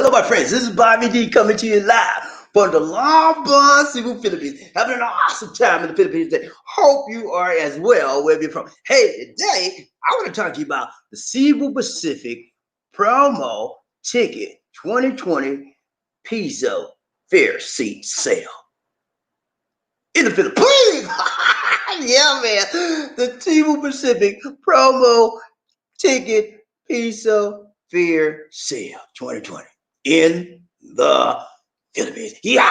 Hello, my friends. This is Bobby D coming to you live from the Long Bon Cebu, Philippines. Having an awesome time in the Philippines today. Hope you are as well wherever you're from. Hey, today I want to talk to you about the Cebu Pacific Promo Ticket 2020 Piso Fare seat sale in the Philippines. Yeah, man. The Cebu Pacific Promo Ticket Piso Fare sale 2020 in the Philippines. Yeah.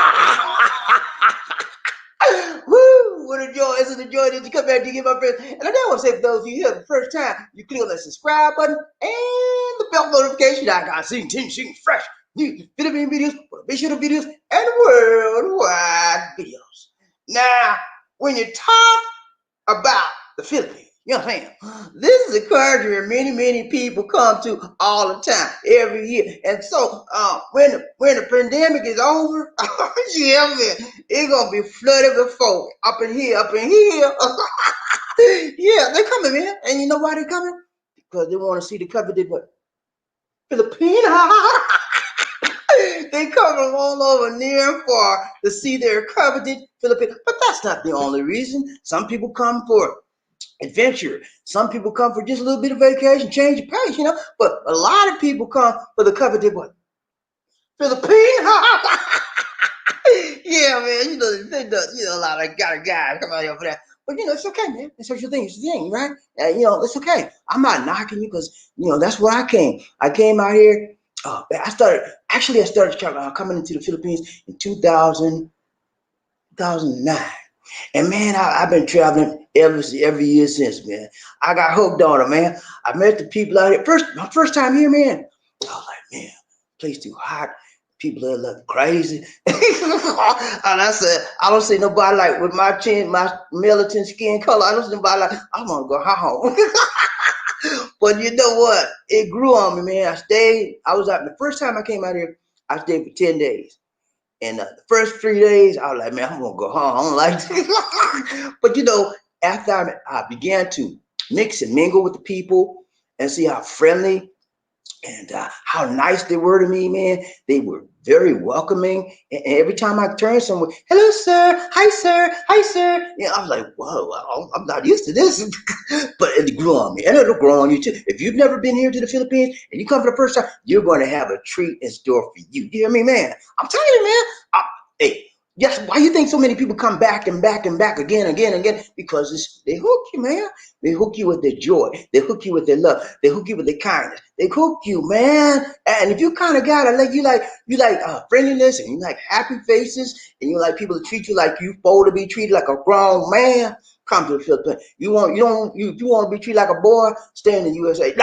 Woo! What a joy. It's a joy that you come back to get my friends. And I do want to say for those of you here the first time, you click on that subscribe button and the bell notification icon. Seeing fresh new Philippine videos, motivational videos, and worldwide videos. Now, when you talk about the Philippines, you know what I'm saying? This is a country where many people come to all the time, every year. And so when the pandemic is over, yeah, man, it's gonna be flooded with folk up in here. Yeah, they coming, man. And you know why they coming? Because they want to see the coveted Filipina. They come from all over near and far to see their coveted Filipino. But that's not the only reason. Some people come for adventure. Some people come for just a little bit of vacation, change of pace, But a lot of people come for the coveted what? Filipino. Yeah, man. A lot of guys come out here for that. But it's okay, man. It's such a thing. It's a thing, right? It's okay. I'm not knocking you because that's what I came. I came out here. I started coming into the Philippines in 2009. And man, I've been traveling every year since, man. I got hooked on it, man. I met the people out here. My first time here, man. I was like, man, place too hot. People there look crazy. And I said, I don't see nobody like with my chin, my militant skin color. I don't see nobody like, I want to go home. But you know what? It grew on me, man. I was out the first time I came out here, I stayed for 10 days. And the first 3 days, I was like, man, I'm gonna go home. I don't like this. But after I began to mix and mingle with the people and see how friendly and how nice they were to me, man. They were very welcoming. And every time I turned somewhere, hello, sir. Hi, sir. Hi, sir. I was like, whoa, I'm not used to this. But it grew on me. And it'll grow on you, too. If you've never been here to the Philippines and you come for the first time, you're going to have a treat in store for you. You hear me, man? I'm telling you, man. Hey, yes, why you think so many people come back and back and back again? Because they hook you, man. They hook you with their joy. They hook you with their love. They hook you with their kindness. They hook you, man. And if you kind of got it, you like friendliness, and you like happy faces, and you like people to treat you like you supposed to be treated like a grown man, come to the Philippines. You want to be treated like a boy, stay in the USA.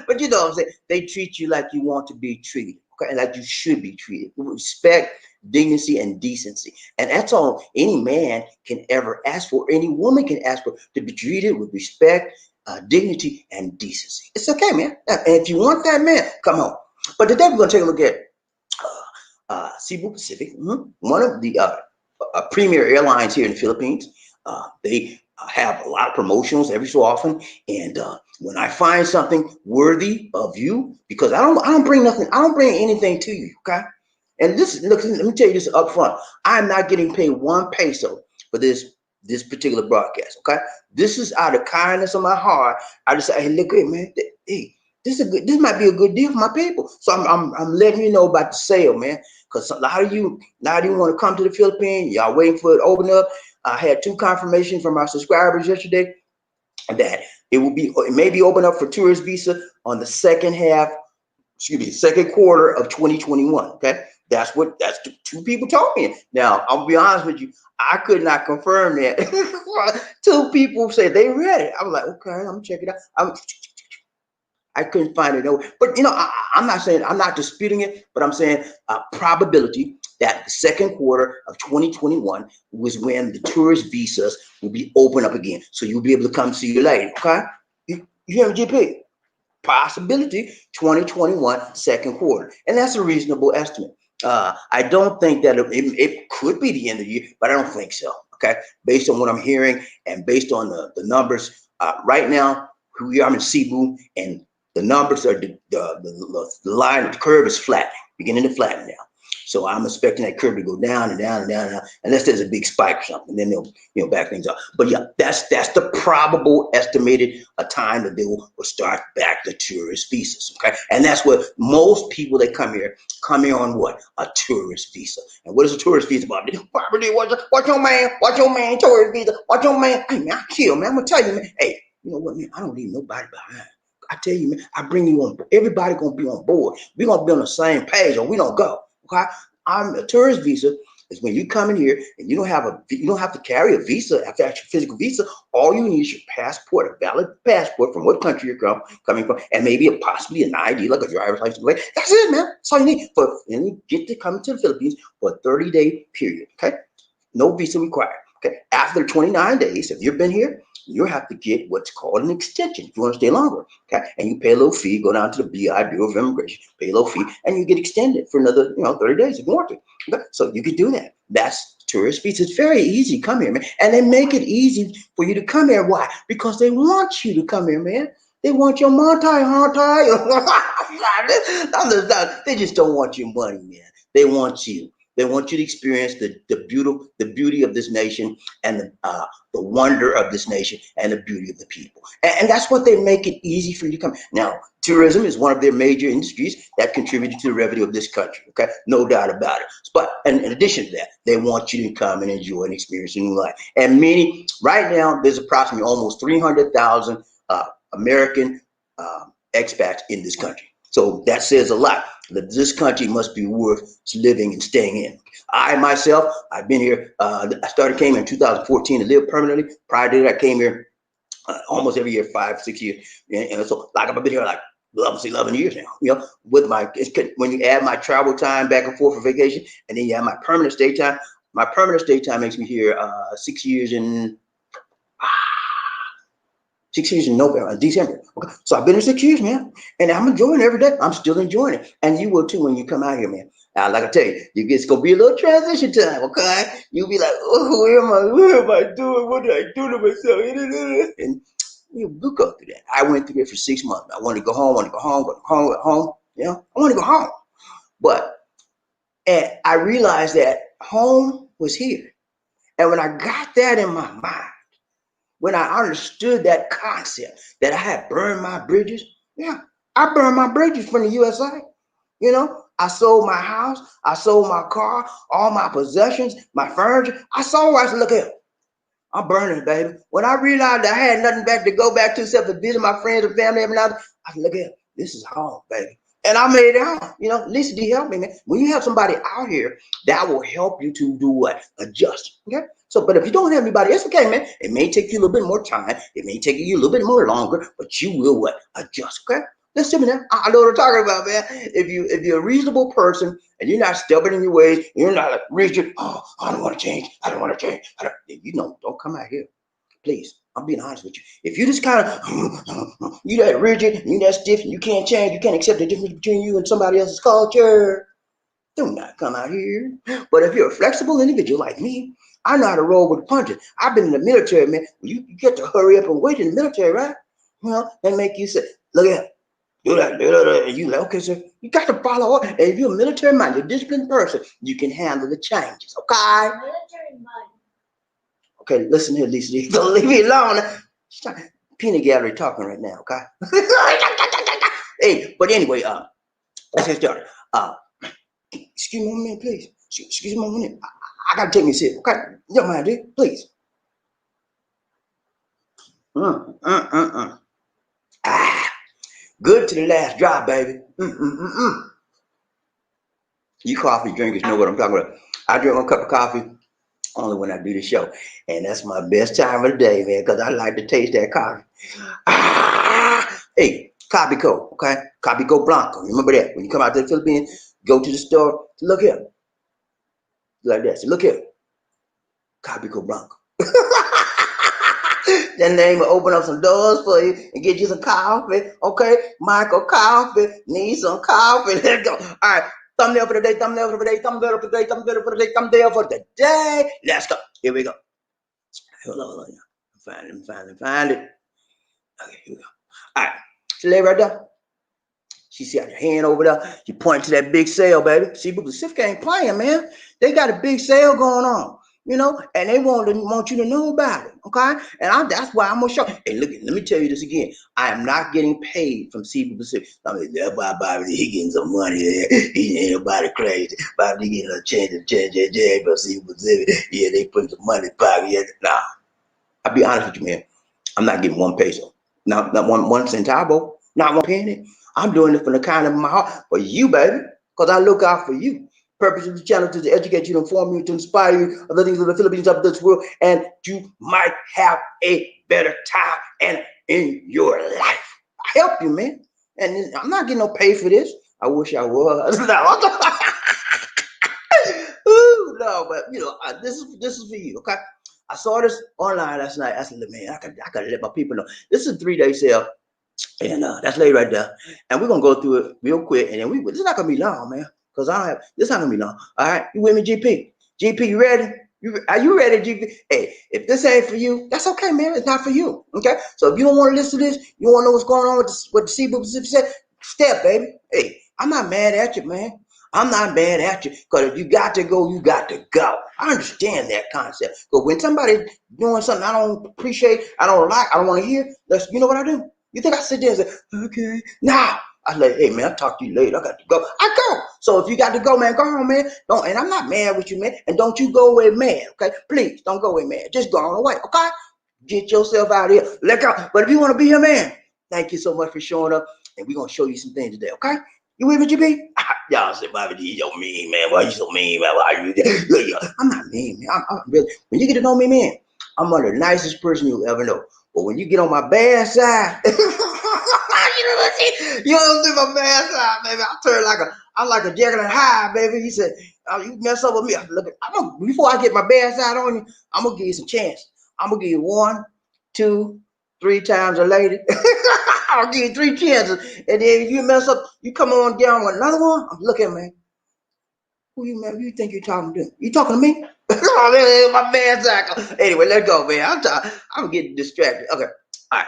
But you know what I'm saying? They treat you like you want to be treated. Okay, like you should be treated with respect, dignity, and decency. And that's all any man can ever ask for, any woman can ask for, to be treated with respect, dignity, and decency. It's okay, man. And if you want that, man, come on. But today we're going to take a look at Cebu Pacific, one of the premier airlines here in the Philippines. They have a lot of promotions every so often, and when I find something worthy of you, because I don't bring nothing, I don't bring anything to you, okay? And look, let me tell you this up front. I'm not getting paid 1 peso for this particular broadcast, okay? This is out of kindness of my heart. I just say, hey, look here, man. Hey, this might be a good deal for my people. So I'm letting you know about the sale, man. Because a lot of you want to come to the Philippines. Y'all waiting for it to open up. I had 2 confirmations from our subscribers yesterday that it may be open up for tourist visa on the second quarter of 2021. Okay, that's 2 people told me. Now I'll be honest with you, I could not confirm that. 2 people said they read it. I was like, okay, I'm gonna check it out. I couldn't find it nowhere. But I'm not saying, I'm not disputing it, but I'm saying probability that the second quarter of 2021 was when the tourist visas will be open up again. So you'll be able to come see your lady. Okay? You hear me, GP? Possibility 2021 second quarter. And that's a reasonable estimate. I don't think that it could be the end of the year, but I don't think so. Okay? Based on what I'm hearing and based on the numbers right now, I'm in Cebu, and The numbers are the line of the curve is flattening, beginning to flatten now. So I'm expecting that curve to go down and down and down and down, unless there's a big spike or something. Then they'll back things up. But yeah, that's the probable estimated a time that they will start back the tourist visas. Okay, and that's what most people that come here on what? A tourist visa. And what is a tourist visa about? Watch your man, tourist visa. Watch your man. Hey man, I kill man. I'm gonna tell you man. Hey, you know what man? I don't leave nobody behind. I tell you, man, I bring you on. Everybody gonna be on board. We're gonna be on the same page, or we don't go. Okay, I'm a tourist visa is when you come in here and you don't have to carry a visa after your physical visa. All you need is your passport, a valid passport from what country you're coming from, and maybe possibly an ID like a driver's license. That's it, man. That's all you need and you get to come to the Philippines for a 30-day period. Okay, no visa required. Okay, after 29 days, if you've been here, you have to get what's called an extension if you want to stay longer. Okay, and you pay a little fee, go down to the BI, Bureau of Immigration, pay a little fee, and you get extended for another 30 days if you want to. Okay, so you can do that. That's tourist visa. It's very easy to come here, man. And they make it easy for you to come here. Why? Because they want you to come here, man. They want your multi. They just don't want your money, man. They want you. They want you to experience the beauty of this nation and the wonder of this nation and the beauty of the people. And that's what they make it easy for you to come. Now, tourism is one of their major industries that contributed to the revenue of this country. Okay, no doubt about it. But in addition to that, they want you to come and enjoy and experience a new life. And right now, there's approximately almost 300,000 American expats in this country. So that says a lot. That this country must be worth living and staying in. I myself, I've been here. I came in 2014 to live permanently. Prior to that, I came here almost every year, 5-6 years. And so, like I've been here like 11 years now. With when you add my travel time back and forth for vacation, and then you have my permanent stay time. My permanent stay time makes me here 6 years in 6 years in November, December. Okay, so I've been here 6 years, man, and I'm enjoying it every day. I'm still enjoying it, and you will too when you come out here, man. Like I tell you, it's gonna be a little transition time. Okay, you'll be like, oh, what am I doing? What did I do to myself? And you go through that. I went through it for 6 months. I wanted to go home. Go home. I want to go home, but I realized that home was here, and when I got that in my mind. When I understood that concept that I had burned my bridges, I burned my bridges from the USA. I sold my house, I sold my car, all my possessions, my furniture. I sold. I said, look here, I'm burning it, baby. When I realized I had nothing back to go back to except to visit my friends and family every night, I said, look here, this is home, baby. And I made it home. Lisa D helped me, man. When you have somebody out here, that will help you to do what? Adjust. Okay? So, but if you don't have anybody, it's okay, man. It may take you a little bit more time. It may take you a little bit more longer, but you will what? Adjust. Okay? Listen to me now. I know what I'm talking about, man. If you're a reasonable person and you're not stubborn in your ways, you're not like rigid. Oh, I don't want to change. I don't want to change. Don't come out here. Please, I'm being honest with you. If you just kind of, you that rigid, you that stiff, and you can't change, you can't accept the difference between you and somebody else's culture, do not come out here. But if you're a flexible individual like me, I know how to roll with the punches. I've been in the military, man. You get to hurry up and wait in the military, right? They make you say, look at do that. And you like, okay, sir, you got to follow up. And if you're a military-minded, disciplined person, you can handle the changes, okay? Military-minded. Okay, listen here, Lisa. Don't leave me alone. Stop. Peanut gallery talking right now, okay? Hey, but anyway, let's get started. Excuse me one minute, please. Excuse me one minute. I gotta take me a sip, okay? You don't mind, dude? Please. Good to the last drop, baby. You coffee drinkers know what I'm talking about. I drink one cup of coffee only when I do the show. And that's my best time of the day, man, because I like to taste that coffee. Hey, Capico, okay? Capico Blanco. Remember that. When you come out to the Philippines, go to the store. Look here. Like that. So look here. Capico Blanco. That name will open up some doors for you and get you some coffee. Okay? Michael Coffee. Need some coffee. Let's go. All right. Thumbnail for the day, thumbnail for the day, thumbnail for the day, thumbnail for the day, thumbnail for the day. Let's go. Here we go. Hold on. Find it. Okay, here we go. All right. So lay right there. She see your hand over there. You point to that big sale, baby. Cebu Pacific ain't playing, man. They got a big sale going on, you know, and they want you to know about it, okay? And that's why I'm gonna show. Hey, look, let me tell you this again. I am not getting paid from Cebu Pacific. I mean, that Bobby, he getting some money there. He ain't nobody crazy. Bobby, he getting a change from Cebu Pacific. Yeah, they put some money in pocket. Yeah. Nah, I'll be honest with you, man. I'm not getting 1 peso. Not one centavo. Not 1 penny. I'm doing it from the kind of my heart for you, baby, because I look out for you. Purpose of the channel is to educate you, to inform you, to inspire you of the things of the Philippines, of this world, and you might have a better time and in your life. I help you, man. And I'm not getting no pay for this. I wish I was. Ooh, no, but you know, this is for you, okay? I saw this online last night. I said, man, I gotta let my people know. This is a 3-day sale. And that's laid right there. And we're gonna go through it real quick. And then this is not gonna be long, man. Because this not gonna be long. All right, you with me, GP? GP, you ready? Are you ready, GP? Hey, if this ain't for you, that's okay, man. It's not for you. Okay. So if you don't want to listen to this, you want to know what's going on with what the Cebu Pacific said, step, baby. Hey, I'm not mad at you, man. I'm not mad at you. Because if you got to go, you got to go. I understand that concept. But when somebody doing something I don't appreciate, I don't like, I don't want to hear, you know what I do? You think I sit there and say, okay, nah. I like, hey man, I'll talk to you later. I got to go. I go. So if you got to go, man, go on, man. Don't, and I'm not mad with you, man. And don't you go away mad, okay? Please don't go away mad. Just go on away, okay? Get yourself out of here. Let go. But if you want to be here, man, thank you so much for showing up. And we're gonna show you some things today, okay? You with me, GB? Y'all say, Bobby D, you so mean, man. Why you so mean, man? Why you there? I'm not mean, man. I'm really, when you get to know me, man, I'm one of the nicest person you'll ever know. But when you get on my bad side, you don't see my bad side, baby. I'm like a Jekyll and Hyde, baby. He said, oh, you mess up with me. Before I get my bad side on you, I'm gonna give you some chances. I'm gonna give you 1, 2, 3 times a lady. I'll give you 3 chances. And then if you mess up, you come on down with another one. I'm looking, man. Who you think you're talking to? You talking to me? Oh, my bad side. Anyway, let's go, man. I'm getting distracted. Okay. All right.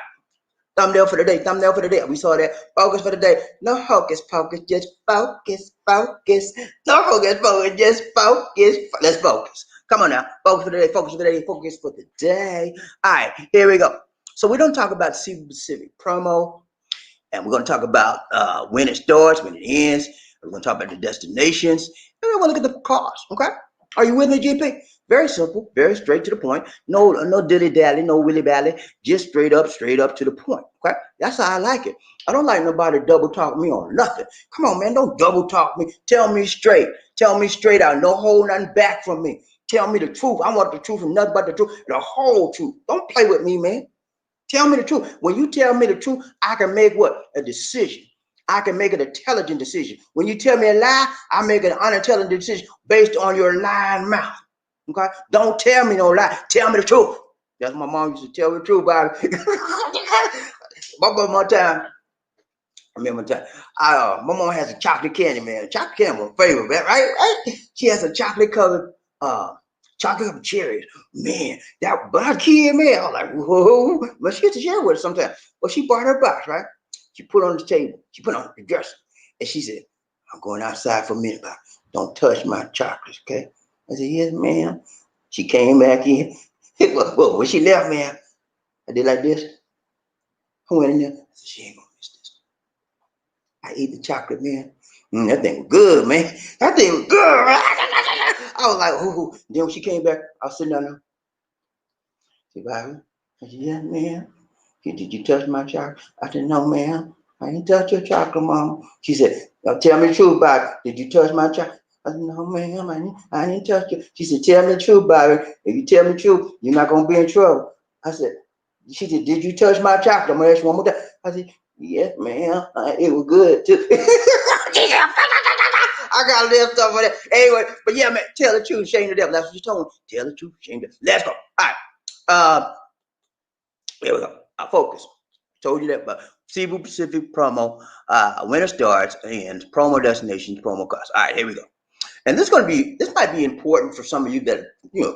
Thumbnail for the day. Thumbnail for the day. We saw that. Focus for the day. No hocus pocus. Just focus. Focus. No hocus pocus. Just focus. Let's focus. Come on now. Focus for the day. Focus for the day. Focus for the day. All right. Here we go. So we're going to talk about Cebu Pacific Promo. And we're going to talk about when it starts, when it ends. We're going to talk about the destinations. And we're going to look at the cost. Okay? Are you with me, GP? Very simple, very straight to the point. No dilly-dally, no willy-bally. Just straight up to the point. Okay? That's how I like it. I don't like nobody double talk me on nothing. Come on, man. Don't double talk me. Tell me straight. Tell me straight out. No hold nothing back from me. Tell me the truth. I want the truth and nothing but the truth. The whole truth. Don't play with me, man. Tell me the truth. When you tell me the truth, I can make what? A decision. I can make an intelligent decision. When you tell me a lie, I make an unintelligent decision based on your lying mouth. Okay? Don't tell me no lie. Tell me the truth. That's what my mom used to tell me the truth, Bobby. One time, I remember one time, my mom has a chocolate candy, man. Chocolate candy was my favorite, man, right? She has a chocolate covered cherries. Man, but I kid, man, I was like, whoa. But she used to share with us sometimes. But she brought her box, right? She put it on the table. She put it on the dresser. And she said, I'm going outside for a minute, but don't touch my chocolates, okay? I said, yes, ma'am. She came back in. Well, when she left, man, I did like this. I went in there. I said, she ain't gonna miss this. I ate the chocolate, man. That thing was good, man. That thing was good. I was like, ooh. Then when she came back, I was sitting down there. She said, Bobby? I said, yes, ma'am. Did you touch my chocolate? I said, no, ma'am. I didn't touch your chocolate, Mom. She said, now tell me the truth, Bobby. Did you touch my chocolate? I said, no, ma'am. I didn't touch it. She said, tell me the truth, Bobby. If you tell me the truth, you're not going to be in trouble. I said, she said, did you touch my chocolate? I'm going to ask you one more time. I said, yes, ma'am. It was good, too. I got a little stuff for that. Anyway, but yeah, man, tell the truth, shame the devil. That's what you told me. Tell the truth, shame the devil. Let's go. All right. Here we go. I'll focus. Told you that, but Cebu Pacific Promo, when it starts, and promo destinations, promo costs. All right, here we go. And this might be important for some of you that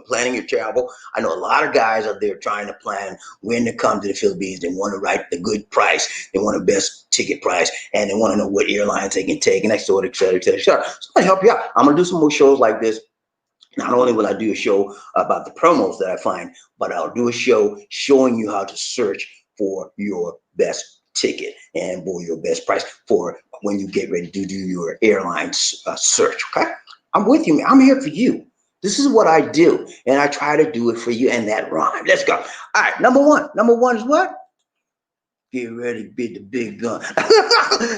planning your travel. I know a lot of guys out there trying to plan when to come to the Philippines. They want to write the good price, they want the best ticket price, and they want to know what airlines they can take, and et cetera, et cetera, et cetera. So I'm gonna help you out. I'm gonna do some more shows like this. Not only will I do a show about the promos that I find, but I'll do a show showing you how to search for your best ticket and for your best price for when you get ready to do your airline search. Okay, I'm with you, man. I'm here for you. This is what I do, and I try to do it for you. And that rhyme. Let's go. All right, number one. Number one is what? Get ready to beat the big gun.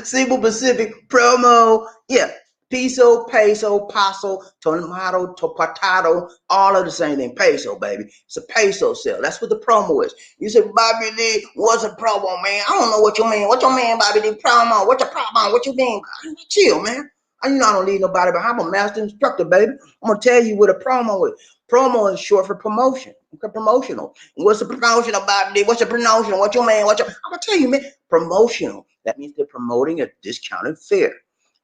Cebu Pacific promo. Yeah. Piso, peso, paso, tomato, potato, all of the same thing. Peso, baby. It's a peso sale. That's what the promo is. You say, Bobby D, what's a promo, man? I don't know what you mean. What you mean, Bobby D, promo? What's a promo? What you mean? Chill, man. I don't need nobody, but I'm a master instructor, baby. I'm going to tell you what a promo is. Promo is short for promotion. Okay, promotional. What's the promotional, Bobby D? What's the promotion? What you mean? I'm going to tell you, man. Promotional. That means they're promoting a discounted fare.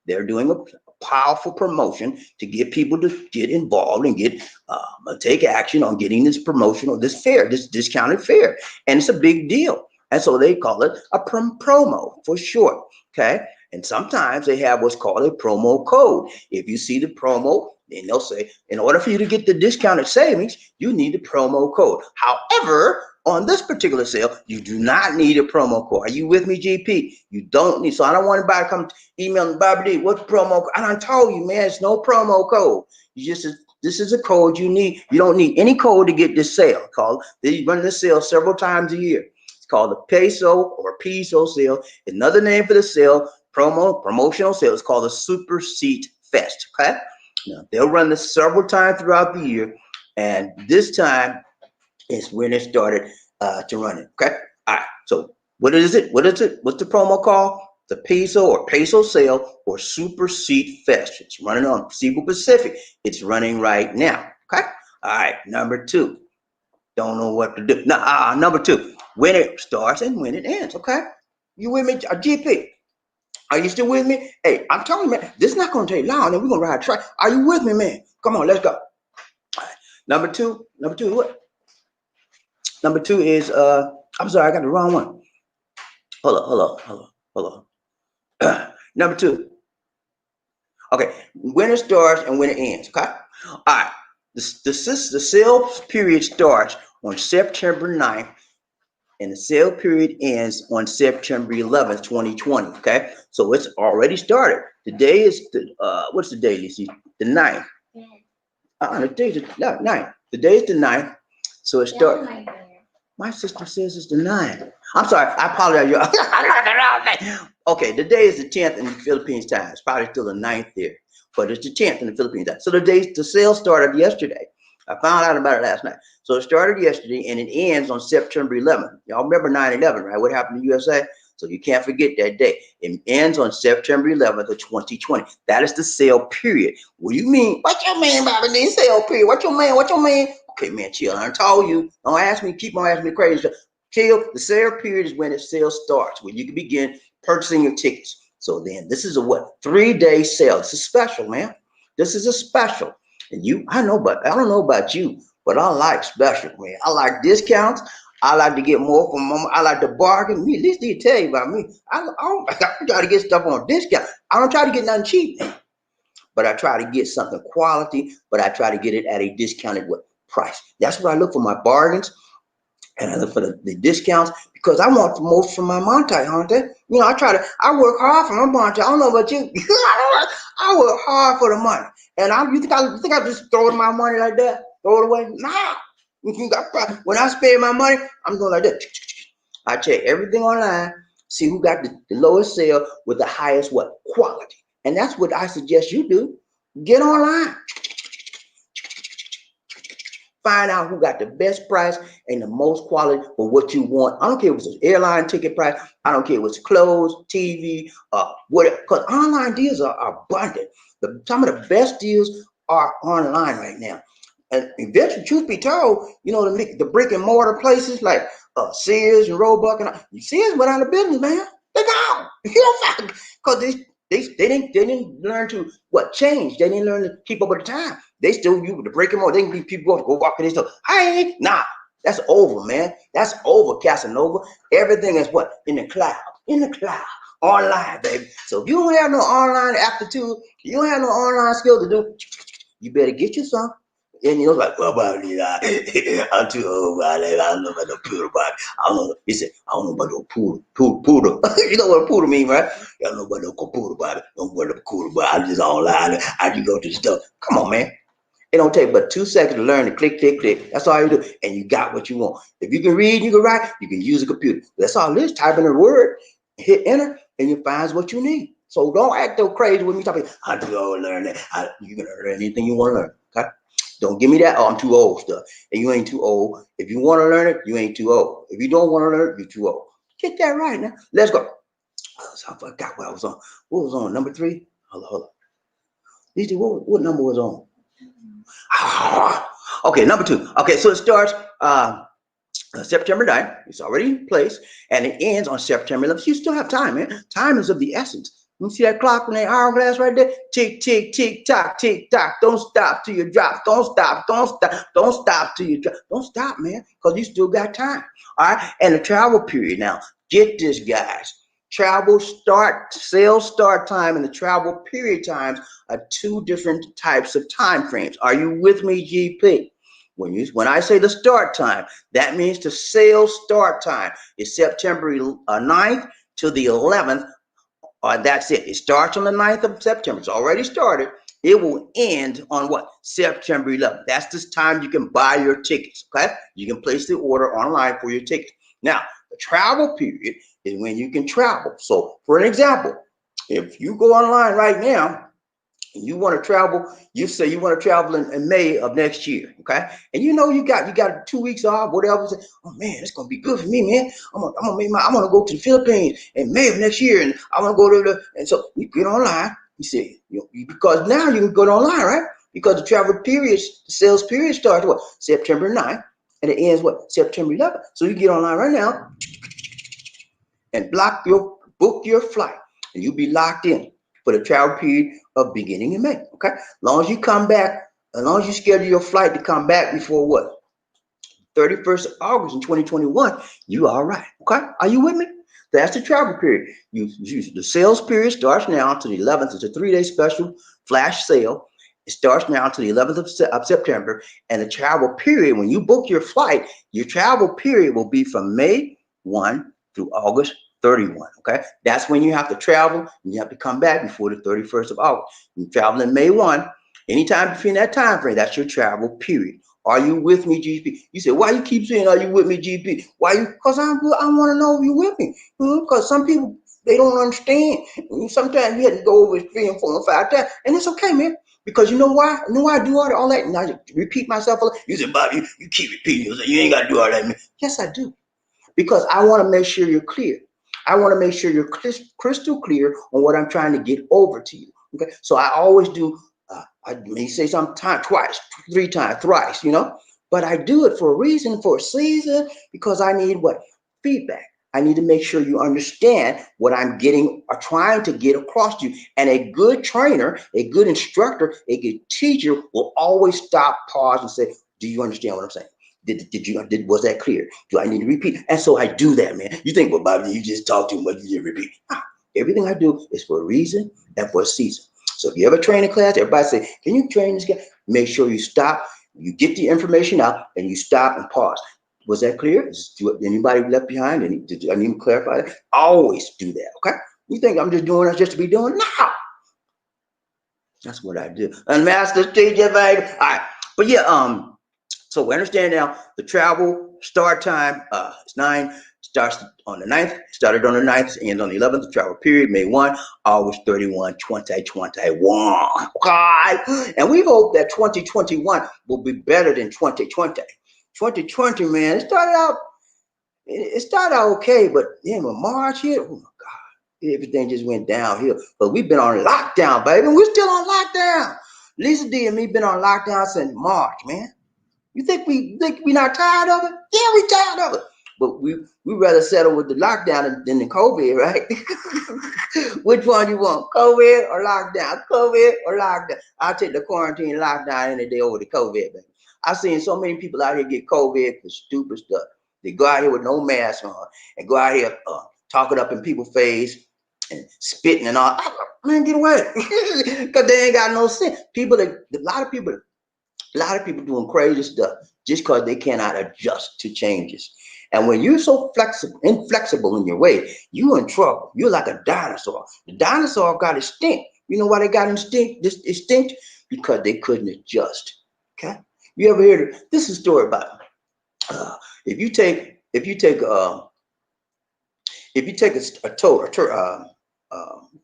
They're doing a powerful promotion to get people to get involved and get take action on getting this promotional, this fare, this discounted fare. And it's a big deal. And so they call it a promo for short. Okay. And sometimes they have what's called a promo code. If you see the promo, then they'll say, in order for you to get the discounted savings, you need the promo code. However, on this particular sale, you do not need a promo code. Are you with me, GP? You don't need. So I don't want anybody to come email me, Bobby D, what's promo code? I done told you, man, it's no promo code. This is a code you need. You don't need any code to get this sale. They run this sale several times a year. It's called the peso or piso sale. Another name for the sale, promotional sale. It's called the Super Seat Fest. Okay. Now, they'll run this several times throughout the year, and this time is when it started to run it. Okay. All right. So what is it? What is it? What's the promo called? The peso or peso sale or Super Seat Fest. It's running on Cebu Pacific. It's running right now. Okay. All right. Number two. Don't know what to do. Number two. When it starts and when it ends. Okay. You with me? GP. Are you still with me? Hey, I'm telling you, man, this is not going to take long, and we're going to ride a track. Are you with me, man? Come on, let's go. All right. Number two, what? Number two is, I'm sorry, I got the wrong one. Hold on. Number two. Okay, when it starts and when it ends, okay? All right, the sale period starts on September 9th, and the sale period ends on September 11th, 2020, okay? So it's already started. Today is, what's the day, Lisa? The 9th. The day is the 9th. The day is the 9th, so it starts. My sister says it's the 9th. I'm sorry, I apologize. Okay, the day is the 10th in the Philippines time. It's probably still the 9th there, but it's the 10th in the Philippines time. So the sale started yesterday. I found out about it last night. So it started yesterday and it ends on September 11th. Y'all remember 9/11, right? What happened in the USA? So you can't forget that day. It ends on September 11th of 2020. That is the sale period. What do you mean? What you mean by the sale period? What you mean? What you mean? Okay, man, chill. I told you. Don't ask me. Keep on asking me crazy. Chill. The sale period is when the sale starts, when you can begin purchasing your tickets. So then this is a 3-day sale. This is special, man. This is a special. And I don't know about you, but I like special, man. I like discounts. I like to get more from them. I like to bargain. Me, at least they tell you about me. I try to get stuff on discount. I don't try to get nothing cheap, man. But I try to get something quality, but I try to get it at a discounted price. That's what I look for, my bargains. And I look for the discounts because I want the most from my Monte, Hunter. I work hard for my Monte. I don't know about you. I work hard for the money. And you think I just throw my money like that? Throw it away? Nah. When I spend my money, I'm going like that. I check everything online, see who got the lowest sale with the highest quality. And that's what I suggest you do. Get online. Find out who got the best price and the most quality for what you want. I don't care if it's an airline ticket price. I don't care if it's clothes, TV, whatever. Because online deals are abundant. Some of the best deals are online right now. And eventually, truth be told, the brick and mortar places like Sears and Roebuck and Sears went out of business, man. They gone. Because They didn't learn to what change. They didn't learn to keep up with the time. They still you to break them all. They can leave people go walking and stuff. Hey, nah, that's over, man. That's over, Casanova. Everything is what in the cloud, online, baby. So if you don't have no online aptitude, you don't have no online skill to do, you better get you some. And he was like, well, I'm too old, I don't know about no poodle body. I don't know. He said, I don't know about no poodle. You know what a poodle mean, right? I don't know about no poodle body. Don't know about no poodle body. I'm just online. I just go to the stuff. Come on, man. It don't take but 2 seconds to learn to click, click, click. That's all you do. And you got what you want. If you can read, you can write, you can use a computer. That's all it is. Type in a word, hit enter, and you find what you need. So don't act so crazy with me talking, I do all learn that. You can learn anything you want to learn. Okay? Don't give me that, oh, I'm too old stuff. And you ain't too old. If you want to learn it, you ain't too old. If you don't want to learn it, you're too old. Get that right now. Let's go. I forgot what I was on. What was on? Number 3? Hold on. What number was on? Okay, number 2. Okay, so it starts September 9th. It's already in place, and it ends on September 11th. So you still have time, man. Time is of the essence. You see that clock on that hourglass right there? Tick, tick, tick, tock, tick, tock. Don't stop till you drop. Don't stop till you drop. Don't stop, man, because you still got time. All right, and the travel period now. Get this, guys. Sales start time and the travel period times are 2 different types of time frames. Are you with me, GP? When I say the start time, that means the sales start time is September 9th to the 11th. That's it. It starts on the 9th of September. It's already started. It will end on what? September 11th. That's this time you can buy your tickets, okay? You can place the order online for your tickets. Now, the travel period is when you can travel. So, for an example, if you go online right now, and you want to travel, you say you want to travel in May of next year, okay? And you know you got 2 weeks off, whatever. Say, oh man, it's gonna be good for me, man. I want to go to the Philippines in May of next year, and I want to go to and so you get online. You see, because now you can go online, right? Because the travel period, the sales period starts what? September 9th, and it ends what? September 11th. So you get online right now and book your flight, and you'll be locked in for the travel period of beginning in May. Okay, as long as you come back, as long as you schedule your flight to come back before what? 31st of August in 2021, you all right. Okay, are you with me? That's the travel period. The sales period starts now to the 11th. It's a 3-day special flash sale. It starts now to the 11th of September, and the travel period, when you book your flight, your travel period will be from May 1 through August 31. Okay, that's when you have to travel and you have to come back before the 31st of August. You travel in May 1, anytime between that time frame, that's your travel period. Are you with me, GP? You say, why you keep saying, are you with me, GP? Why you? Because I want to know if you're with me. Because some people, they don't understand. Sometimes you have to go over 3 and 4 and 5 times, and it's okay, man. Because you know why? You know why I do all that? And I repeat myself. You say, Bob, you keep repeating. You ain't got to do all that, man. Yes, I do. Because I want to make sure you're clear. I want to make sure you're crystal clear on what I'm trying to get over to you. Okay, so I always do. I may say something twice, 3 times, thrice, but I do it for a reason, for a season, because I need what? Feedback. I need to make sure you understand what I'm getting or trying to get across to you. And a good trainer, a good instructor, a good teacher will always stop, pause, and say, do you understand what I'm saying? Was that clear? Do I need to repeat? And so I do that, man. You think, well, Bobby, you just talk too much, you just repeat. Everything I do is for a reason and for a season. So if you have a training class, everybody say, can you train this guy? Make sure you stop, you get the information out, and you stop and pause. Was that clear? Anybody left behind? Did I need to clarify that? Always do that, okay? You think I'm just doing it just to be doing? No. That's what I do. And master teacher, baby. All right. But yeah, so we understand now the travel start time is 9, starts on the 9th, started on the 9th, ends on the 11th. The travel period, May 1, August 31, 2021. Okay. And we hope that 2021 will be better than 2020. 2020, man, it started out okay, but then when March hit, oh my God, everything just went downhill. But we've been on lockdown, baby. We're still on lockdown. Lisa D and me been on lockdown since March, man. You think we not tired of it? Yeah, we tired of it. But we rather settle with the lockdown than the COVID, right? Which one you want, COVID or lockdown? COVID or lockdown? I'll take the quarantine lockdown any day over the COVID, baby. I've seen so many people out here get COVID for stupid stuff. They go out here with no mask on and go out here talking up in people's face and spitting and all. Man, get away. Because they ain't got no sense. A lot of people doing crazy stuff just because they cannot adjust to changes. And when you're so inflexible in your way, you're in trouble. You're like a dinosaur. The dinosaur got extinct. You know why they got extinct? Because they couldn't adjust. Okay? You ever heard of this? Is a story about if you take a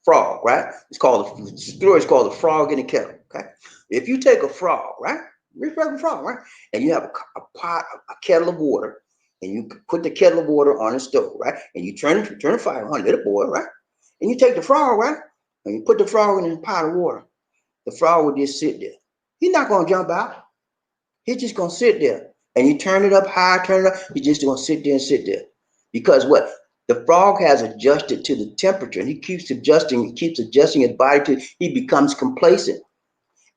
frog, right? The story is called the frog in the kettle. Okay, if you take a frog, right, regular frog, right, and you have a kettle of water, and you put the kettle of water on the stove, right, and you turn the fire on, let it boil, right, and you take the frog, right, and you put the frog in the pot of water, the frog will just sit there. He's not gonna jump out. He's just gonna sit there. And you turn it up high, turn it up, he's just gonna sit there and sit there. Because what? The frog has adjusted to the temperature and he keeps adjusting his body to he becomes complacent.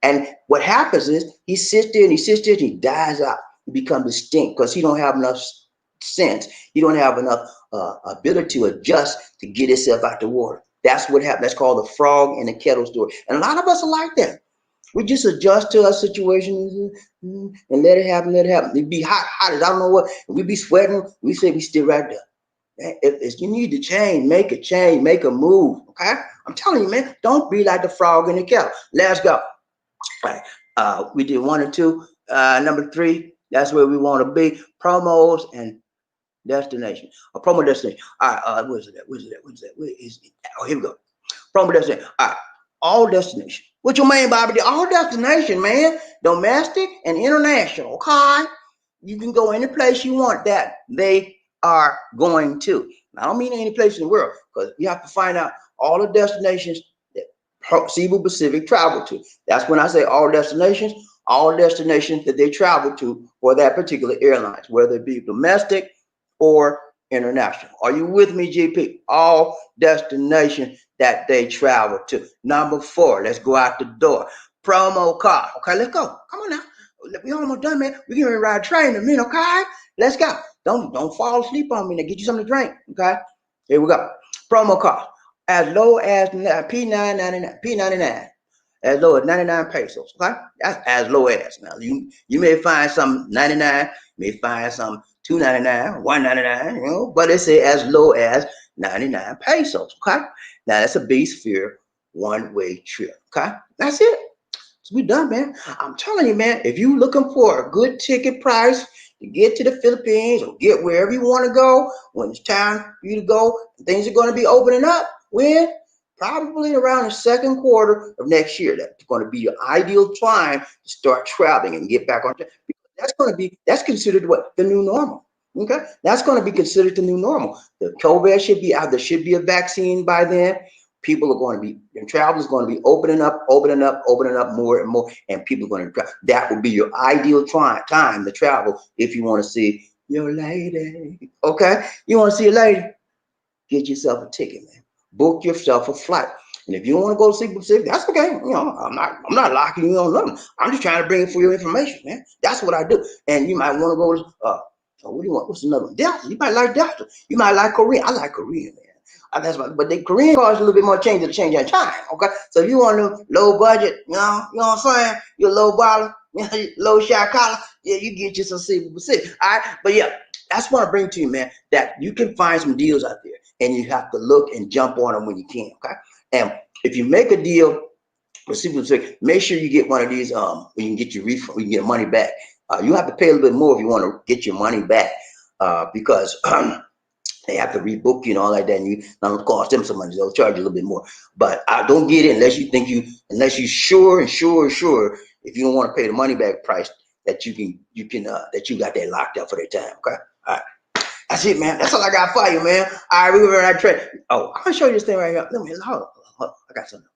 And what happens is he sits there and he dies out. He becomes extinct because he don't have enough sense. He don't have enough ability to adjust to get himself out the water. That's what happened. That's called the frog in the kettle story. And a lot of us are like that. We just adjust to our situation and let it happen, It'd be hot as I don't know what. We be sweating. We say we still right there. If you need to change, make a move. Okay? I'm telling you, man, don't be like the frog in the kettle. Let's go. All right. We did 1 and 2. Number 3, that's where we want to be. Promos and destination. A promo destination. All right. Where's it at? Where is it? Oh, here we go. Promo destination. All right. All destination. What you mean, Bobby? All destination, man. Domestic and international. Okay. You can go any place you want that they are going to. I don't mean any place in the world because you have to find out all the destinations that Cebu Pacific travel to. That's when I say all destinations that they travel to for that particular airlines, whether it be domestic or international. Are you with me, GP? All destinations that they travel to. Number 4, let's go out the door. Promo card. Okay, let's go. Come on now. We almost done, man. We're going to ride a train in a minute, okay? Let's go. Don't fall asleep on me. Now get you something to drink, okay? Here we go. Promo card. As low as P99. As low as 99 pesos, okay? That's as low as. Now, you may find some 99, you may find some 2.99, 1.99, you know, but it say as low as 99 pesos, okay? Now, that's a base fare one-way trip, okay? That's it. So we done, man. I'm telling you, man, if you looking for a good ticket price to get to the Philippines or get wherever you want to go, when it's time for you to go, things are going to be opening up. When? Probably around the second quarter of next year. That's going to be your ideal time to start traveling and get back on track. That's considered what? The new normal. Okay? That's going to be considered the new normal. The COVID should be out. There should be a vaccine by then. People are going to be, and travel is going to be opening up more and more, and people are going to travel. That would be your ideal time to travel if you want to see your lady. Okay? You want to see a lady? Get yourself a ticket, man. Book yourself a flight. And if you don't want to go to Cebu Pacific, that's okay. You know, I'm not locking you on nothing. I'm just trying to bring it for your information, man. That's what I do. And you might want to go to what do you want? What's another one? Delta. You might like Delta. You might like Korean. I like Korean, man. But the Korean cars a little bit more change at time. Okay. So if you want to low budget, you know what I'm saying? You're low dollar, low shot collar, yeah, you get you some Cebu Pacific. All right. But yeah, that's what I bring to you, man. That you can find some deals out there. And you have to look and jump on them when you can, okay? And if you make a deal with Cebu Pacific, make sure you get one of these when you can get your refund, you can get money back. You have to pay a little bit more if you want to get your money back because they have to rebook you and all like that. And you not cost them some money; they'll charge you a little bit more. But don't get it unless you're sure. If you don't want to pay the money back price, that you got that locked up for that time, okay? All right. That's it, man. That's all I got for you, man. All right, we're going to trade. Oh, I'm going to show you this thing right here. Let me, hold on. I got something.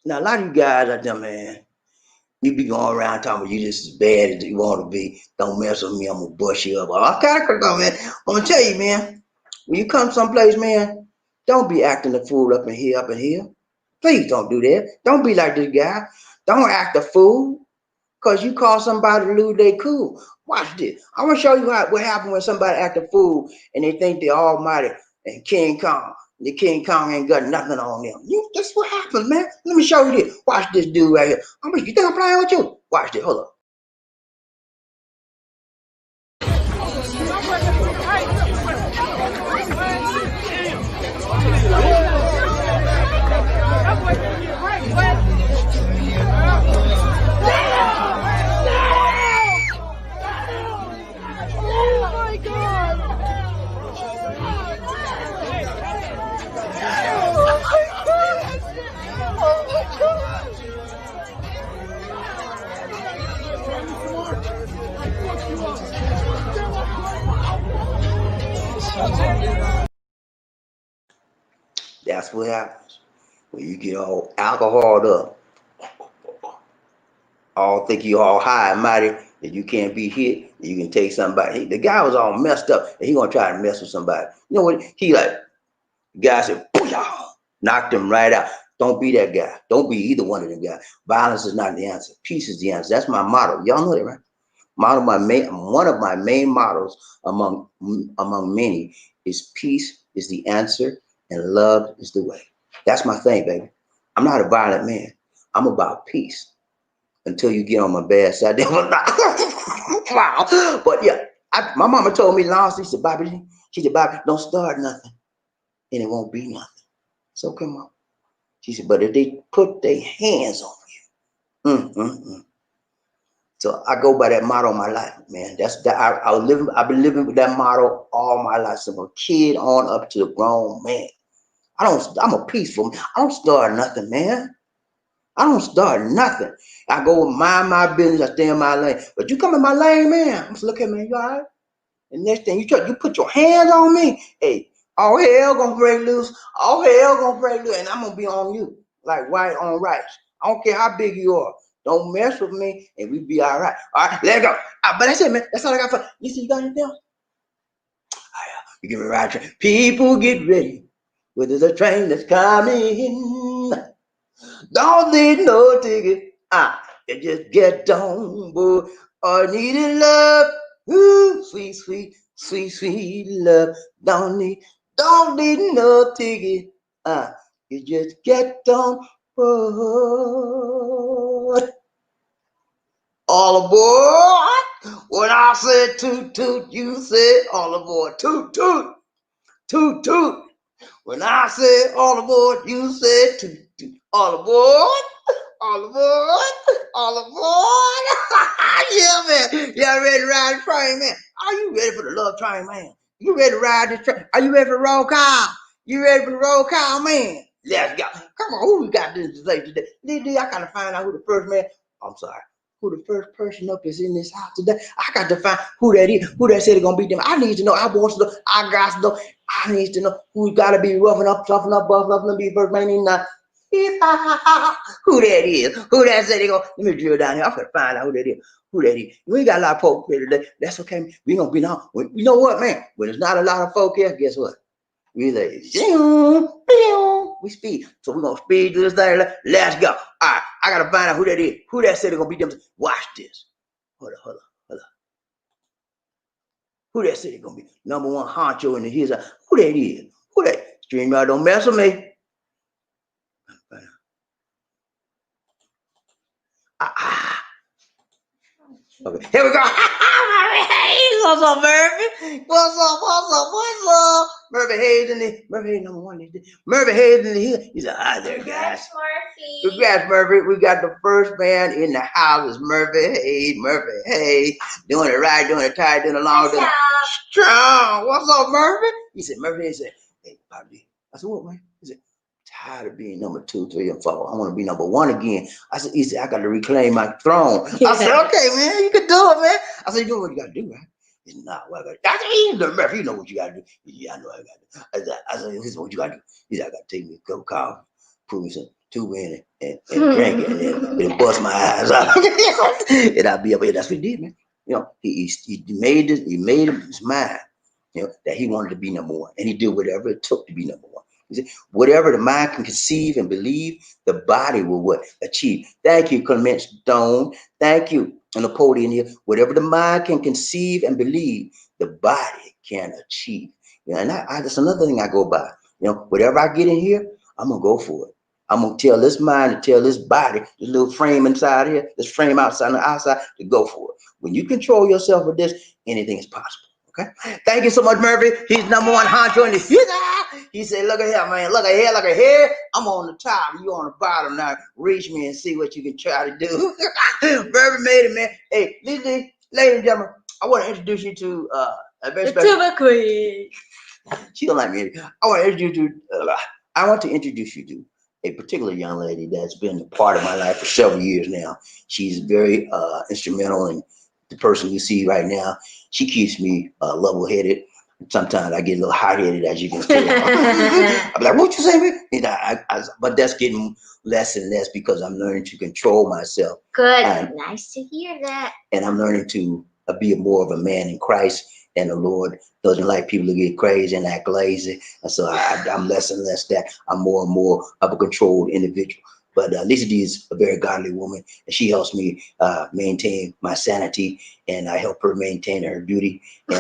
Now, a lot of you guys out there, man, You be going around talking about you just as bad as you want to be. Don't mess with me. I'm gonna bust you up. All kind of crap, man. I'm gonna tell you, man. When you come someplace, man, don't be acting the fool up in here, up in here. Please don't do that. Don't be like this guy. Don't act a fool because you call somebody to lose their cool. Watch this. I'm gonna show you what happens when somebody act a fool and they think they're almighty and King Kong. The King Kong ain't got nothing on them. That's what happens, man. Let me show you this. Watch this dude right here. You think I'm playing with you? Watch this. Hold up. That's what happens when you get all alcoholed up, all think you all high and mighty, that you can't be hit, that you can take somebody. The guy was all messed up, and he gonna try to mess with somebody. You know what? He like, the guy said, booyah, knocked him right out. Don't be that guy. Don't be either one of them guys. Violence is not the answer. Peace is the answer. That's my motto. Y'all know that, right? One of my main models among many is peace is the answer and love is the way. That's my thing, baby. I'm not a violent man. I'm about peace until you get on my bad side. Wow. But yeah, my mama told me last, she said, Bobby, don't start nothing and it won't be nothing. So come on. She said, but if they put their hands on you, So I go by that motto in my life, man. That's that I've been living with that motto all my life, from a kid on up to a grown man. I'm a peaceful man. I don't start nothing, man. I don't start nothing. I go mind my business, I stay in my lane. But you come in my lane, man. I'm just looking at me, you all right? And next thing you put your hands on me, hey, all hell gonna break loose. All hell gonna break loose, and I'm gonna be on you like white on rice. I don't care how big you are. Don't mess with me, and we be all right. All right, let go. But that's it, man. That's all I got for you. See, you got anything else? You give me a ride train. People get ready. Where there's a train that's coming. Don't need no ticket. You just get on board. Or needing love. Ooh, sweet, sweet, sweet, sweet love. Don't need no ticket. You just get on board. All aboard. When I said toot toot, you said all aboard. Toot toot, toot toot. When I said all aboard, you said toot toot. All aboard. All aboard! All aboard! Yeah, man. Y'all ready to ride the train, man? Are you ready for the love train, man? You ready to ride this train? Are you ready for the roll call? You ready for the roll call, man? Let's go. Come on, who we got this today? I gotta find out who the first man. I'm sorry. Who the first person up is in this house today? I got to find who that is. Who that said it's gonna be them? I need to know. I want to know. I got to know. I need to know who's gotta be roughing up, toughen up, buffing up, and be first man in the. Who that is? Who that said they go? Let me drill down here. I'm gonna find out who that is. Who that is? We ain't got a lot of folk here today. That's okay. We gonna be now. You know what, man? When there's not a lot of folk here, guess what? We like, we speed. So we're gonna speed to this thing. Let's go. All right. I gotta find out who that is. Who that said they're gonna be them. Watch this. Hold up. Who that said they're gonna be number one honcho in the hills? Who that is? Who that? StreamYard, don't mess with me. Okay, here we go. What's up, Murphy? What's up? Murphy Hayes in the Murphy Hayes number one. Murphy Hayes in the hill. He said, hi there, guys. Congrats, Murphy. We got the first man in the house. Is Murphy Hayes. Murphy Hayes. Doing it right, doing it tight, doing it long. Doing it strong. What's up, Murphy? He said, Murphy Hayes said, hey, Bobby. I said, what, man? He said, tired of being number 2, 3, and 4. I want to be number 1 again. I said, easy, I got to reclaim my throne. I said, okay, man, you can do it, man. I said, you know what you got to do, right? He said, nah, what I got to do? You know what you got to do. Yeah, I know I got to do. I said, this is what you got to do. He said, I got to take me a cup of coffee, prove me something. tuba in it and drink it, and it'll bust my eyes out. And I'll be up here. That's what he did, man. He made his mind, that he wanted to be number one, and he did whatever it took to be number one. He said, whatever the mind can conceive and believe, the body will what achieve. Thank you, Clement Stone. Thank you, Napoleon here. Whatever the mind can conceive and believe, the body can achieve. And that's another thing I go by. Whatever I get in here, I'm gonna go for it. I'm gonna tell this mind to tell this body, this little frame inside here, this frame outside and the outside, to go for it. When you control yourself with this, anything is possible. Okay. Thank you so much, Murphy. He's number one honcho in the. He said, "Look at here, man. Look at here. Look at here. I'm on the top. You on the bottom now. Reach me and see what you can try to do." Murphy made it, man. Hey, ladies and gentlemen, I want to introduce you to a very special. The Queen. She don't like me. I want to introduce you to a particular young lady that's been a part of my life for several years now. She's very instrumental in the person you see right now. She keeps me level-headed. Sometimes I get a little hot-headed, as you can tell. I'm like, "What you say, man?" But that's getting less and less because I'm learning to control myself. Good. Nice to hear that. And I'm learning to be more of a man in Christ. And the Lord doesn't like people to get crazy and act lazy. And so I'm less and less that. I'm more and more of a controlled individual. But Lisa D is a very godly woman, and she helps me maintain my sanity, and I help her maintain her beauty. So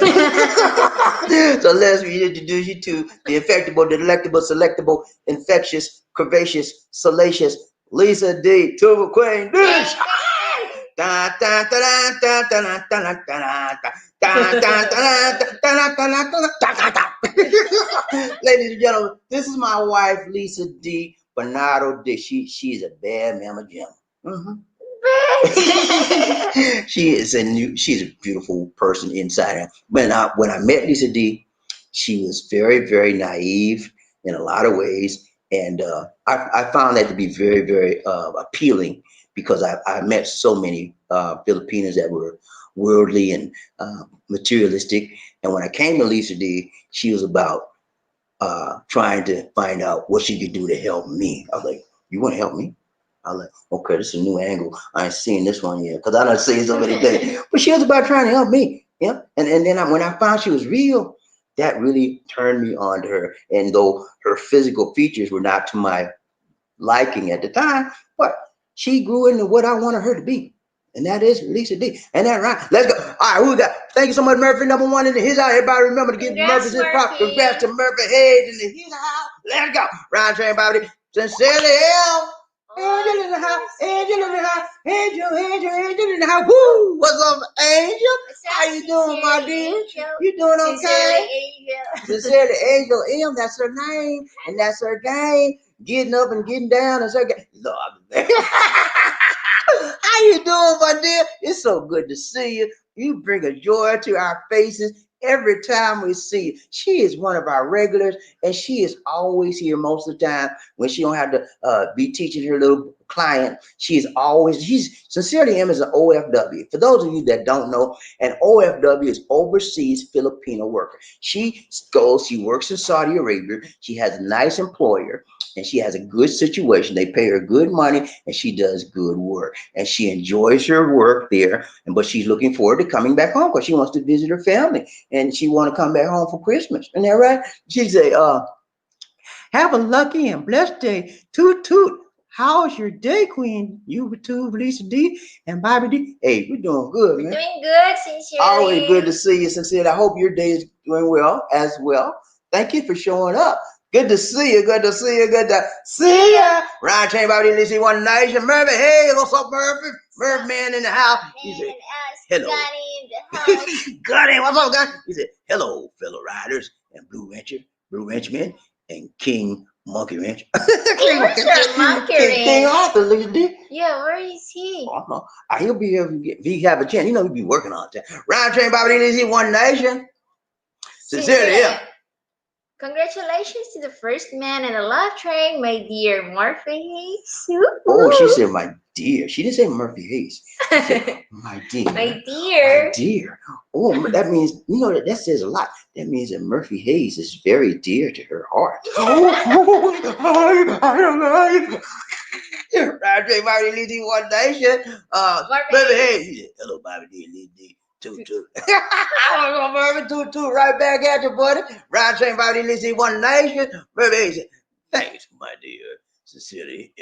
let me introduce you to the infectable, the delectable, selectable, infectious, curvaceous, salacious Lisa D. Tuba Queen. Ladies and gentlemen, this is my wife, Lisa D. Bernardo D. She's a bad mama jam. She's a beautiful person inside. When I met Lisa D, she was very, very naive in a lot of ways, and I found that to be very, very appealing because I met so many Filipinos that were worldly and materialistic. And when I came to Lisa D, she was about trying to find out what she could do to help me. I was like, "You want to help me?" I was like, "Okay, this is a new angle. I ain't seen this one yet because I done seen so many things." But she was about trying to help me. Yeah. And then when I found she was real, that really turned me on to her. And though her physical features were not to my liking at the time, but she grew into what I wanted her to be. And that is Lisa D. And that right. Let's go. All right, who we got? Thank you so much, Murphy. Number one in the his out. Everybody remember to give Murphy his props. Congrats to Murphy Hayes in the his out. Let's go. Round train, Bobby. Sincerely, Angel in the house. Angel in the house. Angel in the house. Woo! What's up, Angel? How you doing, my dear? You doing okay? Sincerely, Angel M. That's her name, and that's her game. Getting up and getting down is her game. Lord, how you doing, my dear? It's so good to see you. You bring a joy to our faces every time we see you. She is one of our regulars, and she is always here most of the time when she don't have to be teaching her little client. She's Sincerely M is an OFW. For those of you that don't know, an OFW is overseas Filipino worker. She works in Saudi Arabia. She has a nice employer, and she has a good situation. They pay her good money, and she does good work. And she enjoys her work there, but she's looking forward to coming back home because she wants to visit her family, and she want to come back home for Christmas. Isn't that right? She say, "Have a lucky and blessed day. Toot toot. How's your day, Queen? You too, Lisa D and Bobby D." Hey, we're doing good, man. We're doing good, Sincerely. Always good to see you, Sincerely. I hope your day is doing well as well. Thank you for showing up. Good to see you. Good to see you. Good to see you. Ryan Chain, Bobby D, One Nation. Murphy, hey, what's up, Murphy? Murphy man in the house. He said, "Hello." Got it. What's up, guys? He said, "Hello, fellow riders and Blue Ranchmen, and King Monkey Ranch." King Arthur, Lisa D. Yeah, where is he? Oh, no. He'll be here if he have a chance. He'll be working on it. Ryan Train, Bobby D, One Nation. Sincerely, yeah. Congratulations to the first man in the love train, my dear Murphy Hayes. Oh, she said my dear. She didn't say Murphy Hayes. She said my dear. My dear. My dear. Oh, that means, that says a lot. That means that Murphy Hayes is very dear to her heart. Round trip, Bobby Lee One Nation. Baby, hey, he said, hello, Bobby Lee. Toot. Marvin, toot, right back at you, buddy. Round train, Bobby Lee One Nation. Baby, he said, thanks, my dear. Sincerely,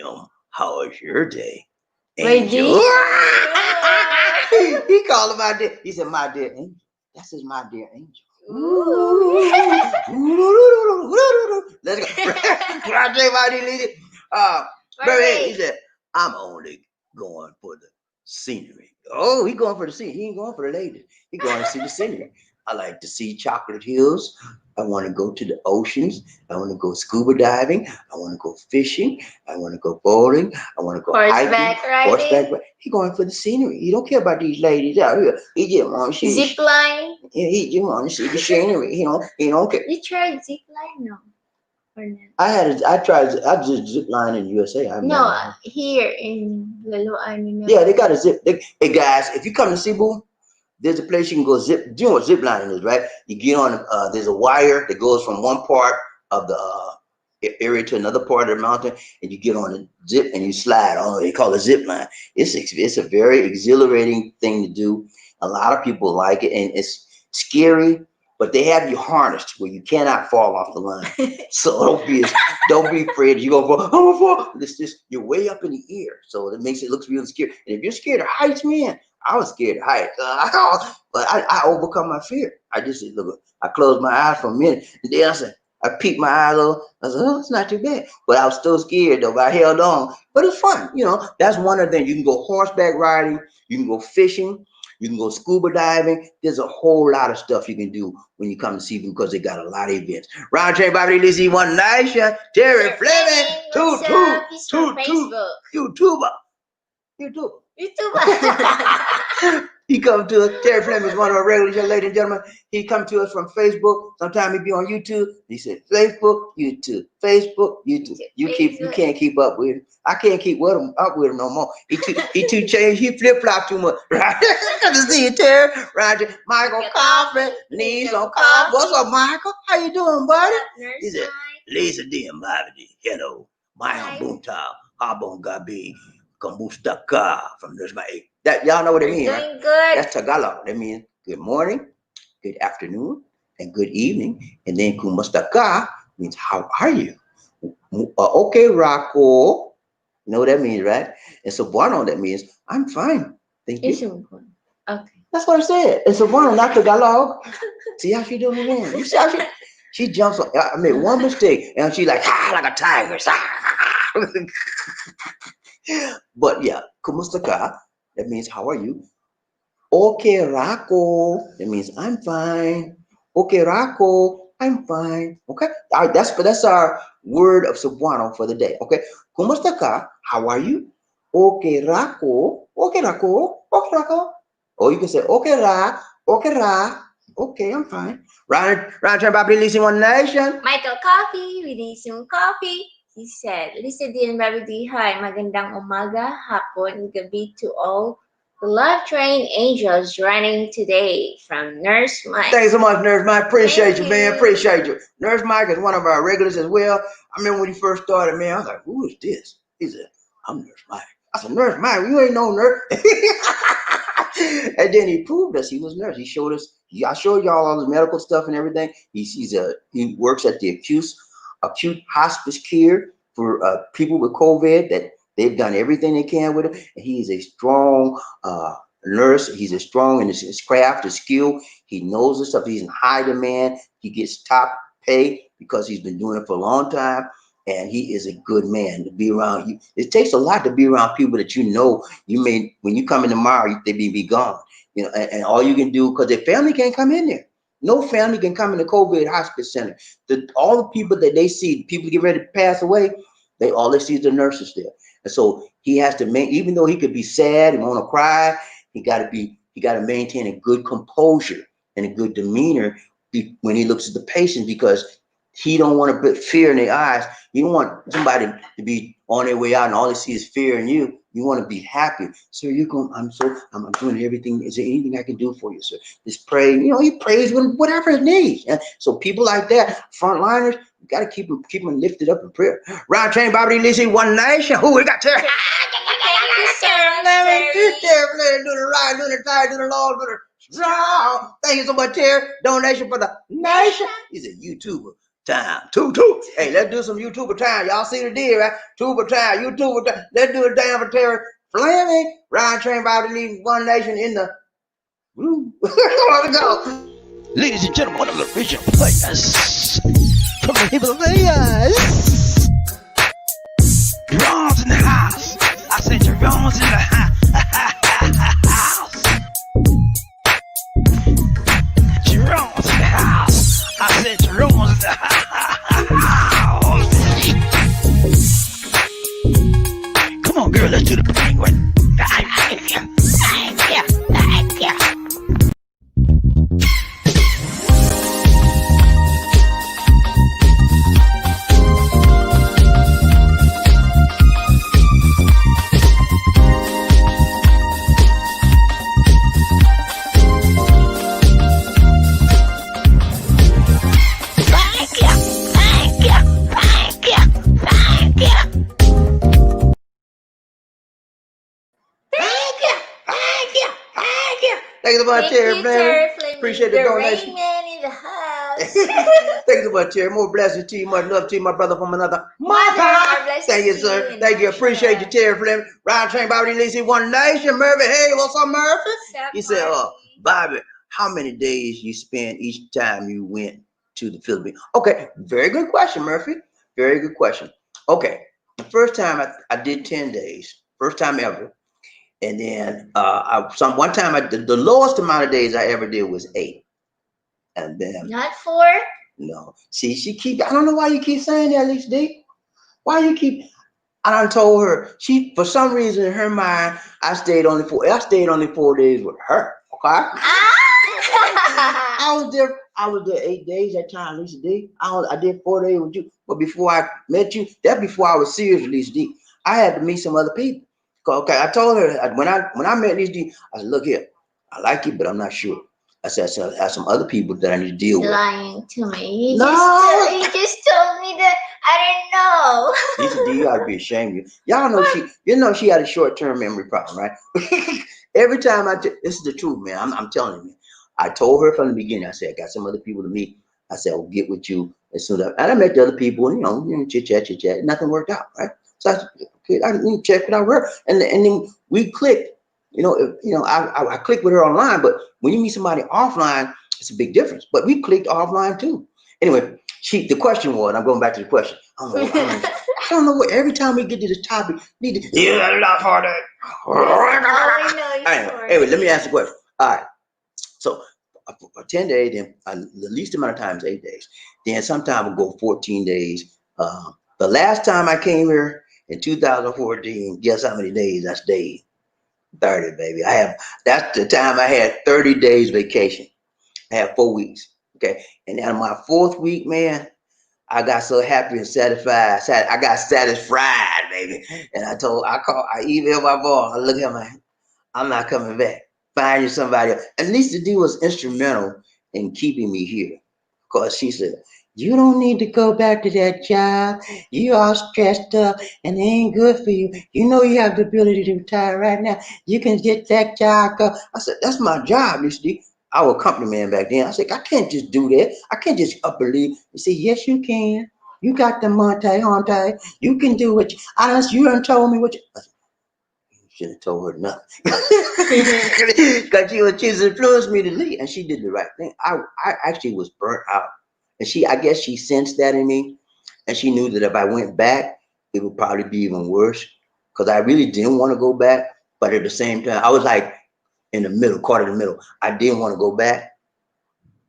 how was your day? Angel. He called him my dear. He said, my dear angel. That's his my dear angel. Let's go. Round train, Bobby Lee. Baby, he said, I'm only going for the scenery. Oh, he going for the scenery. He ain't going for the ladies. He going to see the scenery. I like to see chocolate hills. I want to go to the oceans. I want to go scuba diving. I want to go fishing. I want to go bowling. I want to go horseback. He going for the scenery. He don't care about these ladies out here. He just want to see zip line. Yeah, he just want to see the scenery. He don't care. You tried zip line, no? I just zip line in USA. Here in Laluan. Yeah, they got a zip. Hey guys, if you come to Cebu, there's a place you can go zip. Do you know what zip lining is, right? You get on. There's a wire that goes from one part of the area to another part of the mountain, and you get on a zip and you slide on. They call it zip line. It's a very exhilarating thing to do. A lot of people like it, and it's scary. But they have you harnessed where you cannot fall off the line. So don't be afraid. You go for I'm gonna fall. It's just you're way up in the air, so it makes it look really scary. And if you're scared of heights, man, I was scared of heights, but I overcome my fear. I just said, look, I closed my eyes for a minute, and then I peeked my eyes over. I said, oh, it's not too bad. But I was still scared though. But I held on. But it's fun, That's one of the things. You can go horseback riding. You can go fishing. You can go scuba diving. There's a whole lot of stuff you can do when you come to Cebu because they got a lot of events. Round train, Bobby Lizzie, One Nation, Terry Fleming, toot, YouTuber. He come to us. Terry Fleming is one of our regulars, ladies and gentlemen. He come to us from Facebook. Sometimes he be on YouTube. He said Facebook, YouTube, Facebook, YouTube. You can't keep up with him. I can't keep up with him no more. He too changed. He flip flop too much. Right? Good to see you, Terry. Roger. Michael Coffin. Knees on coffee. What's up, Michael? How you doing, buddy? He said, Lisa D. Mbavidi. Hello. My Bunta. Habon Gabi. Kamustaka from Nurse My Eight. That y'all know what it means, right? Good. That's Tagalog. That means good morning, good afternoon, and good evening. And then kumustaka means how are you? Okay, Rocco. You know what that means, right? And Cebuano, that means I'm fine. Thank you. Okay. That's what I said. It's Cebuano, not Tagalog. See how she doing it? You see how she jumps on. I made one mistake, and she like a tiger. But yeah, kumustaka, that means how are you? Okay, Rako, that means I'm fine. Okay, Rako, I'm fine. Okay, that's our word of Cebuano for the day. Okay, kumustaka, how are you? Okay, Rako, okay, Rako, okay, Rako. Or you can say okay, Ra. Okay, I'm fine. Round turn, Bobby Lisa One Nation. Michael Coffee, releasing coffee. He said, Lisa D and Bobby D, hi, magandang umaga, hapon, gabi to all the Love Train Angels running today from Nurse Mike. Thanks so much, Nurse Mike. Appreciate you, man. Appreciate you. Nurse Mike is one of our regulars as well. I remember when he first started, man, I was like, who is this? He said, I'm Nurse Mike. I said, Nurse Mike, you ain't no nurse. And then he proved us he was nurse. He showed us, I showed y'all all the medical stuff and everything. He works at the acute hospice care for people with COVID that they've done everything they can with him. And he is a strong nurse. He's a strong in his craft, his skill. He knows this stuff. He's in high demand. He gets top pay because he's been doing it for a long time. And he is a good man to be around. It takes a lot to be around people that you know. When you come in tomorrow, they be gone. And all you can do, because their family can't come in there. No family can come in the COVID hospice center. All the people that they see, people get ready to pass away, all they see is the nurses there. And so he has to even though he could be sad and want to cry, he got to maintain a good composure and a good demeanor when he looks at the patient, because he don't want to put fear in their eyes. You don't want somebody to be on their way out and all they see is fear in you. You want to be happy. Sir, I'm doing everything. Is there anything I can do for you, sir? Just pray. He prays with whatever it needs. And so people like that, frontliners, You got to keep them lifted up in prayer. Round train, Bobby Lizzie, One Nation. Who we got Terry? Thank you so much, Terry, Terry. do the right, do the tight, do the Lord, do the strong. Thank you so much, Terry. Donation for the nation. He's a YouTuber. Time. Two. Hey, let's do some YouTuber time. Y'all see the deal, right? Tuber time, YouTuber time. Let's do it down for Terry. Flaming. Round train, Bobby Lizzie, One Nation in the. Woo. Let's go. Ladies and gentlemen, one of the original players from the Himalayas. Jerome's in the house. I said Jerome's in the house. Jerome's in the house. I said Jerome's in the house. Come on, girl, let's do the penguin. Thank you so much, Terry. Appreciate the donation. In the house. Thank you so much, Terry. More blessings to you. Much love to you, my brother from another mother. Thank you, sir. Thank you. Appreciate you, Terry Fleming. Round train, Bobby Lacey, One Nation. Murphy, hey, what's up, Murphy? He said, Bobby, how many days you spend each time you went to the Philippines? Okay, very good question, Murphy. Very good question. Okay, the first time I did 10 days. First time ever. And then one time the lowest amount of days I ever did was 8. And then not 4. No. See, I don't know why you keep saying that, Lisa D. Why you keep I done told her for some reason in her mind I stayed only 4 days with her. Okay. I was there 8 days that time, Lisa D. I did 4 days with you. But before I met you, that's before I was serious with Lisa D. I had to meet some other people. Okay, I told her when I met Lisa D, I said, look here, I like you, but I'm not sure. I said, I have some other people that I need to deal with. Lying to me. He just told me that I didn't know. Lisa D, you ought to be ashamed of you. Y'all know she had a short-term memory problem, right? Every time this is the truth, man. I'm telling you. I told her from the beginning. I said, I got some other people to meet. I said, I'll get with you as soon as. And I met the other people, and chit chat. Nothing worked out, right? So I said, okay, I need to check it out with her, and then we clicked. I clicked with her online, but when you meet somebody offline, it's a big difference. But we clicked offline too. Anyway, the question was, I'm going back to the question. I don't know what. Every time we get to this topic, not for that. Anyway, let me ask the question. All right. So for 10 days, then the least amount of time is 8 days. Then sometimes we'll go 14 days. The last time I came here in 2014, guess how many days I stayed? 30, baby. That's the time I had 30 days vacation. I had 4 weeks. Okay. And then my 4th week, man, I got so happy and satisfied. I got satisfied, baby. And I emailed my boss. I look at I'm not coming back. Find you somebody else. And Lisa D was instrumental in keeping me here. Because she said, you don't need to go back to that job. You all stressed up and it ain't good for you. You know you have the ability to retire right now. You can get that job. I said, that's my job, Lisa D. I was a company man back then. I said, I can't just do that. I can't just up and leave. He said, yes, you can. You got the Monte. You can do what you done told me what you. I said, should have told her nothing. Because she influenced me to leave. And she did the right thing. I actually was burnt out. And I guess she sensed that in me. And she knew that if I went back, it would probably be even worse. Because I really didn't want to go back. But at the same time, I was like in the middle, caught in the middle. I didn't want to go back.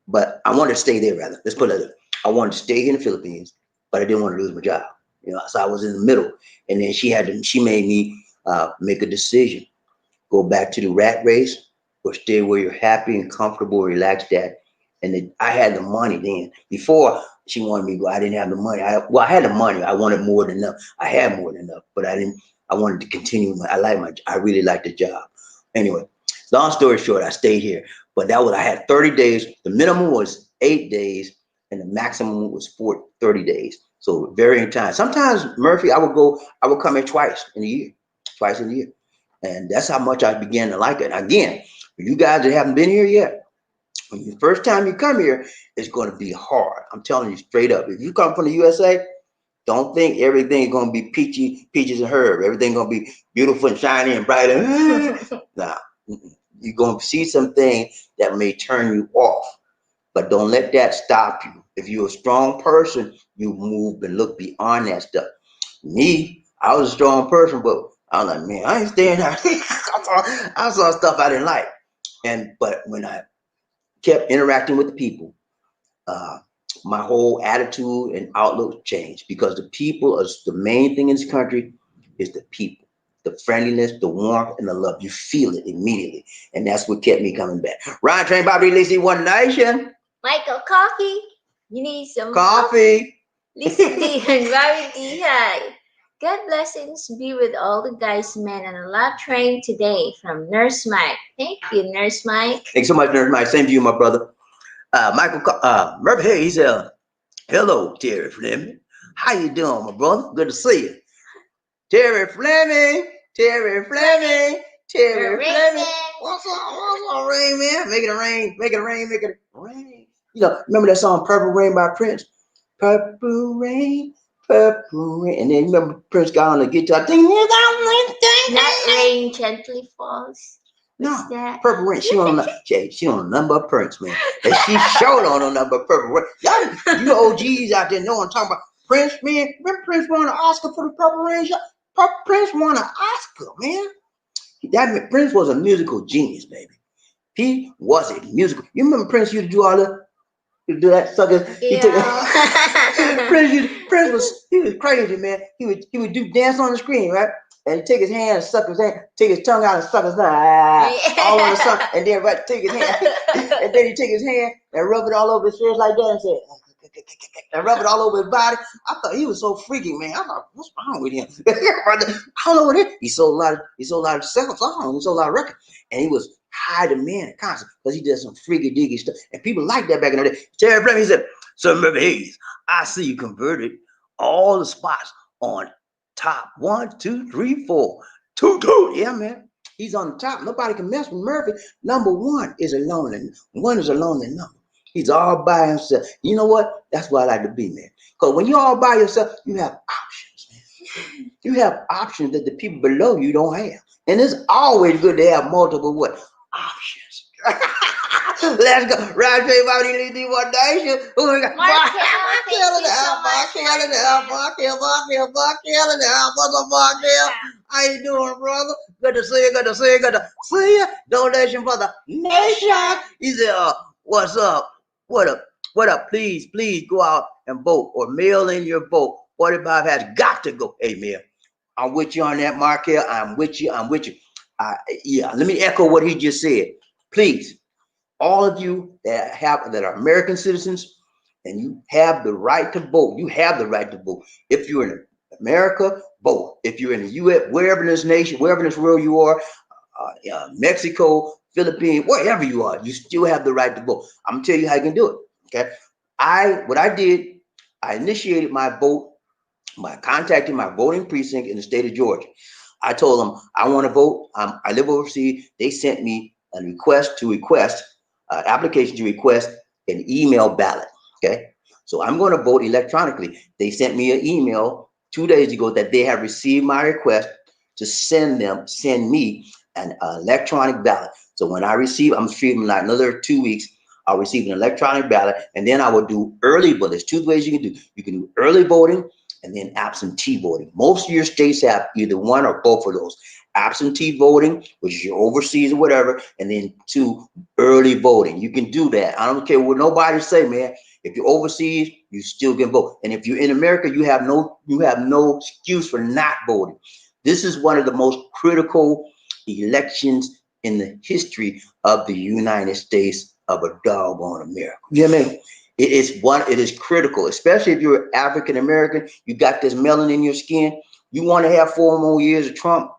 But I wanted to stay there, rather. Let's put it like that. I wanted to stay here in the Philippines. But I didn't want to lose my job. So I was in the middle. And then she made me make a decision. Go back to the rat race or stay where you're happy and comfortable, relaxed at. And I had the money then. Before she wanted me to go, I didn't have the money. I had the money. I wanted more than enough. I had more than enough, but I wanted to continue. I really liked the job. Anyway, long story short, I stayed here. But I had 30 days. The minimum was 8 days. and the maximum was 30 days. So varying time. Sometimes Murphy, I would come in twice in a year, and that's how much I began to like it. Again, for you guys that haven't been here yet, when the first time you come here, it's going to be hard. I'm telling you straight up. If you come from the USA, don't think everything's gonna be peaches and herb. Everything's gonna be beautiful and shiny and bright. Nah, you're gonna see some things that may turn you off, but don't let that stop you. If you're a strong person, you move and look beyond that stuff. Me, I was a strong person, but I was like, man, I ain't staying out. I saw stuff I didn't like, but when I kept interacting with the people, uh, my whole attitude and outlook changed because the people are the main thing in this country is the people, the friendliness, the warmth, and the love. You feel it immediately, and that's what kept me coming back. Ryan Train Bobby Lacey, One Nation. Michael, coffee? You need some coffee? Coffee. Listen, and Rarity, hi. God blessings be with all the guys, men, on the love train today from Nurse Mike. Thank you, Nurse Mike. Thanks so much, Nurse Mike. Same to you, my brother. Murphy, hey, he said, hello, Terry Fleming. How you doing, my brother? Good to see you. Terry Fleming, Terry Fleming, Terry Fleming. What's up, rain, man? Make it rain, make it rain, make it rain. You know, remember that song Purple Rain by Prince? Purple rain, purple rain. And then remember Prince got on the guitar. Ding, ding, ding, ding, Not rain gently falls. no, What's that? Purple Rain. She on a number of Prince, man. And she showed on a number of Purple Rain. Y'all, you OGs out there know what I'm talking about. Prince, man. Remember Prince won an Oscar for the Purple Rain show? Prince won an Oscar, man. Prince was a musical genius, baby. He was a musical. You remember Prince used to do all the do that sucker. Yeah. Prince was crazy, man. He would do dance on the screen, right? And he'd take his hand and suck his hand, take his tongue out and suck his all on the sun, and then take his hand, and then he take his hand and rub it all over his face like that and say, and rub it all over his body. I thought he was so freaky, man. I thought, what's wrong with him? I don't know what it is. He sold a lot of songs. He sold a lot of records, and he was high demand constantly because he did some freaky diggy stuff, and people liked that back in the day. Terry Fleming, he said, "Sir Murphy Hayes, I see you converted all the spots on top 1, 2, 3, 4, 2, 2. Yeah, man." He's on the top. Nobody can mess with Murphy. Number one is a lonely number. He's all by himself. You know what? That's what I like to be, man. Because when you're all by yourself, you have options, man. You have options that the people below you don't have. And it's always good to have multiple what? Options. Let's go. Right, everybody need to do one nation. Who we got? Markel in the house. Markel in the house. Markel in the house. What's up, Markel? How you doing, brother? Good to see you. Good to see you. Good to see you. Donation for the nation. He said, what's up? What up? What up? Please go out and vote or mail in your vote. 45 has got to go. Hey, man, I'm with you on that, Markel. I'm with you. Yeah, let me echo what he just said. Please, all of you that are American citizens and you have the right to vote. You have the right to vote. If you're in America, vote. If you're in the U.S., wherever in this nation, wherever in this world you are, Mexico, Philippines, wherever you are, you still have the right to vote. I'm gonna tell you how you can do it. Okay, what I did, I initiated my vote by contacting my voting precinct in the state of Georgia. I told them I want to vote. I live overseas. They sent me a application to request an email ballot. Okay, so I'm going to vote electronically. They sent me an email 2 days ago that they have received my request to send me an electronic ballot. So when I'm receiving like another 2 weeks, I'll receive an electronic ballot, and then I will do early voting. There's two ways you can do. You can do early voting and then absentee voting. Most of your states have either one or both of those. Absentee voting, which is your overseas or whatever, and then 2, early voting. You can do that. I don't care what nobody say, man. If you're overseas, you still can vote. And if you're in America, you have no excuse for not voting. This is one of the most critical elections in the history of the United States of a doggone America. You know what I mean? It is critical, especially if you're African American. You got this melanin in your skin. You want to have 4 more years of Trump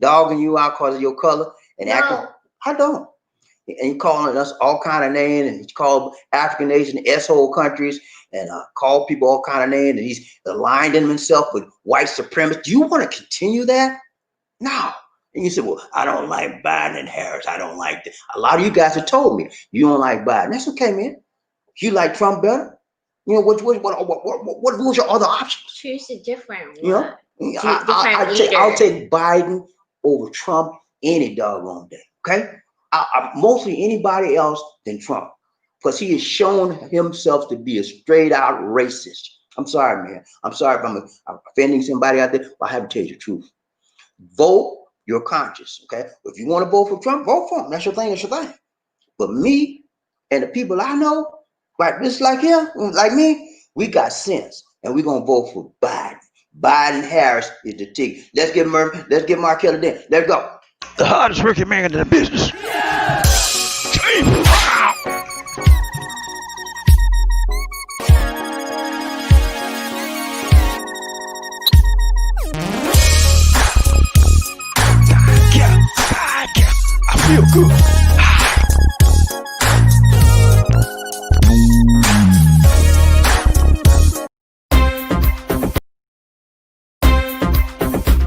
dogging you out because of your color and acting. I don't. and he calling us all kind of names, and he called African nation s-hole countries, and called people all kind of names, and he's aligned himself with white supremacists. Do you want to continue that? No. And you said, well, I don't like Biden and Harris. I don't like this. A lot of you guys have told me you don't like Biden. That's okay, man. You like Trump better? You know, what was your other options? Choose a different You know, one. I'll take Biden over Trump any doggone day. Okay, mostly anybody else than Trump, because he has shown himself to be a straight out racist. I'm sorry, man. I'm sorry if I'm offending somebody out there, but I have to tell you the truth. Vote your conscience. Okay, if you want to vote for Trump, vote for him. That's your thing. That's your thing. But me and the people I know, like this, like him, like me, we got sense, and we're gonna vote for Biden. Biden Harris is the ticket. Let's get Markell in. Let's go. The hardest working man in the business. I feel good.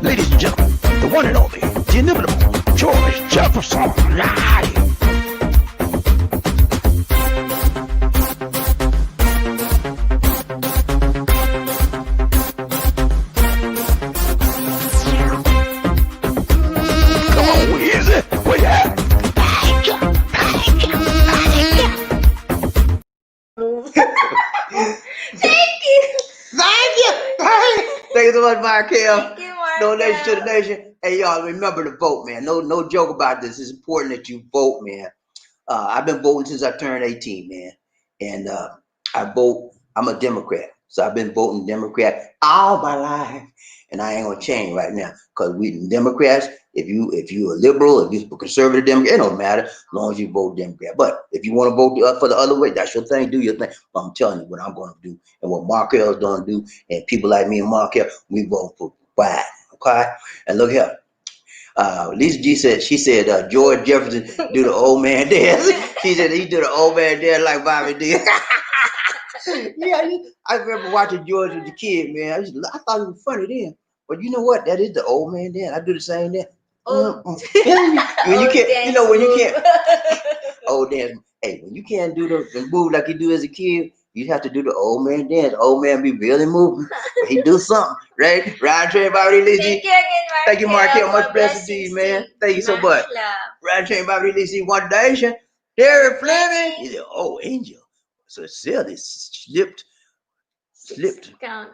Ladies and gentlemen, the one and only, the inimitable George Jefferson. Come on, where is it? Where you at? Thank you. Thank you so much, Markell. Thank you, Mark. Donation to the nation. Hey, y'all, remember to vote, man. No joke about this. It's important that you vote, man. I've been voting since I turned 18, man. And I vote. I'm a Democrat. So I've been voting Democrat all my life. And I ain't gonna change right now. Because we Democrats, if you're a liberal, if you're a conservative Democrat, it don't matter as long as you vote Democrat. But if you want to vote for the other way, that's your thing. Do your thing. But I'm telling you what I'm going to do and what Markell is going to do. And people like me and Markell, we vote for Biden. Okay? And look here. Lisa G said, George Jefferson do the old man dance. She said he do the old man dance like Bobby did. Yeah, I remember watching George as a kid, man. I thought it was funny then. But you know what? That is the old man dance. I do the same dance. When you can't, old dance. Hey, when you can't do the move like you do as a kid, you have to do the old man dance. The old man be really moving. But he do something, right? Ride train, Bobby Lizzie. Thank you again, Mark. Thank you, Markell. Much blessings to you, man. Thank you so much. Love. Ride train, Bobby Lizzie. One nation. Derek Fleming. He said, oh, angel. So Sally slipped. Count.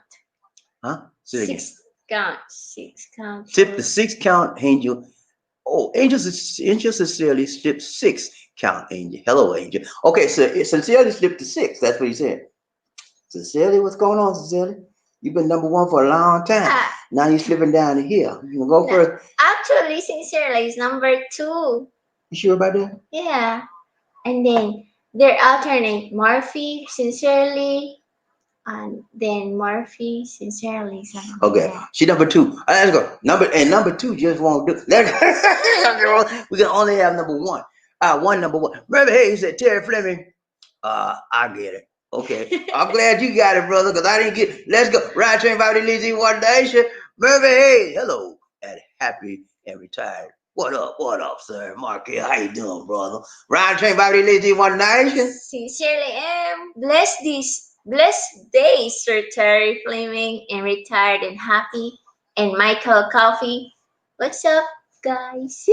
Huh? Six count. Tip the 6 count, angel. Oh, Angel sincerely slipped 6 count, angel. Hello, angel. Okay, so sincerely slipped to 6. That's what he said. Sincerely, what's going on, sincerely? You've been number 1 for a long time. Now you're slipping down the hill. You can go first. Actually, sincerely is number 2. You sure about that? Yeah. And then they're alternate. Murphy, sincerely, and then Murphy, sincerely. Okay, she number 2. Let's go. Number 2 just won't do. We can only have number 1. Number 1. Remember, hey, he said Terry Fleming. I get it. Okay, I'm glad you got it, brother, because I didn't get. Let's go. Ride train, Bobby Lizzie, one nation. Murphy, hey, hello, and happy and retired. What up, sir? Markell, how you doing, brother? Ride train, Bobby Lizzie, one nation. Sincerely am. Blessed day, Sir Terry Fleming, and retired and happy. And Michael Coffee. What's up, guys?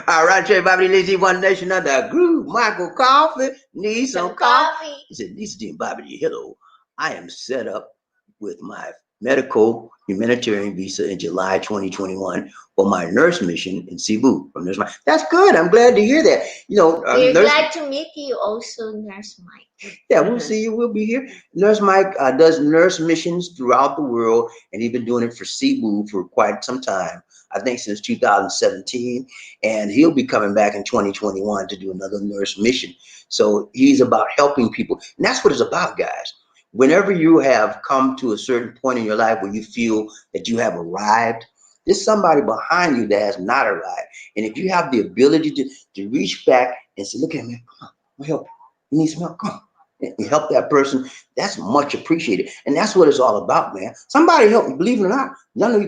All right, Trey Bobby Lizzie, one nation under a groove. Michael Coffee needs some coffee. He said, Lisa Dean Bobby, hello. I am set up with my medical humanitarian visa in July 2021 for my nurse mission in Cebu. From Nurse Mike. That's good. I'm glad to hear that. You know, we're glad to meet you also, Nurse Mike. Yeah, we'll see you. We'll be here. Nurse Mike does nurse missions throughout the world, and he's been doing it for Cebu for quite some time. I think since 2017, and he'll be coming back in 2021 to do another nurse mission. So he's about helping people, and that's what it's about, guys. Whenever you have come to a certain point in your life where you feel that you have arrived, There's somebody behind you that has not arrived. And if you have the ability to reach back and say, look at me, come on, let me help you. You need some help? Come on. And help that person, that's much appreciated. And that's what it's all about, man. Somebody help me, believe it or not.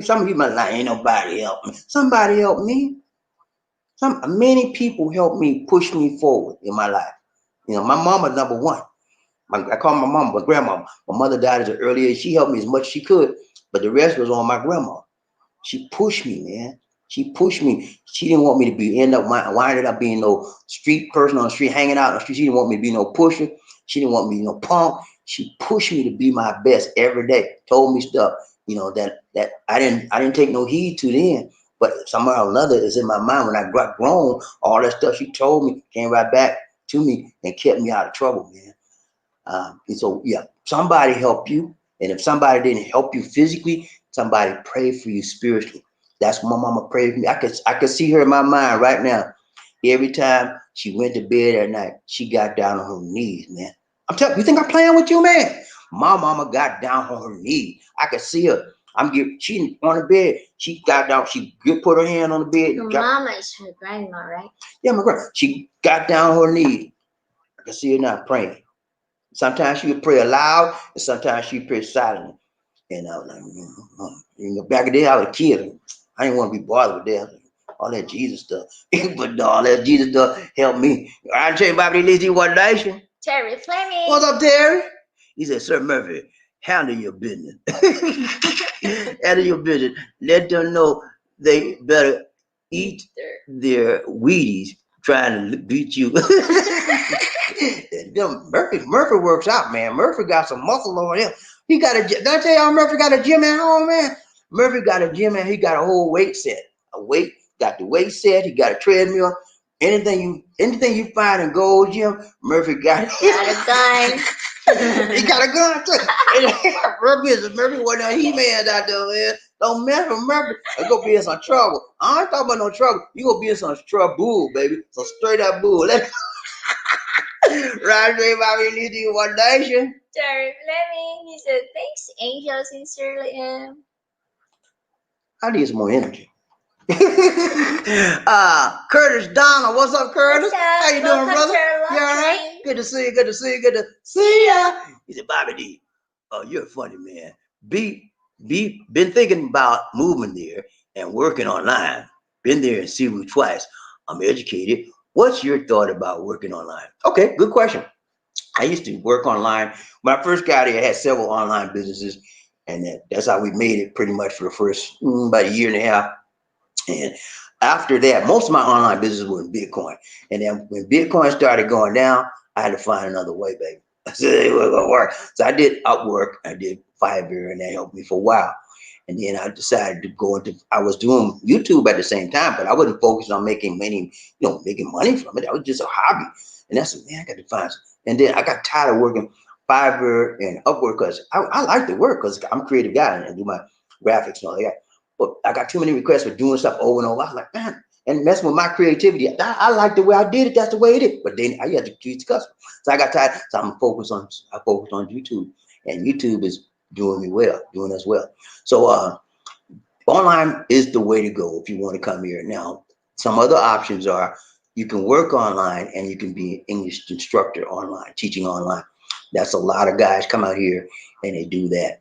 Some of you might like, ain't nobody help me. Somebody help me. Many people help me push me forward in my life. You know, my mama number one. I call my mom, my grandma. My mother died at an early age. She helped me as much as she could, but the rest was on my grandma. She pushed me, man. She pushed me. She didn't want me to winded up being no street person on the street, hanging out on the street. She didn't want me to be no pusher. She didn't want me to be no punk. She pushed me to be my best every day. Told me stuff, you know, that I didn't take no heed to then. But somehow or another is in my mind when I got grown. All that stuff she told me came right back to me and kept me out of trouble, man. And so, yeah, somebody help you. And if somebody didn't help you physically, somebody pray for you spiritually. That's what my mama prayed for me. I could see her in my mind right now. Every time she went to bed at night, she got down on her knees, man. I'm telling you, think I'm playing with you, man? My mama got down on her knees. I could see her. She on the bed. She got down. She put her hand on the bed. Your mama is her grandma, right? Yeah, my grandma. She got down on her knees. I can see her now praying. Sometimes she would pray aloud, and sometimes she would pray silently. And I was like, you know, back in the day, I was a kid. I didn't want to be bothered with that. All that Jesus stuff. But no, all that Jesus stuff helped me. I tell you about the one nation. Terry Fleming. What's up, Terry? He said, Sir Murphy, handle your business. Handle your business. Let them know they better eat their Wheaties trying to beat you. Murphy works out, man. Murphy got some muscle on him. He got did I tell y'all Murphy got a gym at home, man? Murphy got a gym and he got a whole weight set. Got the weight set, he got a treadmill. Anything you find in Gold Gym, Murphy got it. Got a gun. He got a gun too. Murphy wasn't a He-Man out there, man. Don't mess with Murphy. You gonna be in some trouble. I ain't talking about no trouble. You gonna be in some trouble, baby. Some straight up bull. Right, everybody need you one nation. Terry Fleming, he said, thanks, Angel, sincerely. I need some more energy. Curtis Donald, what's up, Curtis? What's up? How you doing, brother? You all right? Good to see you. Good to see you. Good to see ya. He said, Bobby D, oh, you're a funny man. Been thinking about moving there and working online. Been there in Cebu twice. I'm educated. What's your thought about working online? Okay, good question. I used to work online. When I first got here, I had several online businesses, and that's how we made it pretty much for the first about a year and a half. And after that, most of my online business was in Bitcoin. And then when Bitcoin started going down, I had to find another way, baby. I said it wasn't gonna work. So I did Upwork, I did Fiverr, and that helped me for a while. And then I decided to go into, I was doing YouTube at the same time, but I wasn't focused on making money from it. That was just a hobby. And I said, man, I got to find some. And then I got tired of working Fiverr and Upwork because I like to work because I'm a creative guy and I do my graphics and all that. But I got too many requests for doing stuff over and over. I was like, man, and messing with my creativity. I like the way I did it. That's the way it is. But then I had to treat the customer. So I got tired. So I focused on YouTube. And YouTube is doing us well. So online is the way to go if you want to come here. Now, some other options are you can work online and you can be an English instructor online, teaching online. That's a lot of guys come out here and they do that.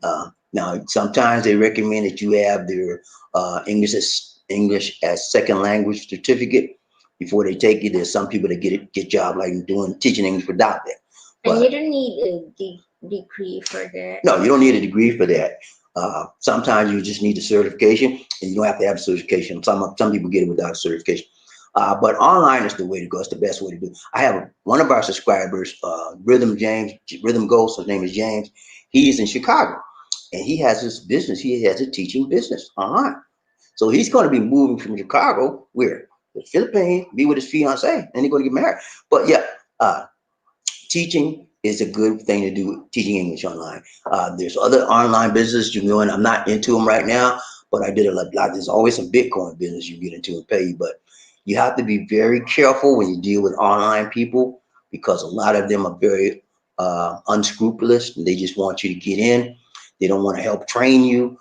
Now, sometimes they recommend that you have their English as second language certificate before they take you. There's some people that get job like teaching English without that. And you don't need a degree for that. No, you don't need a degree for that. Sometimes you just need a certification, and you don't have to have a certification. Some people get it without a certification. But online is the way to go. It's the best way to do. I have one of our subscribers, Rhythm Ghost. His name is James. He's in Chicago, and he has his business. He has a teaching business online. So he's going to be moving from Chicago, where the Philippines, be with his fiance, and they're going to get married. But yeah, teaching is a good thing to do, teaching English online. There's other online businesses you know, and I'm not into them right now, but I did a lot. There's always some Bitcoin business you get into and pay, but you have to be very careful when you deal with online people because a lot of them are very unscrupulous and they just want you to get in. They don't want to help train you.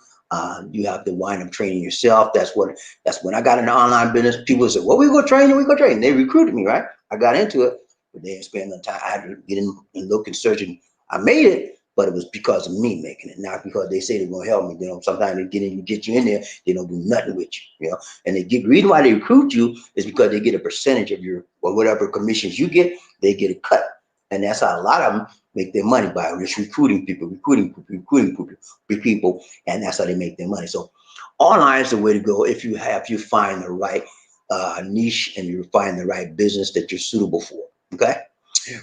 You have to wind up training yourself. That's when I got in the online business. People said, "Well, we go train you. We go train." They recruited me, right? I got into it, but they didn't spend the time. I had to get in and look and search, and I made it. But it was because of me making it, not because they say they're gonna help me. Sometimes they get you in there, they don't do nothing with you. And reason why they recruit you is because they get a percentage of your or whatever commissions you get, they get a cut. And that's how a lot of them make their money by just recruiting people, and that's how they make their money. So online is the way to go if you find the right niche and you find the right business that you're suitable for. Okay.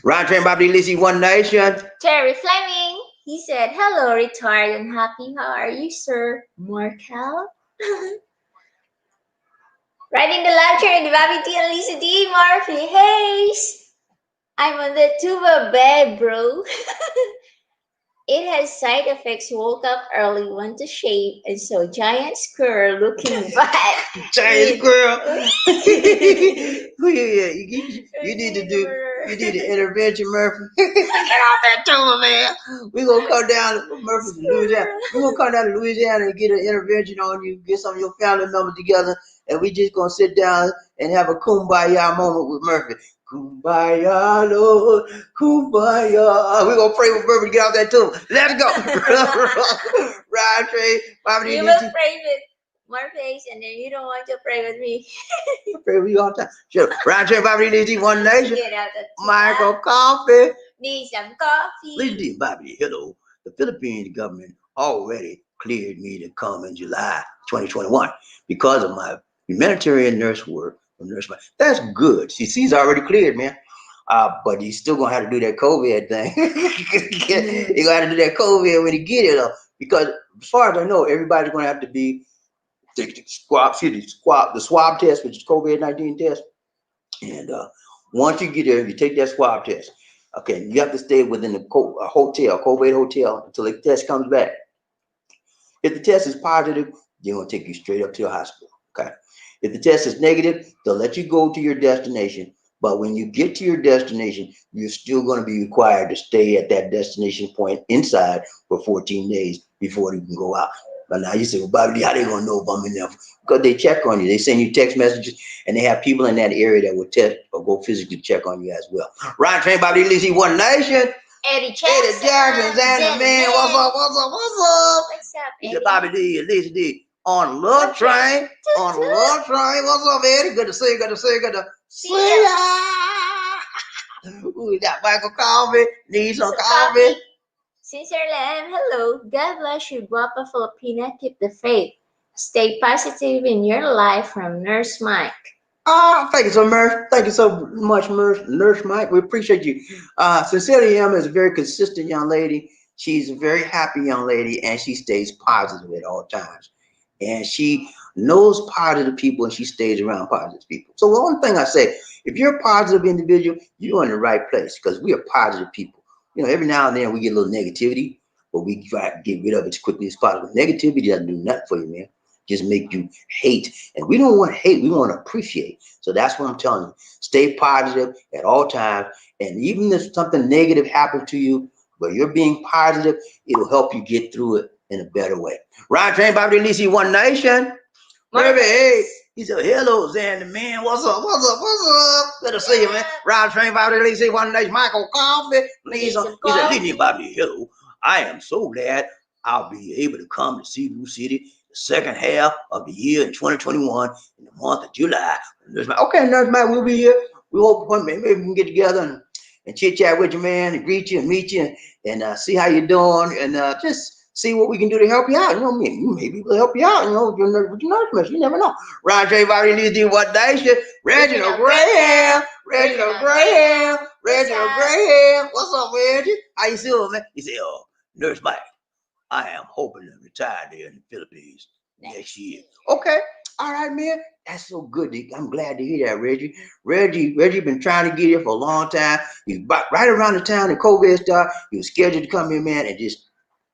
Ron Train Bobby Lizzie One Nation. Terry Fleming, he said, hello, retired and happy. How are you, sir? Markel? Riding the live train, Bobby T and Lisa D. Murphy. Hey, I'm on the tuba bed, bro. It has side effects. Woke up early, went to shave, and saw giant squirrel looking back. Giant squirrel. You need to do. You need an intervention, Murphy. Get off that tuba, man. We gonna come down to Murphy, Louisiana. We gonna come down to Louisiana and get an intervention on you. Get some of your family members together, and we just gonna sit down and have a kumbaya moment with Murphy. Kumbaya, Lord, kumbaya. We're gonna pray with Murphy to get off that tuba. Let's go. Ride train. You will pray with Murphy, and then you don't want to pray with me. I pray with you all the time. Sure. Ride train, Bobby D, One Nation. Get out of Michael Coffee. Need some coffee. Listen to Bobby. Hello. The Philippine government already cleared me to come in July 2021 because of my humanitarian nurse work. That's good. He's already cleared, man. But he's still gonna have to do that COVID thing. He's gonna have to do that COVID when he get it, because as far as I know, everybody's gonna have to be the swab test, which is COVID-19 test. And once you get there, you take that swab test. Okay, you have to stay within a hotel, COVID hotel, until the test comes back. If the test is positive, they're gonna take you straight up to the hospital. Okay. If the test is negative, they'll let you go to your destination. But when you get to your destination, you're still going to be required to stay at that destination point inside for 14 days before you can go out. But now you say, well, Bobby, how they going to know if I'm in there? Because they check on you. They send you text messages, and they have people in that area that will test or go physically check on you as well. Ryan Train, Bobby Lizzie, One Nation. Eddie Jackson, Xander, man. What's up? What's up, Eddie? Bobby D, Lizzie D. On Love Train. On Love Train. What's up, Eddie? Good to see you. Good to see you. We got Michael Coffee. Need some coffee. Sincere Lamb, hello. God bless you, Guapa Filipina. Keep the faith. Stay positive in your life, from Nurse Mike. Thank you so much. Thank you so much, Nurse Mike. We appreciate you. Sincerely, Emma is a very consistent young lady. She's a very happy young lady, and she stays positive at all times. And she knows positive people, and she stays around positive people. So the one thing I say, if you're a positive individual, you're in the right place, because we are positive people. Every now and then we get a little negativity, but we try to get rid of it as quickly as possible. Negativity doesn't do nothing for you, man. Just make you hate. And we don't want hate. We want to appreciate. So that's what I'm telling you. Stay positive at all times. And even if something negative happens to you, but you're being positive, it'll help you get through it in a better way. Ryan Train, Bobby Lizzie, One Nation. Murphy, hey. He said, hello, Xander, man. What's up? Good to see you, man. Ryan Train, Bobby Lizzie, One Nation. Michael Coffee. He said, Lizzie, Bobby, hello. I am so glad I'll be able to come to Cebu City the second half of the year in 2021 in the month of July. Okay, Nurse Mike, we'll be here. We hope maybe we can get together and chit chat with you, man, and greet you and meet you and see how you're doing, and just see what we can do to help you out. Maybe we'll help you out. With your nurse, you never know. Ron J. Bobby needs to do what day shit. Reginald Graham. What's up, Reggie? How you doing, man? He said, Nurse Mike, I am hoping to retire there in the Philippines next year. Okay. All right, man. That's so good. I'm glad to hear that, Reggie. Reggie been trying to get here for a long time. He was right around the time the COVID started. He was scheduled to come here, man, and he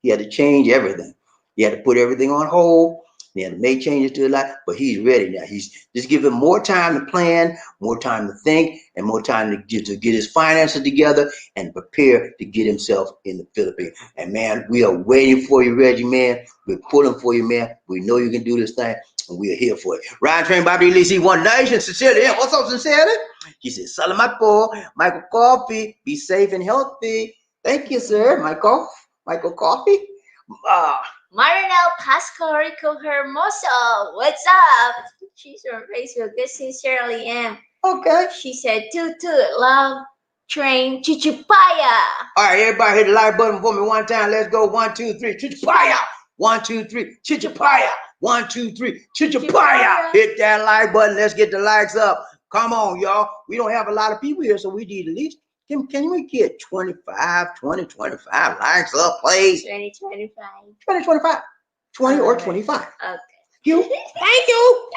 had to change everything. He had to put everything on hold. He had to make changes to his life, but he's ready now. He's just give him more time to plan, more time to think, and more time to get his finances together and prepare to get himself in the Philippines. And man, we are waiting for you, Reggie, man. We're pulling for you, man. We know you can do this thing, and we are here for it. Ryan Train, Bobby Lee, see One Nation, sincerely. Yeah, what's up, sincerely? He said, Salamat po, Michael Coffee. Be safe and healthy. Thank you, sir. Michael Coffee. Marinel Pascal Rico Hermoso, what's up? She's on Facebook. This sincerely am. Okay. She said, toot toot, love train chichupaya. All right, everybody hit the like button for me one time. Let's go. 1, 2, 3, chichupaya. 1, 2, 3, chichupaya. 1, 2, 3, chichupaya. Hit that like button. Let's get the likes up. Come on, y'all. We don't have a lot of people here, so we need at least, can we get 25 likes up, please? 20, 25. 20, 25. 20 or 25. Okay. You. Thank you.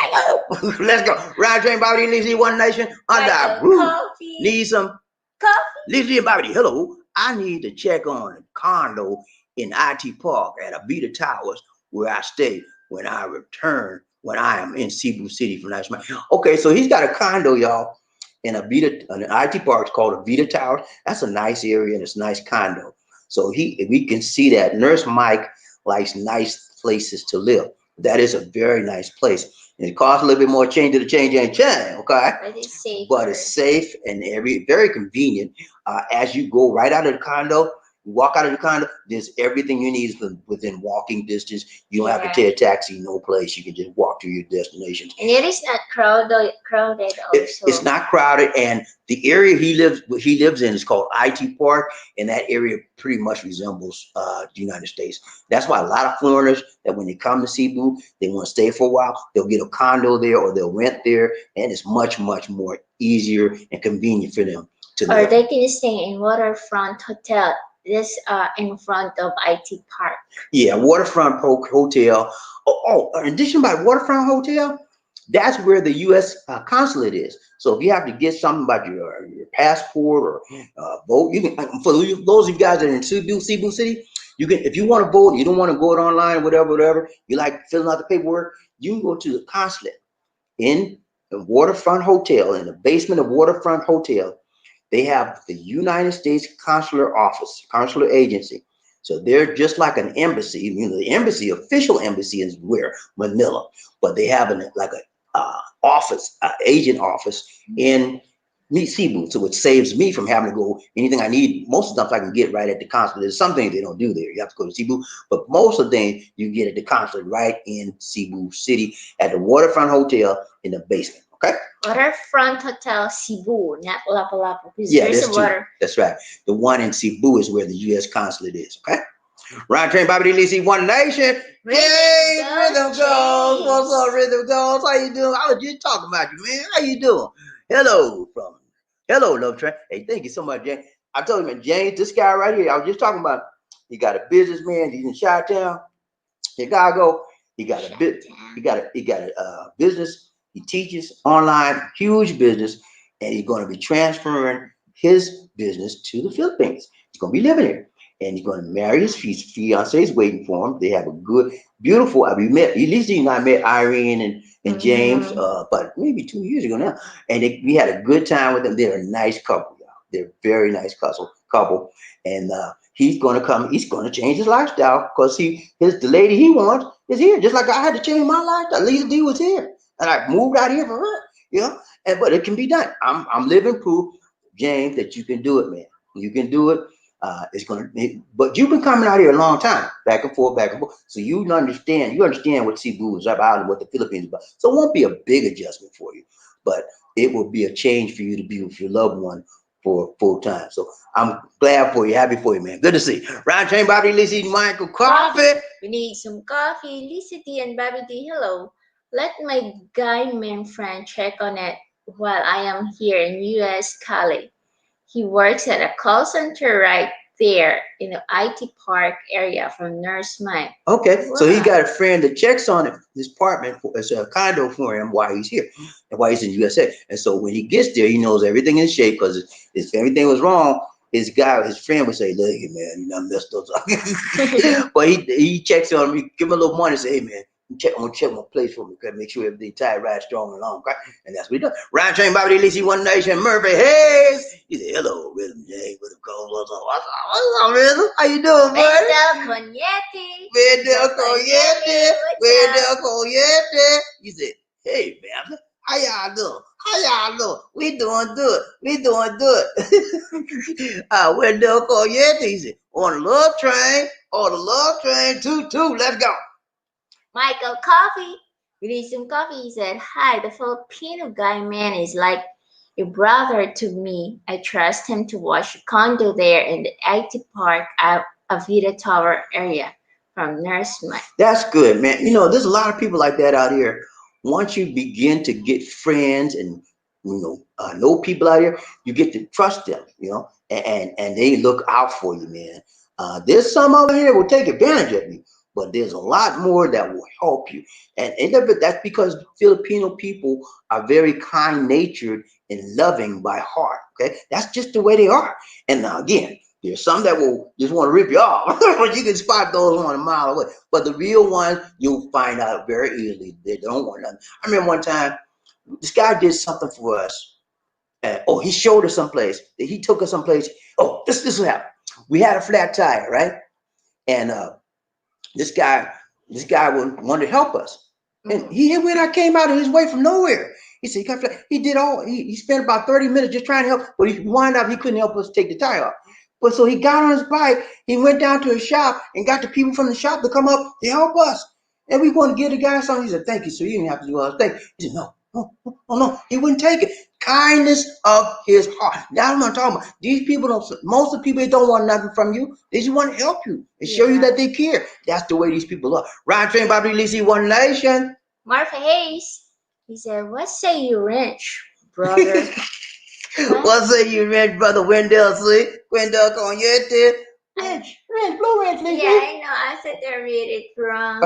Let's go. Ryan Train, Bobby, Lizzie, One Nation, under our roof. Coffee. Need some Coffee. Lizzie and Bobby. Hello. I need to check on a condo in IT Park at Avita Towers where I stay when I return, when I am in Cebu City for next month. Okay, so he's got a condo, y'all, in an IT Park. It's called Avita Towers. That's a nice area and it's a nice condo. So we can see that Nurse Mike likes nice places to live. That is a very nice place. And it costs a little bit more change to the change ain't change, okay? But it's safe. But it's safe and very convenient. As you go right out of the condo, you walk out of the condo, there's everything you need within walking distance. You don't have to take a taxi, no place. You can just walk to your destination. And it is not crowded also. It's not crowded, and the area he lives in is called IT Park, and that area pretty much resembles the United States. That's why a lot of foreigners, that when they come to Cebu, they want to stay for a while, they'll get a condo there or they'll rent there, and it's much more easier and convenient for them to live. Or they can stay in Waterfront Hotel. This in front of IT Park. Yeah, Waterfront Hotel. In addition by Waterfront Hotel, that's where the U.S. consulate is. So if you have to get something about your passport or vote, you can. For those of you guys that are in Cebu City, you can. If you want to vote, you don't want to go it online or whatever. You like filling out the paperwork, you can go to the consulate in the Waterfront Hotel, in the basement of Waterfront Hotel. They have the United States Consular Office, Consular Agency. So they're just like an embassy. You know, the embassy, official embassy is where? Manila. But they have office, agent office in Cebu. So it saves me from having to go anything I need. Most of the stuff I can get right at the consulate. There's some things they don't do there. You have to go to Cebu. But most of the things you get at the consulate right in Cebu City at the Waterfront Hotel in the basement. Okay. Waterfront Hotel Cebu, not Lapu-Lapu. Yeah, that's right. The one in Cebu is where the U.S. consulate is. Okay. Ryan Train, Bobby Lee, One Nation. Hey, Rhythm Goes. What's up, Rhythm Goes? How you doing? I was just talking about you, man. How you doing? Hello, Love Train. Hey, thank you so much, James. I told you, man, James, this guy right here, I was just talking about. He got a businessman. He's in Chi-Town, Chicago. He got a business. He teaches online, huge business, and he's going to be transferring his business to the Philippines. He's going to be living here, and he's going to marry his fiance is waiting for him. They have a good, beautiful. At least you and I met Irene and James, but maybe 2 years ago now, and we had a good time with them. They're a nice couple, y'all. They're a very nice couple, and he's going to come. He's going to change his lifestyle because the lady he wants is here. Just like I had to change my lifestyle. Lisa D was here. And I moved out here for her, but it can be done. I'm living proof, James, that you can do it, man. You can do it. But you've been coming out here a long time, back and forth. So you understand what Cebu is about and what the Philippines is about. So it won't be a big adjustment for you, but it will be a change for you to be with your loved one for full time. So I'm glad for you, happy for you, man. Good to see you. Ryan Train, Bobby, Lizzie, Michael, coffee. We need some coffee. Lisa D and Bobby D, hello. Let my guy man friend check on it while I am here in US Cali. He works at a call center right there in the IT Park area from Nurse Mike. Okay, wow. So he got a friend that checks on his apartment as a condo for him while he's here and while he's in USA. And so when he gets there, he knows everything is shape because if everything was wrong, his friend would say, "Look, man, you done messed up." But he checks on him, give him a little money, say, "Hey, man, check my place for me. Okay? Make sure everything tight, right, strong, and long. Okay? And that's what he done. Ryan Train, Bobby Lacey, One Nation, Murphy Hayes. He said, hello, Rhythm J. With the cold. What's up, Rhythm? How you doing, buddy? Wendell Cognetti. Wendell Coyette. What's up? Wendell Coyette. He said, hey, man, how y'all doing? How y'all doing? We doing good. We doing good. Wendell Coyette. He said, on the love train, toot, let's go. Michael Coffee. We need some coffee. He said, hi, the Filipino guy man is like a brother to me. I trust him to watch a condo there in the IT Park Avida Tower area from Nurse Mike. That's good, man. You know, there's a lot of people like that out here. Once you begin to get friends and know people out here, you get to trust them, and they look out for you, man. There's some out here will take advantage of you, but there's a lot more that will help you. And that's because Filipino people are very kind-natured and loving by heart. Okay, that's just the way they are. And now again, there's some that will just want to rip you off, but you can spot those on a mile away. But the real ones, you'll find out very easily. They don't want nothing. I remember one time, this guy did something for us. He showed us someplace. He took us someplace. Oh, this what happened. We had a flat tire, right? And this guy wanted to help us. And I came out of his way from nowhere. He said, he spent about 30 minutes just trying to help, but he wound up, he couldn't help us take the tire off. But so he got on his bike, he went down to his shop and got the people from the shop to come up to help us. And we want to give the guy something. He said, thank you, sir. You didn't have to do all this. Thank you. He said, no. He wouldn't take it. Kindness of his heart. That's what I'm talking about. These people most of the people, they don't want nothing from you. They just want to help you and show you that they care. That's the way these people are. Ryan Train, Bobby Lacey, One Nation. Martha Hayes. He said, what say you wrench, brother? What say you wrench, brother Wendell, see? Wendell Cognetti. Wrench, blue wrench, Lacey. Yeah, I know. I said I read it wrong.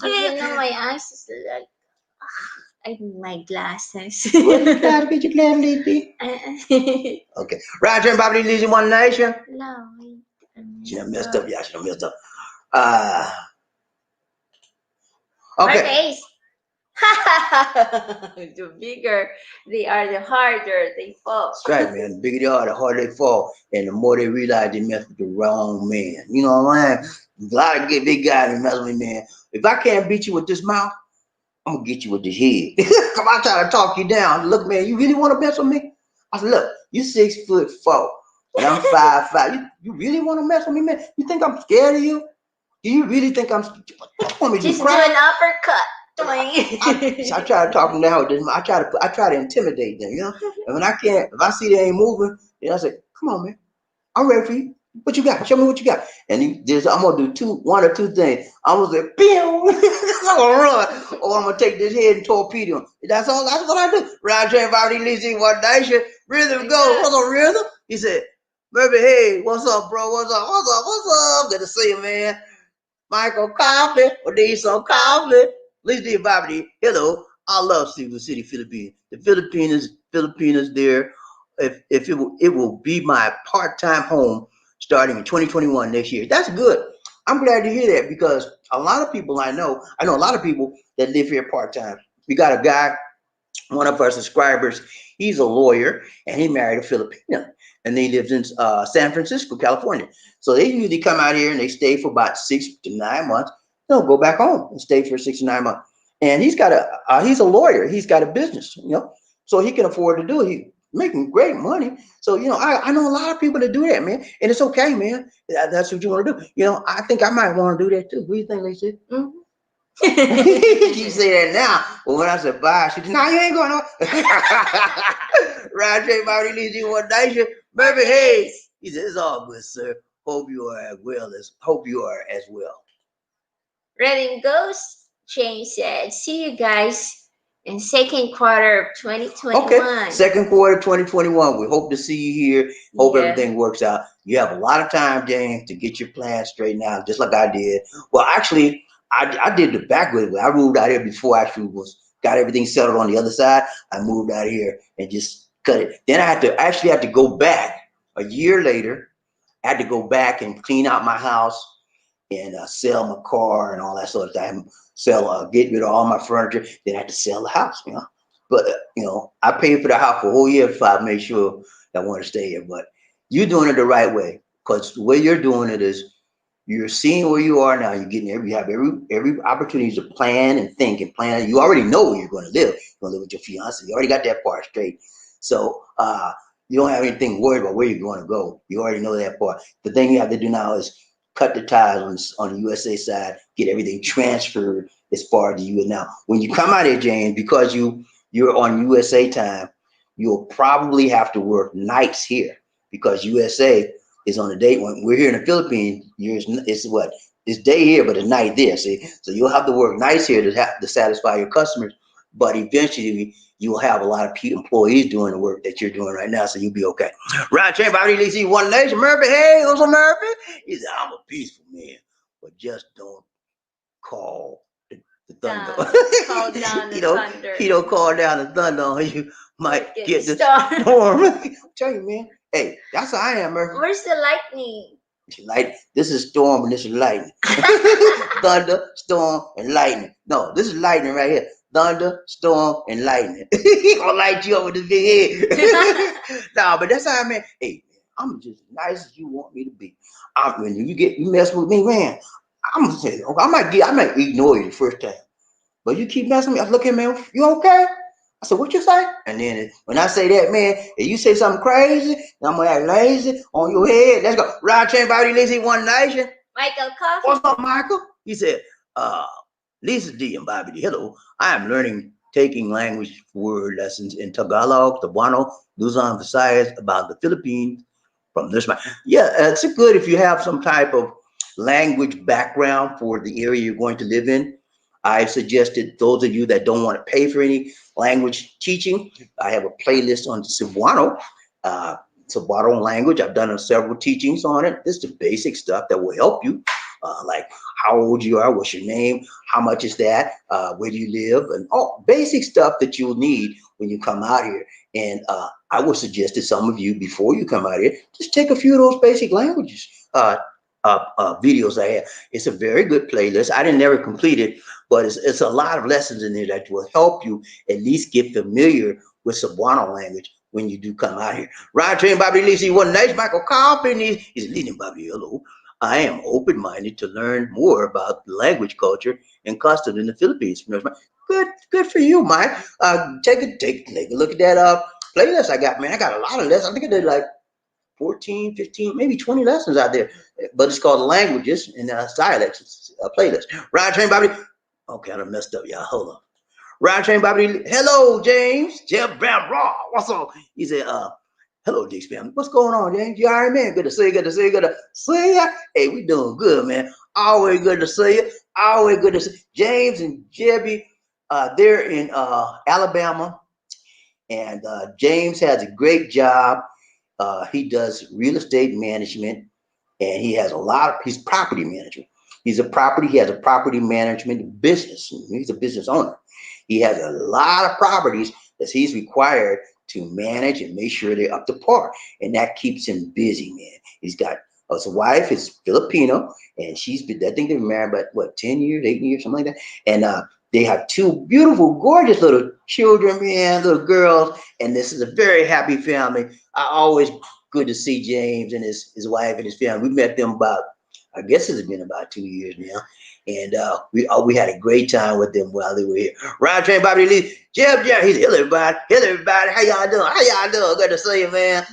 My eyes is like, I need my glasses. You gotta get your glasses, Lacey. Okay. Roger, Bobby Lacey, One Nation. No. She done messed up, y'all. She done messed up. Okay. Okay. The bigger they are, the harder they fall. That's right, man. The bigger they are, the harder they fall. And the more they realize they messed with the wrong man. You know what I'm saying? A lot of big guys that mess with me, man. If I can't beat you with this mouth, I'm gonna get you with this head. Come on, try to talk you down. Look, man, you really want to mess with me? I said, look, you 6'4", and I'm 5'5". You really want to mess with me, man? You think I'm scared of you? Do you really think I'm? Want me to just cry? do an uppercut. I try to talk them down with this. I try to intimidate them, And when I can't, if I see they ain't moving, then I say, "Come on, man, I'm ready for you. What you got? Show me what you got." And I'm gonna do one or two things. I'm gonna say, "Pew!" I'm gonna run, or I'm gonna take this head and torpedo him. That's all. That's what I do. Roger and Bobby Lacey, One Nation. Rhythm go. What's up, Rhythm? He said, "Murphy, hey, what's up, bro? What's up? What's up? Good to see you, man. Michael Coffee. We need some coffee." Lacey and Bobby, hello. I love Cebu City, Philippines. The Filipinos there. If it will be my part-time home starting in 2021 next year. That's good. I'm glad to hear that because a lot of people I know a lot of people that live here part-time. We got a guy, one of our subscribers, he's a lawyer and he married a Filipino and he lives in San Francisco, California. So they usually come out here and they stay for about 6 to 9 months. They'll go back home and stay for 6 to 9 months. And he's a lawyer. He's got a business, so he can afford to do it. He's making great money. So, I know a lot of people that do that, man. And it's okay, man. That's what you want to do. I think I might want to do that too. What do you think, Lacey? You say that now. Well, when I said bye, she said, no, you ain't going on. Roger, Bobby Lacey, One Nation. Baby, hey. He said, it's all good, sir. Hope you are as well. Reading Ghost, James said, see you guys in second quarter of 2021. Okay, second quarter 2021. We hope to see you here. Hope everything works out. You have a lot of time, James, to get your plans straightened out, just like I did. Well, actually, I did the backward way. I moved out here before I actually got everything settled on the other side. I moved out here and just cut it. Then I had to go back a year later. I had to go back and clean out my house and sell my car and all that sort of thing. Sell, get rid of all my furniture. Then I had to sell the house, you know. But I paid for the house for a whole year if I made sure I want to stay here. But you're doing it the right way, because the way you're doing it is you're seeing where you are now. You're getting you have every opportunity to plan and think and plan. You already know where you're going to live. You're going to live with your fiance. You already got that part straight. So you don't have anything worried about where you're going to go. You already know that part. The thing you have to do now is cut the ties on the USA side, get everything transferred as far as you are now. When you come out here, James, because you're on USA time, you'll probably have to work nights here because USA is on a date. When we're here in the Philippines, it's what? It's day here, but it's night there. See, so you'll have to work nights here to satisfy your customers. But eventually, you will have a lot of employees doing the work that you're doing right now, so you'll be okay. Right, Chamber, I really see One Nation, Murphy. Hey, Uncle Murphy. He said, "I'm a peaceful man, but just don't call the thunder." Call down the you know, thunder. he don't call down the thunder on you. Might get the storm. storm. Tell you, man. Hey, that's how I am, Murphy. Where's the lightning? Light. This is storm and this is lightning. Thunder, storm, and lightning. No, this is lightning right here. Thunder, storm, and lightning. He gonna light you up with his big head. Nah, but that's how I mean. Hey, I'm just as nice as you want me to be. When you mess with me, man, I'm gonna say, okay, I might ignore you the first time, but you keep messing with me. I look at me, you okay? I said, what you say? And then when I say that, man, if you say something crazy, I'm gonna act lazy on your head. Let's go. Rod Chain Body Lazy One Nation. Michael Coffee. What's up, Michael? He said, Lisa D and Bobby D. Hello. I am taking language word lessons in Tagalog, Cebuano, Luzon, Visayas about the Philippines from this man. Yeah, it's good if you have some type of language background for the area you're going to live in. I suggested those of you that don't want to pay for any language teaching, I have a playlist on Cebuano, Cebuano language. I've done several teachings on it. This is the basic stuff that will help you, like how old you are, what's your name, how much is that, where do you live, and all basic stuff that you'll need when you come out here. And I would suggest to some of you before you come out here, just take a few of those basic languages videos I have. It's a very good playlist. I didn't never complete it, but it's a lot of lessons in there that will help you at least get familiar with Cebuano language when you do come out here. Ryan Train Bobby Lisi, one nice Michael Company. He's leading Bobby. Hello. I am open-minded to learn more about language, culture, and custom in the Philippines. Good for you, Mike. Take a look at that playlist I got, man. I got a lot of lessons. I think I did like 14, 15, maybe 20 lessons out there, but it's called Languages and Dialects playlist. Ryan Train Bobby. Okay, I done messed up, y'all. Hold on. Ryan Train Bobby. Hello, James. Jeff Brown Raw. What's up? He said, hello, Dix family. What's going on, James? You all right, man? Good to see you. Good to see you. Good to see you. Hey, we doing good, man. Always good to see you. Always good to see James and Jebby. They're in Alabama, and James has a great job. He does real estate management, and he has he's property management. He has a property management business. He's a business owner. He has a lot of properties that he's required to manage and make sure they're up to par. And that keeps him busy, man. He's got his wife is Filipino, and I think they've been married about what, 10 years, 8 years, something like that. And they have two beautiful, gorgeous little children, man, little girls. And this is a very happy family. Always good to see James and his wife and his family. We met them about, I guess it's been about 2 years now. And we had a great time with them while they were here. Ryan Train Bobby Lee, Jeff, he's hello everybody. Hello everybody. How y'all doing? How y'all doing? Good to see you, man.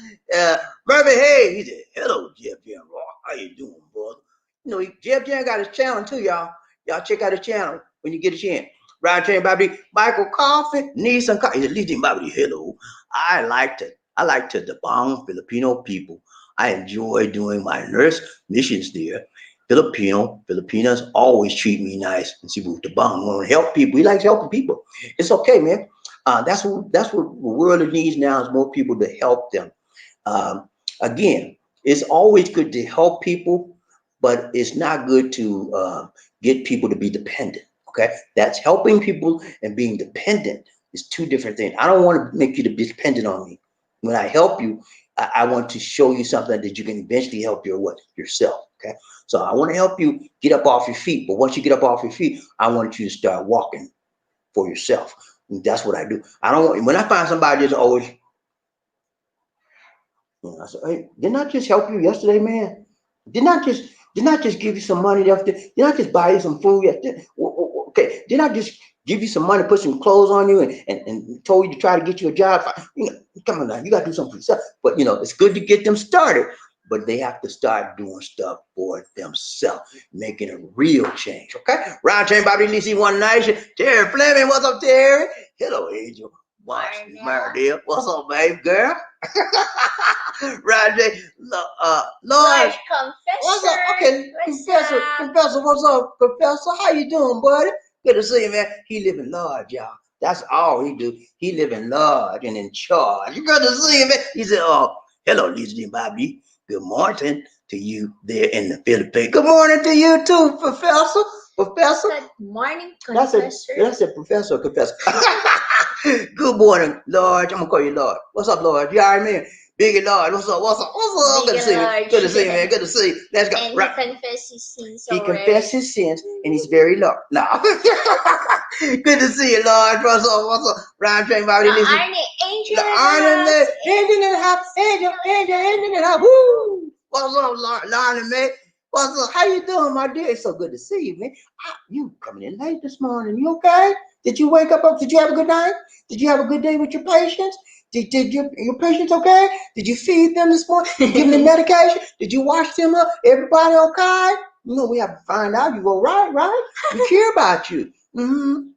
Murphy, hey, he said, hello, Jeff Jan. How you doing, brother? You know, Jeff Jan got his channel too, y'all. Y'all check out his channel when you get a chance. Ryan Train Bobby, Michael Coffee, need some coffee. He's leading Bobby. Hello. I like to debang Filipino people. I enjoy doing my nurse missions there. Filipinos always treat me nice in Cebu. Debang, want to help people. We like helping people. It's okay, man. That's what the world needs now, is more people to help them. Again, it's always good to help people, but it's not good to get people to be dependent. Okay, that's helping people, and being dependent is two different things. I don't want to make you to be dependent on me. When I help you, I want to show you something that you can eventually help yourself. Okay. So I want to help you get up off your feet. But once you get up off your feet, I want you to start walking for yourself. And that's what I do. I don't want, when I find somebody that's always, I said, hey, didn't I just help you yesterday, man? Didn't I just give you some money yesterday? Didn't I just buy you some food yesterday? Okay, didn't I just give you some money, put some clothes on you, and told you to try to get you a job? Come on now, you gotta do something for yourself. But it's good to get them started, but they have to start doing stuff for themselves, making a real change. Okay, Round Chain Bobby Lisi One Nation, Terry Fleming, what's up, Terry? Hello, Angel. Maradale, what's up, babe, girl? Roger, Lord, what's up? Okay, Professor, what's up, Professor? How you doing, buddy? Good to see you, man. He living large, y'all. That's all he do. He living large and in charge. Good to see you, man. He said, "Oh, hello, Lisa and Bobby. Good morning to you there in the Philippines. Good morning to you too, Professor. Professor. Good morning, Professor. That's a Professor. Good morning, Lord. I'm gonna call you Lord. What's up, Lord? You all right, man? Biggie Lord, what's up? Good to see you. Good to see you, man. Good to see you. Let's go. And he confessed his sins. He confessed his sins, and he's very low. No. Good to see you, Lord. What's up? Round Train Bobby Lizzie. Angel. The Arnie Angel in the house. Angel in the house. Woo! What's up, Lord, man? What's up? How you doing, my dear? It's so good to see you, man. You coming in late this morning. You okay? Did you wake up? Did you have a good night? Did you have a good day with your patients? Did your patients okay? Did you feed them this morning? Give them the medication? Did you wash them up? Everybody okay? We have to find out you go right? We care about you. Mm-hmm.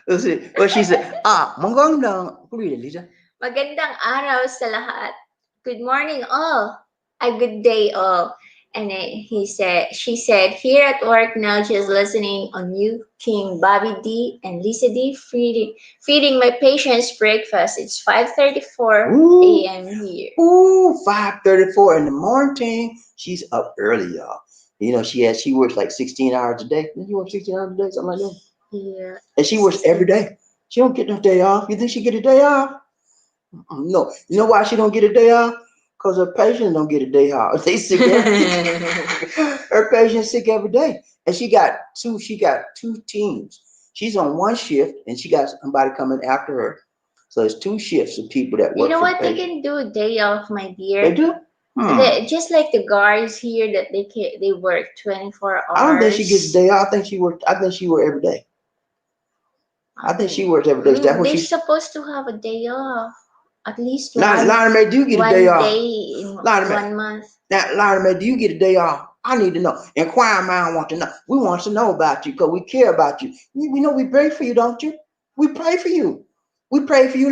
Let's see what she said. Magandang Lisa. Magandang araw sa lahat. Good morning all. A good day all. And she said, here at work now, just listening on you, King Bobby D and Lisa D, feeding my patients breakfast. It's 5:34 a.m. here. Ooh, 5:34 in the morning. She's up early, y'all. She works like 16 hours a day. You work 16 hours a day, something like that. Yeah. And she works every day. She don't get no day off. You think she get a day off? No. You know why she don't get a day off? Because her patients don't get a day off. They sick her patients sick every day. And she got two teams. She's on one shift and she got somebody coming after her. So it's two shifts of people that work. You know what? They can do a day off, my dear. They do? Just like the guards here that they work 24 hours. I don't think she gets a day off. I think she works every day. I think she works every day. They're supposed to have a day off. At least Lana Mae, do you get a day off? One day in 1 month. Now, Lana Mae, do you get a day off? I need to know. Inquiring mind want to know. We want to know about you because we care about you. We know we pray for you, don't you? We pray for you. We prayed for you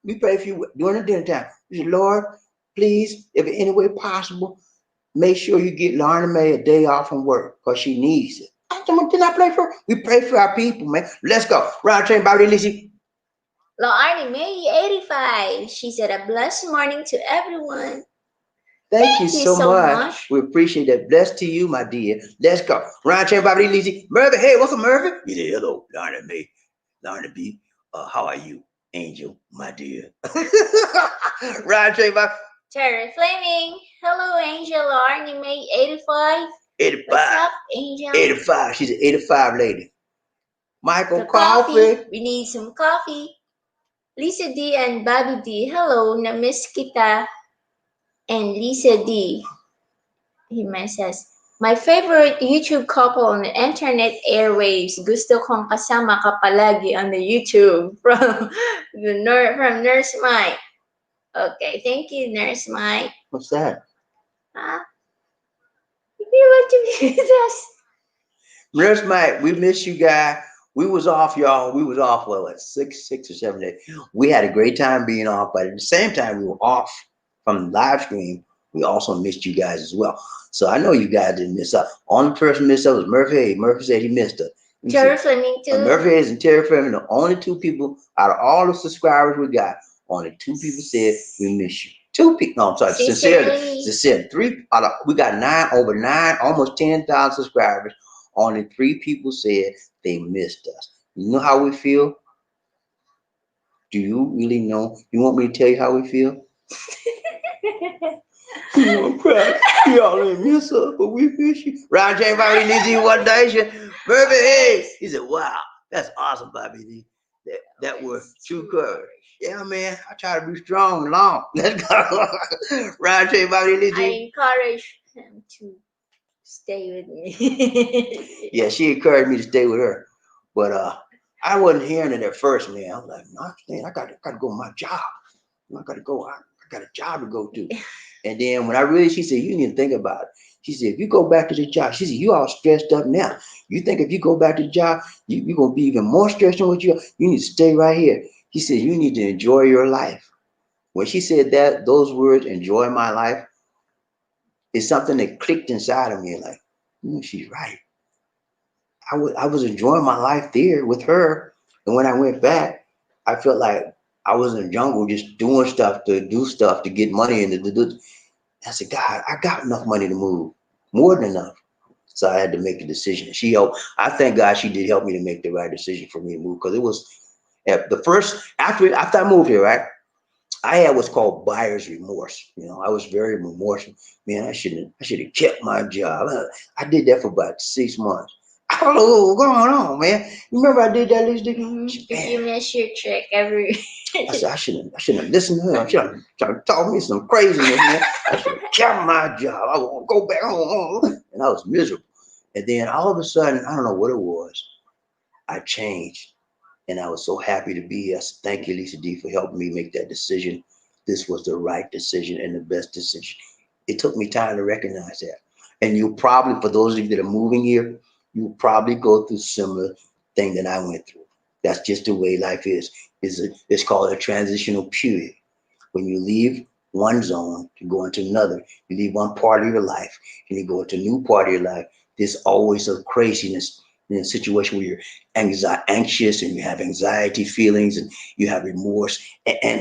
we prayed for you during the dinner time. We said, Lord, please, if in any way possible, make sure you get Lana Mae a day off from work because she needs it. Did I pray for her? We pray for our people, man. Let's go. Round Train Bobby Lizzie. Arnie May 85. She said a blessed morning to everyone. Thank you so much. We appreciate that. Blessed to you, my dear. Let's go. Round Chain Bobby Lizzie. Murphy, hey, what's up, Murphy? You said, hello, Larry May. Larry B. How are you, Angel, my dear? Round Chain Bobby. Terry Fleming. Hello, Angel. Arnie May 85. 85. What's up, Angel? 85. She's an 85 lady. Michael Coffee. We need some coffee. Lisa D and Bobby D, hello, na-miss kita. And Lisa D, he says, my favorite YouTube couple on the internet airwaves. Gusto kong kasama ka palagi on the YouTube from Nurse Mike. Okay, thank you, Nurse Mike. What's that? If you want to be with us. Nurse Mike, we miss you guys. We was off, y'all. We was off, like 6 or 7 days. We had a great time being off, but at the same time, we were off from the live stream. We also missed you guys as well. So I know you guys didn't miss out. Only person missed out was Murphy Hayes. Murphy said he missed her. Terry Fleming too. Murphy Hayes and Terry Fleming, the only two people out of all the subscribers we got, only 2 people said we miss you. 2 people. No, I'm sorry. Sincerely. 3 out of, we got almost 10,000 subscribers. Only 3 people said they missed us. You know how we feel? do you really know? You want me to tell you how we feel? You want to cry? Y'all didn't miss us, but we miss you. Ron James Bobby Lee one nation. Murphy Hayes. He said, wow, that's awesome, Bobby Lee. That was true courage. Yeah, man. I try to be strong and long. Let's go. Ron James Bobby I Lee. encourage him to stay with me. Yeah, she encouraged me to stay with her. But I wasn't hearing it at first, man. I was like, no, man, I gotta go to my job. I gotta go. I got a job to go to. And then when I really, she said, you need to think about it. She said, if you go back to the job, she said, you all stressed up now. You think if you go back to the job, you're going to be even more stressed than what you are. You need to stay right here. She said, you need to enjoy your life. When she said that, those words, enjoy my life, is something that clicked inside of me. Like, she's right. I was enjoying my life there with her. And when I went back, I felt like I was in the jungle just doing stuff to do stuff to get money and to do. I said, God, I got enough money to move, more than enough. So I had to make the decision. She helped. I thank God she did help me to make the right decision for me to move, because it was at the first after I moved here, right? I had what's called buyer's remorse. I was very remorseful. Man, I should have kept my job. I did that for about 6 months. I don't know what's going on, man. You remember I did that, Lisa? You miss your trick every. I said I shouldn't have listened to her. I should have tried to talk me some craziness, man. I should have kept my job. I want to go back home, and I was miserable. And then all of a sudden, I don't know what it was. I changed, and I was so happy to be here. I said, thank you, Lisa D, for helping me make that decision. This was the right decision and the best decision. It took me time to recognize that. And you'll probably, for those of you that are moving here, you'll probably go through similar thing that I went through. That's just the way life is. It's called a transitional period. When you leave one zone to go into another, you leave one part of your life and you go into a new part of your life. There's always a craziness in a situation where you're anxious and you have anxiety feelings and you have remorse,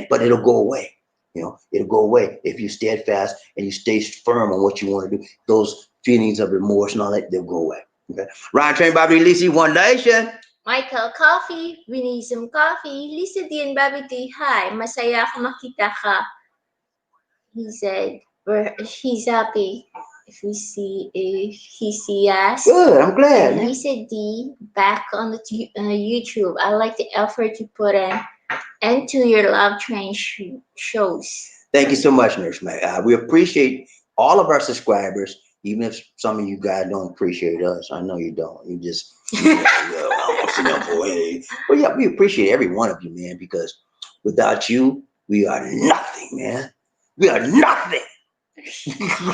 but it'll go away. It'll go away if you steadfast and you stay firm on what you want to do. Those feelings of remorse and all that, they'll go away. Okay. Ryan Train Bobby Lisi, One Nation. Michael Coffee, we need some coffee. Lisa din, Bobby T, hi. Masaya ako makita ka. He said, he's happy if he see us. Good, I'm glad. And Lisa D, back on the YouTube. I like the effort you put in and to your Love Train shows. Thank you so much, Nurse Mac. We appreciate all of our subscribers, even if some of you guys don't appreciate us. I know you don't. You just, But yeah, we appreciate every one of you, man, because without you, we are nothing, man. We are nothing.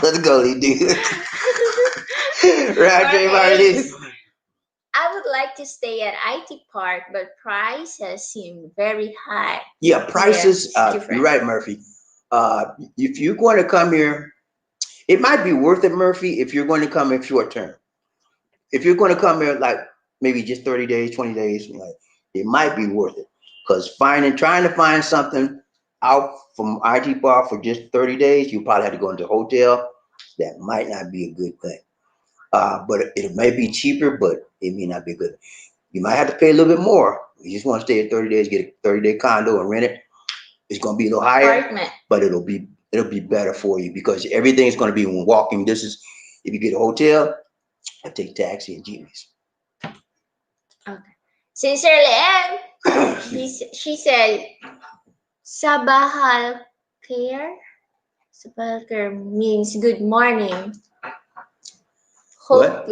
Let's go, dude. Right, I would like to stay at IT Park, but prices seem very high. Yeah, prices. You're right, Murphy. If you're going to come here, it might be worth it, Murphy, if you're going to come in short term. If you're going to come here like maybe just 30 days, 20 days, it might be worth it. Because trying to find something out from IT Park for just 30 days, you probably have to go into a hotel. That might not be a good thing. But it may be cheaper, but it may not be good. You might have to pay a little bit more. You just want to stay at 30 days, get a 30-day condo and rent it. It's going to be a little higher, apartment, but it'll be better for you because everything's going to be in walking distance. If you get a hotel, I take taxi and jeeps. Okay. Sincerely, she said, Sabahal Care. Sabahal Care means good morning. Hope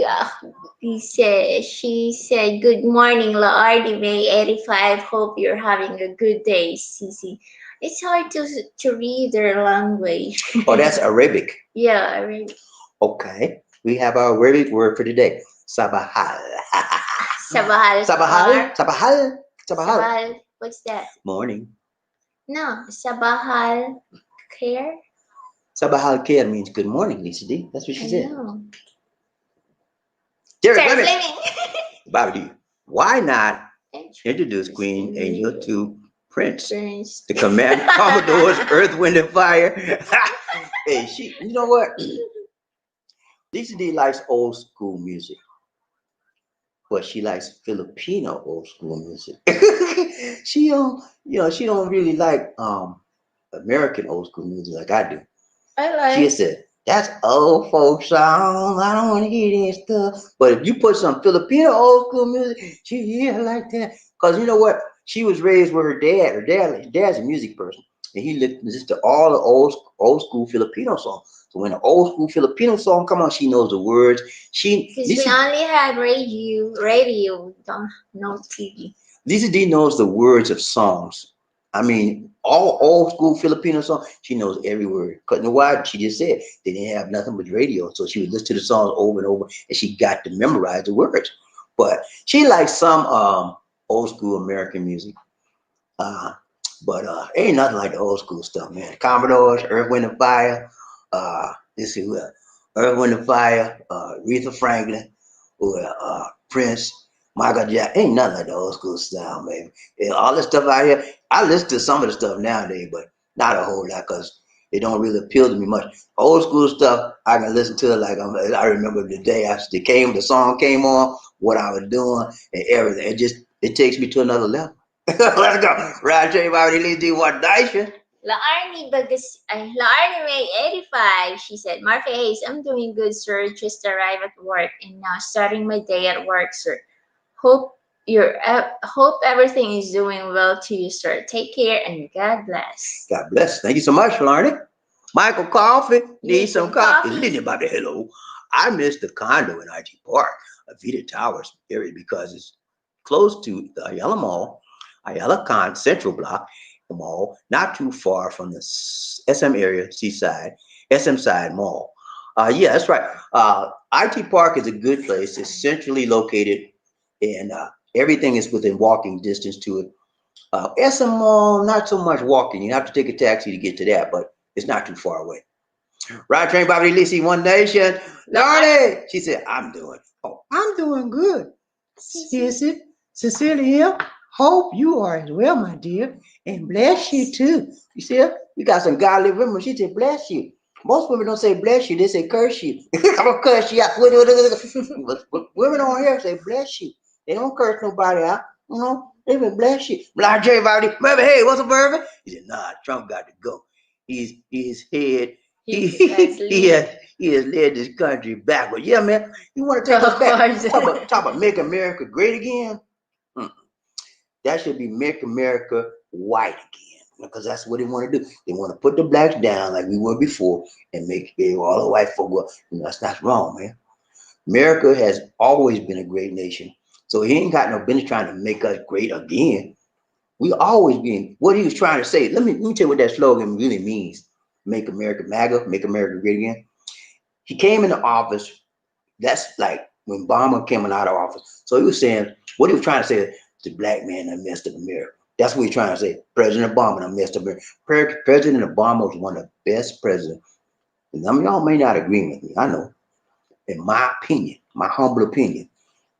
she said good morning, Laardi May 85. Hope you're having a good day, Cici. It's hard to read their language. Oh, that's Arabic. Yeah, Arabic. Okay. We have our Arabic word for today. Sabahal. Sabahal. Sabahal. Sabahal. Sabahal. What's that? Morning. No, Sabahal Care. Sabahal Care means good morning, Lisa D. That's what she said. Know. Bobby, why not introduce Queen Angel to Prince to command Commodore's Earth, Wind, and Fire? Hey, you know what? Lisa D likes old school music, but she likes Filipino old school music. she don't, she don't really like American old school music like I do. I She like. said, that's old folk song. I don't want to hear this stuff. But if you put some Filipino old school music, she hear like that. Because you know what? She was raised with her dad. Her dad's a music person. And he listens to all the old school Filipino songs. So when the old school Filipino song come on, she knows the words. Because we Lisa only had radio, don't no TV. Lisa D knows the words of songs. I mean, all old school Filipino songs, she knows every word. Cause you know why? She just said they didn't have nothing but radio, so she would listen to the songs over and over, and she got to memorize the words. But she likes some old school American music. Uh, but ain't nothing like the old school stuff, man. Commodores, Earth, Wind and Fire. Let's see who else. Earth, Wind and Fire. Aretha Franklin, or Prince, Michael Jackson. Ain't nothing like the old school style, man. And all this stuff out here. I listen to some of the stuff nowadays, but not a whole lot because it don't really appeal to me much. Old school stuff, I can listen to it like I remember the day after the song came on, what I was doing, and everything. It takes me to another level. Let's go. Roger, already leave the what Daisha. La Arnie May 85. She said, Marfa Hayes, I'm doing good, sir. Just arrived at work and now starting my day at work, sir. Hope everything is doing well to you, sir. Take care and God bless. God bless. Thank you so much, Larny. Michael Coffee, need Need some some coffee. coffee. Listen about the hello. I missed the condo in IT Park, Avita Towers area, because it's close to the Ayala Mall, Ayala Central Block Mall, not too far from the SM area, Seaside, SM Side Mall. Yeah, that's right. IT Park is a good place. It's centrally located, and everything is within walking distance to it. SM Mall, not so much walking. You have to take a taxi to get to that, but it's not too far away. Ride train, Bobby Lisi, One Nation. Lordy, she said, I'm doing. Oh, I'm doing good. Sissy, Cecilia here. Hope you are as well, my dear, and bless you too. You see, we got some godly women. She said, bless you. Most women don't say bless you, they say curse you. I'm gonna curse you out. But women on here say bless you. They don't curse nobody out. You know, they will bless you. Like J Bobby, Murphy, hey, what's up, Murphy? He said, nah, Trump got to go. He's head. He he has led this country backward. Yeah, man. You want to take us back? Talk about make America great again. Mm. That should be make America white again, because that's what they want to do. They want to put the blacks down like we were before and make all the white folk go. That's wrong, man. America has always been a great nation, so he ain't got no business trying to make us great again. We always been what he was trying to say. Let me tell you what that slogan really means. Make America MAGA, make America great again. He came into office. That's like when Obama came out of office. So he was saying what he was trying to say. The black man that messed up America. That's what he's trying to say. President Obama that messed up America. President Obama was one of the best presidents. And some of y'all may not agree with me. I know. In my opinion, my humble opinion,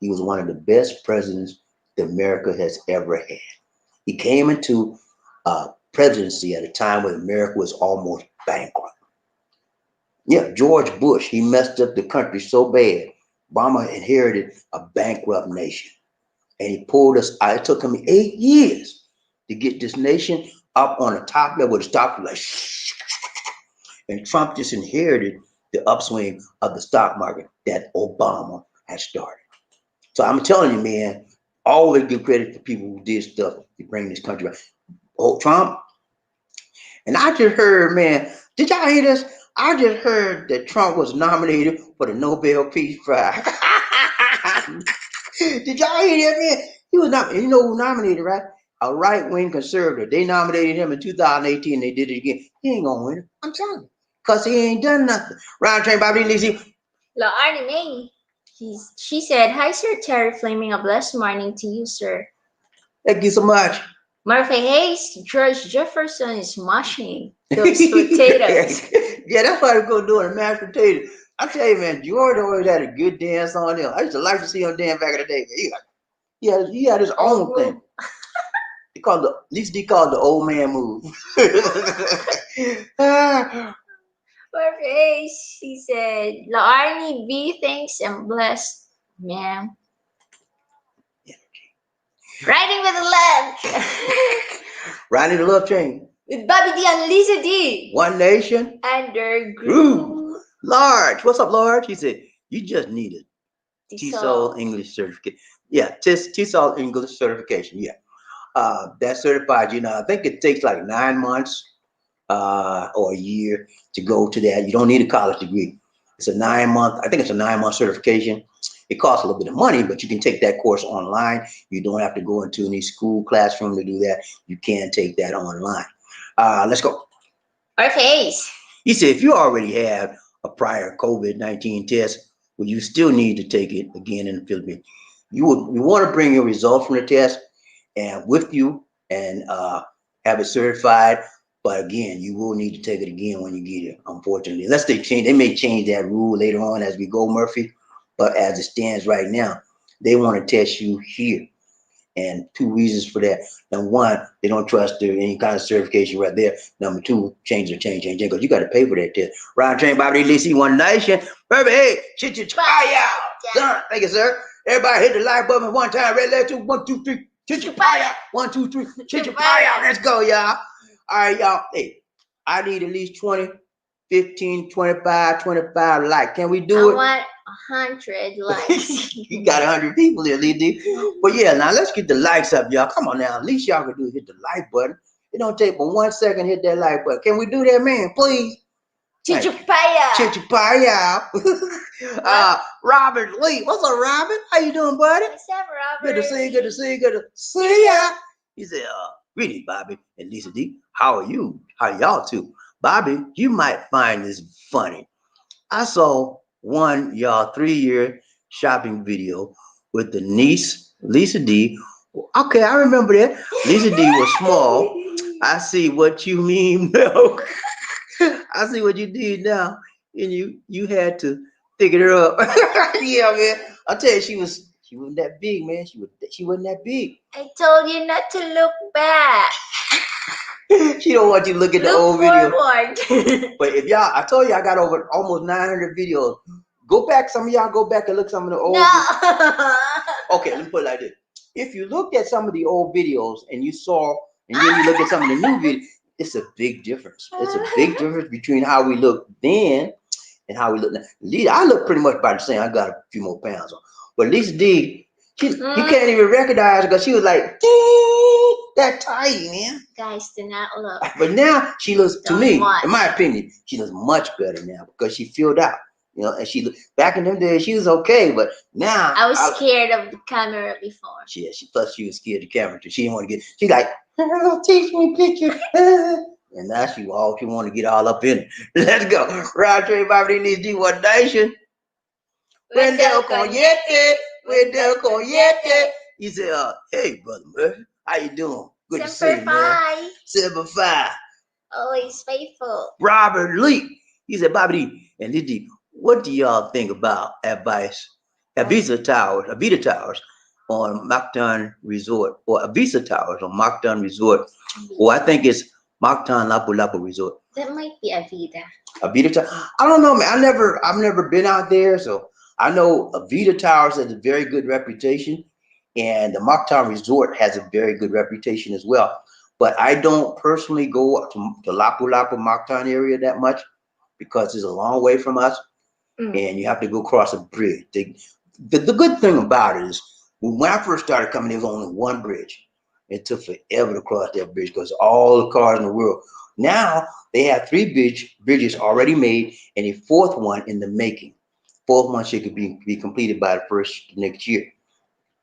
he was one of the best presidents that America has ever had. He came into presidency at a time when America was almost bankrupt. Yeah, George Bush, he messed up the country so bad. Obama inherited a bankrupt nation. And he pulled us out. It took him 8 years to get this nation up on the top level. The stock was like, and Trump just inherited the upswing of the stock market that Obama had started. So I'm telling you, man, always give credit to people who did stuff to bring this country back. Oh, Trump. And I just heard, man, did y'all hear this? I just heard that Trump was nominated for the Nobel Peace Prize. Did y'all hear that, man? He was not, you know who nominated, right? A right-wing conservative. They nominated him in 2018. They did it again. He ain't gonna win it. I'm telling you, cause he ain't done nothing. Round train, Bobby Lizzie. La Arnie May. She said, hi, Sir Terry Flaming. A blessed morning to you, sir. Thank you so much. Murphy Hayes, George Jefferson is mashing those potatoes. Yeah, that's what I'm gonna do in mashed potatoes. I tell you, man, George always had a good dance on him. I used to like to see him dance back in the day. He had his own thing. At least he called the old man move. Murphy Hayes, she said, La Arnie, be thanks and blessed, ma'am. Riding with love. Riding the love train. With Bobby D and Lisa D. One nation. Under Groove. Groove. Large. What's up, Large? He said, you just need a TESOL Tisol. English certificate. Yeah, TESOL English certification. Yeah. That certified, I think it takes like 9 months or a year to go to that. You don't need a college degree. It's a 9 month, I think it's a 9 month certification. It costs a little bit of money, but you can take that course online. You don't have to go into any school classroom to do that. You can take that online. Let's go. Or face. He said, if you already have a prior COVID-19 test, well, you still need to take it again in the Philippines. You want to bring your results from the test and with you and have it certified. But again, you will need to take it again when you get here, unfortunately. Unless they may change that rule later on as we go, Murphy. But as it stands right now, they want to test you here. And two reasons for that. Number one, they don't trust any kind of certification right there. Number two, change, because you got to pay for that test. Round train, Bobby DC, One Nation. Baby, hey, son, thank you, sir. Everybody hit the like button one time. Red letter 2, 1, 2, 3. Chichipaya. 1, 2, 3. Chichipaya. Let's go, y'all. All right, y'all. Hey, I need at least 20, 15, 25, 25 likes. Can we do it? I want 100 likes. You got 100 people here, Lee. But yeah, now let's get the likes up, y'all. Come on now. At least y'all can do is hit the like button. It don't take but 1 second to hit that like button. Can we do that, man? Please. Chichipaya. Chichipaya. Robert Lee. What's up, Robert? How you doing, buddy? What's up, Robert? Good to see you. Good to see you. Good to see ya. He said, greetings, Bobby and Lisa D. How are you? How y'all too? Bobby, you might find this funny. I saw one y'all 3-year shopping video with the niece, Lisa D. Okay, I remember that. Lisa D was small. I see what you mean, Milk. I see what you did now. And you had to figure her up. Yeah, man. I tell you, she wasn't that big, man. She wasn't that big. I told you not to look back. She don't want you to look at the Look old video. forward. But if y'all, I told you I got over almost 900 videos. Go back, some of y'all go back and look some of the old. No. Okay, let me put it like this. If you looked at some of the old videos and you saw, and then you look at some of the new videos, it's a big difference. It's a big difference between how we look then and how we look now. I look pretty much about the same. I got a few more pounds on. But Lisa D, you can't even recognize her because she was like, that tiny, man. Guys, do not look. But now she looks, to me, Watch. in my opinion, she looks much better now because she filled out. And she back in them days she was okay, but now I was scared of the camera before. She plus she was scared of the camera too. She didn't want to get. She like, teach me picture. And now she want to get all up in it. Let's go. Round trade Bobby needs to One Nation. Wendell Coyete. He said, hey brother Murphy, how you doing? Good to see you, man. Semper Fi. Always faithful. Robert Lee. He said, Bobby and Liddy, what do y'all think about Avisa Towers on Mactan Resort, or Avisa Towers on Mactan Resort, or I think it's Mactan Lapu-Lapu Resort. That might be Avita. Avita Towers. I don't know, man. I've never been out there, so I know Avita Towers has a very good reputation, and the Mactan Resort has a very good reputation as well. But I don't personally go up to Lapu-Lapu Mactan area that much because it's a long way from us. And you have to go across a bridge. The good thing about it is when I first started coming, there was only one bridge. It took forever to cross that bridge because all the cars in the world. Now they have 3 bridges already made and a 4th one in the making. 4th one should be completed by the first next year.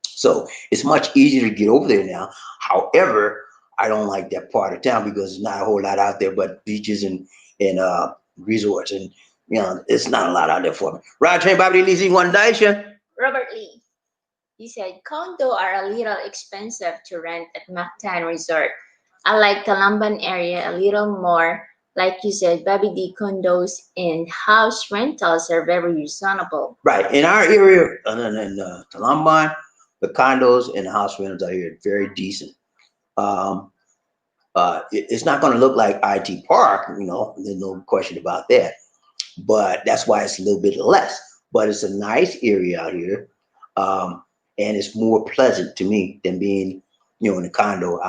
So it's much easier to get over there now. However, I don't like that part of town because there's not a whole lot out there but beaches and resorts, and it's not a lot out there for me. Right train, Bobby Lee, One Nation. Robert Lee. He said, condo are a little expensive to rent at Mactan Resort. I like Talamban area a little more. Like you said, Bobby D, condos and house rentals are very reasonable. Right. In our area, in Talamban, the condos and the house rentals are here very decent. It's not going to look like IT Park, there's no question about that. But that's why it's a little bit less. But it's a nice area out here. And it's more pleasant to me than being in the condo.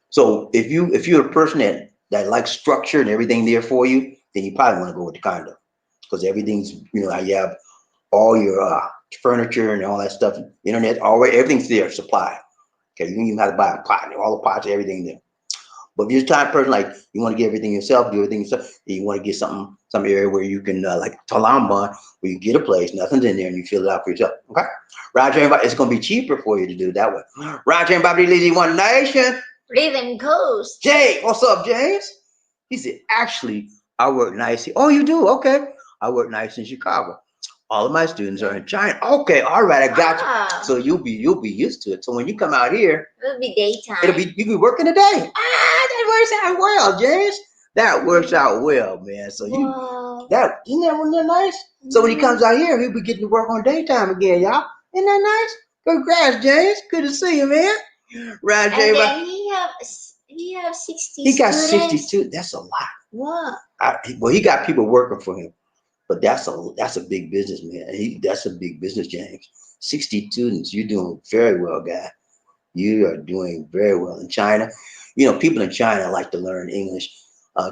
So if you're a person that likes structure and everything there for you, then you probably want to go with the condo because everything's you have all your furniture and all that stuff, internet, already everything's there, supply. Okay, you don't even have to buy a pot, all the pots, everything there. But if you're the type of person like you want to get everything yourself, do everything yourself, and you want to get some area where you can like Talamban, where you get a place, nothing's in there, and you fill it out for yourself. Okay, Roger, it's going to be cheaper for you to do it that way. Roger, and Bobby Lizzie, One Nation. Rhythm Ghost. Jay, what's up, James? He said, actually, I work nights. Oh, you do? Okay. I work nights in Chicago. All of my students are in China. Okay, all right, I got you. So you'll be used to it. So when you come out here, it'll be daytime. You'll be working a day. That works out well, James. That works out well, man. So isn't that nice? So when he comes out here, he'll be getting to work on daytime again, y'all. Isn't that nice? Congrats, James. Good to see you, man. Right, James. And then he have 60 He got students. 62. That's a lot. What? Well, he got people working for him. But that's a big business, man. That's a big business, James. 60 students. You're doing very well, guy. You are doing very well in China. People in China like to learn English.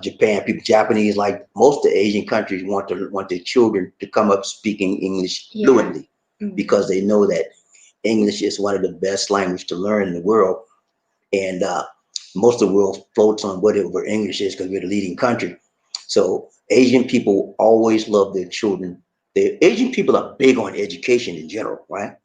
Japan, Japanese, like most of the Asian countries, want their children to come up speaking English fluently because they know that English is one of the best languages to learn in the world. And most of the world floats on whatever English is because we're the leading country. So Asian people always love their children. The Asian people are big on education in general, right?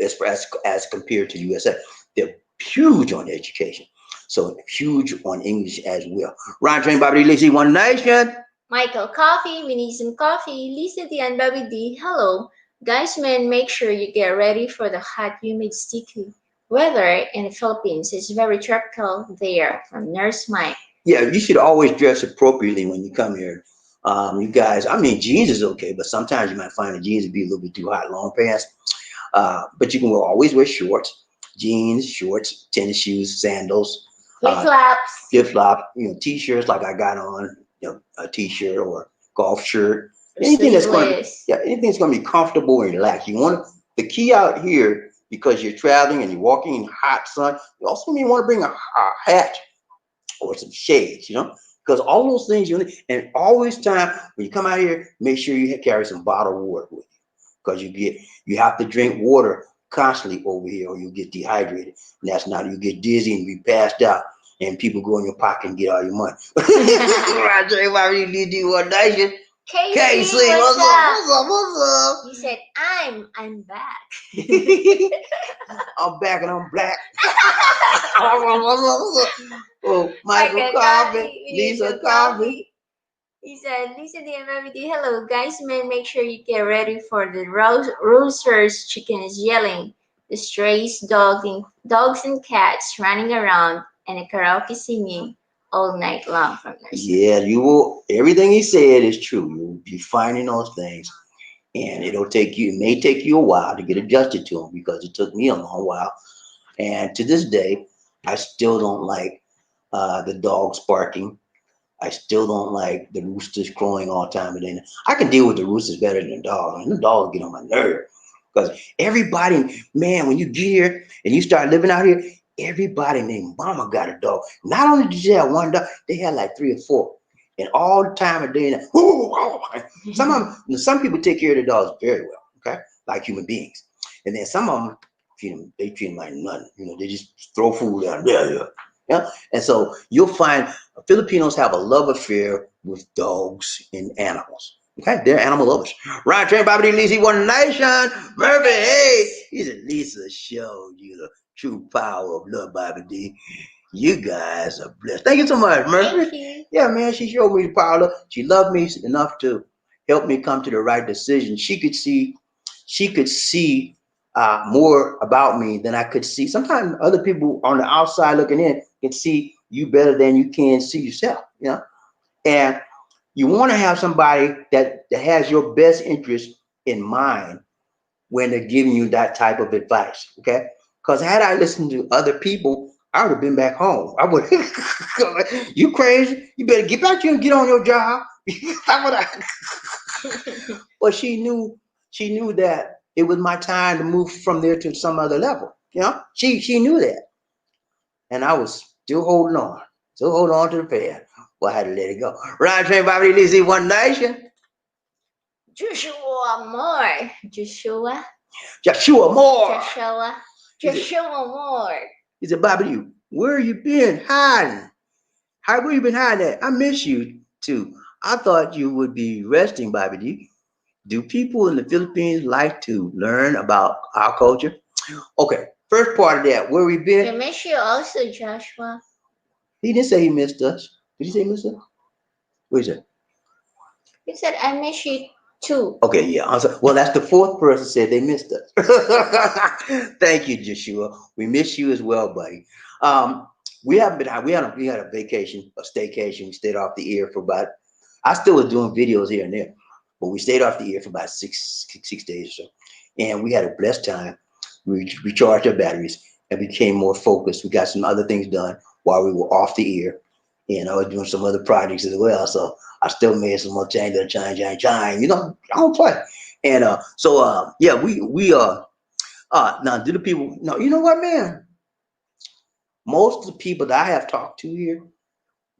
As compared to the USA, they're huge on education. So huge on English as well. Ron Train, Bobby Lizzie, One Nation. Michael Coffee, we need some coffee. Lisa D and Bobby D, hello. Guys, men, make sure you get ready for the hot, humid, sticky weather in the Philippines. It's very tropical there. From Nurse Mike. Yeah, you should always dress appropriately when you come here. You guys, I mean, jeans is okay, but sometimes you might find the jeans to be a little bit too hot, long pants. But you can always wear shorts, jeans, shorts, tennis shoes, sandals, flip flop, t-shirts like I got on, a t-shirt or golf shirt. Anything that's going to be comfortable and relaxed. The key out here, because you're traveling and you're walking in hot sun, you also may want to bring a hat or some shades, because all those things you need. And always time when you come out here, make sure you carry some bottled water with you, because you have to drink water constantly over here or you'll get dehydrated. And that's not, you get dizzy and be passed out and people go in your pocket and get all your money. I tell you why we need to do One Nation. Casey, what's up? You said I'm back. I'm back and I'm black. Oh, Michael Coffee, Lisa Coffee. He said, Lisa DMMD, hello guys, man, make sure you get ready for the roosters, chickens yelling, the strays, dogs and cats running around, and a karaoke singing all night long from nursery. Yeah, you will. Everything he said is true. You'll be finding those things, and it may take you a while to get adjusted to them, because it took me a long while. And to this day, I still don't like the dogs barking. I still don't like the roosters crowing all the time. And I can deal with the roosters better than the dogs. And the dogs get on my nerve, because everybody, man, when you get here and you start living out here, everybody named Mama got a dog. Not only did they have one dog, they had like 3 or 4. And all the time of day, some people take care of their dogs very well, okay, like human beings. And then some of them they treat them like nothing. They just throw food out there. Yeah. And so you'll find Filipinos have a love affair with dogs and animals. Okay, they're animal lovers. Right, Train Bobby Lisa, One Nation. Murphy, hey, he said, Lisa showed you the true power of love, Bobby D. You guys are blessed. Thank you so much, Murphy. Thank you. Yeah, man, she showed me the power of love. She loved me enough to help me come to the right decision. She could see more about me than I could see. Sometimes other people on the outside looking in can see you better than you can see yourself, and you want to have somebody that has your best interest in mind when they're giving you that type of advice, okay? Because had I listened to other people, I would have been back home. I would. You crazy? You better get back here and get on your job. But she knew that it was my time to move from there to some other level. She knew that. and I was still holding on to the pad. Well, I had to let it go. Ryan Train Bobby Lee, One Nation. Joshua Moore. Joshua. Joshua Moore. Joshua. Joshua Moore. He said, Bobby, where you been hiding? Where you been hiding at? I miss you too. I thought you would be resting, Bobby D. Do people in the Philippines like to learn about our culture? Okay, first part of that, where we I been? miss you also, Joshua. He didn't say he missed us. Did he say he missed us? What is it? He said, I miss you too. Okay, yeah. Well, that's the fourth person said they missed us. Thank you, Joshua. We miss you as well, buddy. We haven't been. We had a vacation, a staycation. We stayed off the air for about. I still was doing videos here and there, but we stayed off the air for about six days or so, and we had a blessed time. We recharged our batteries and became more focused. We got some other things done while we were off the air, and I was doing some other projects as well. So I still made some more change. You know, I don't play. And yeah, we now do the people no, you know what, man? Most of the people that I have talked to here,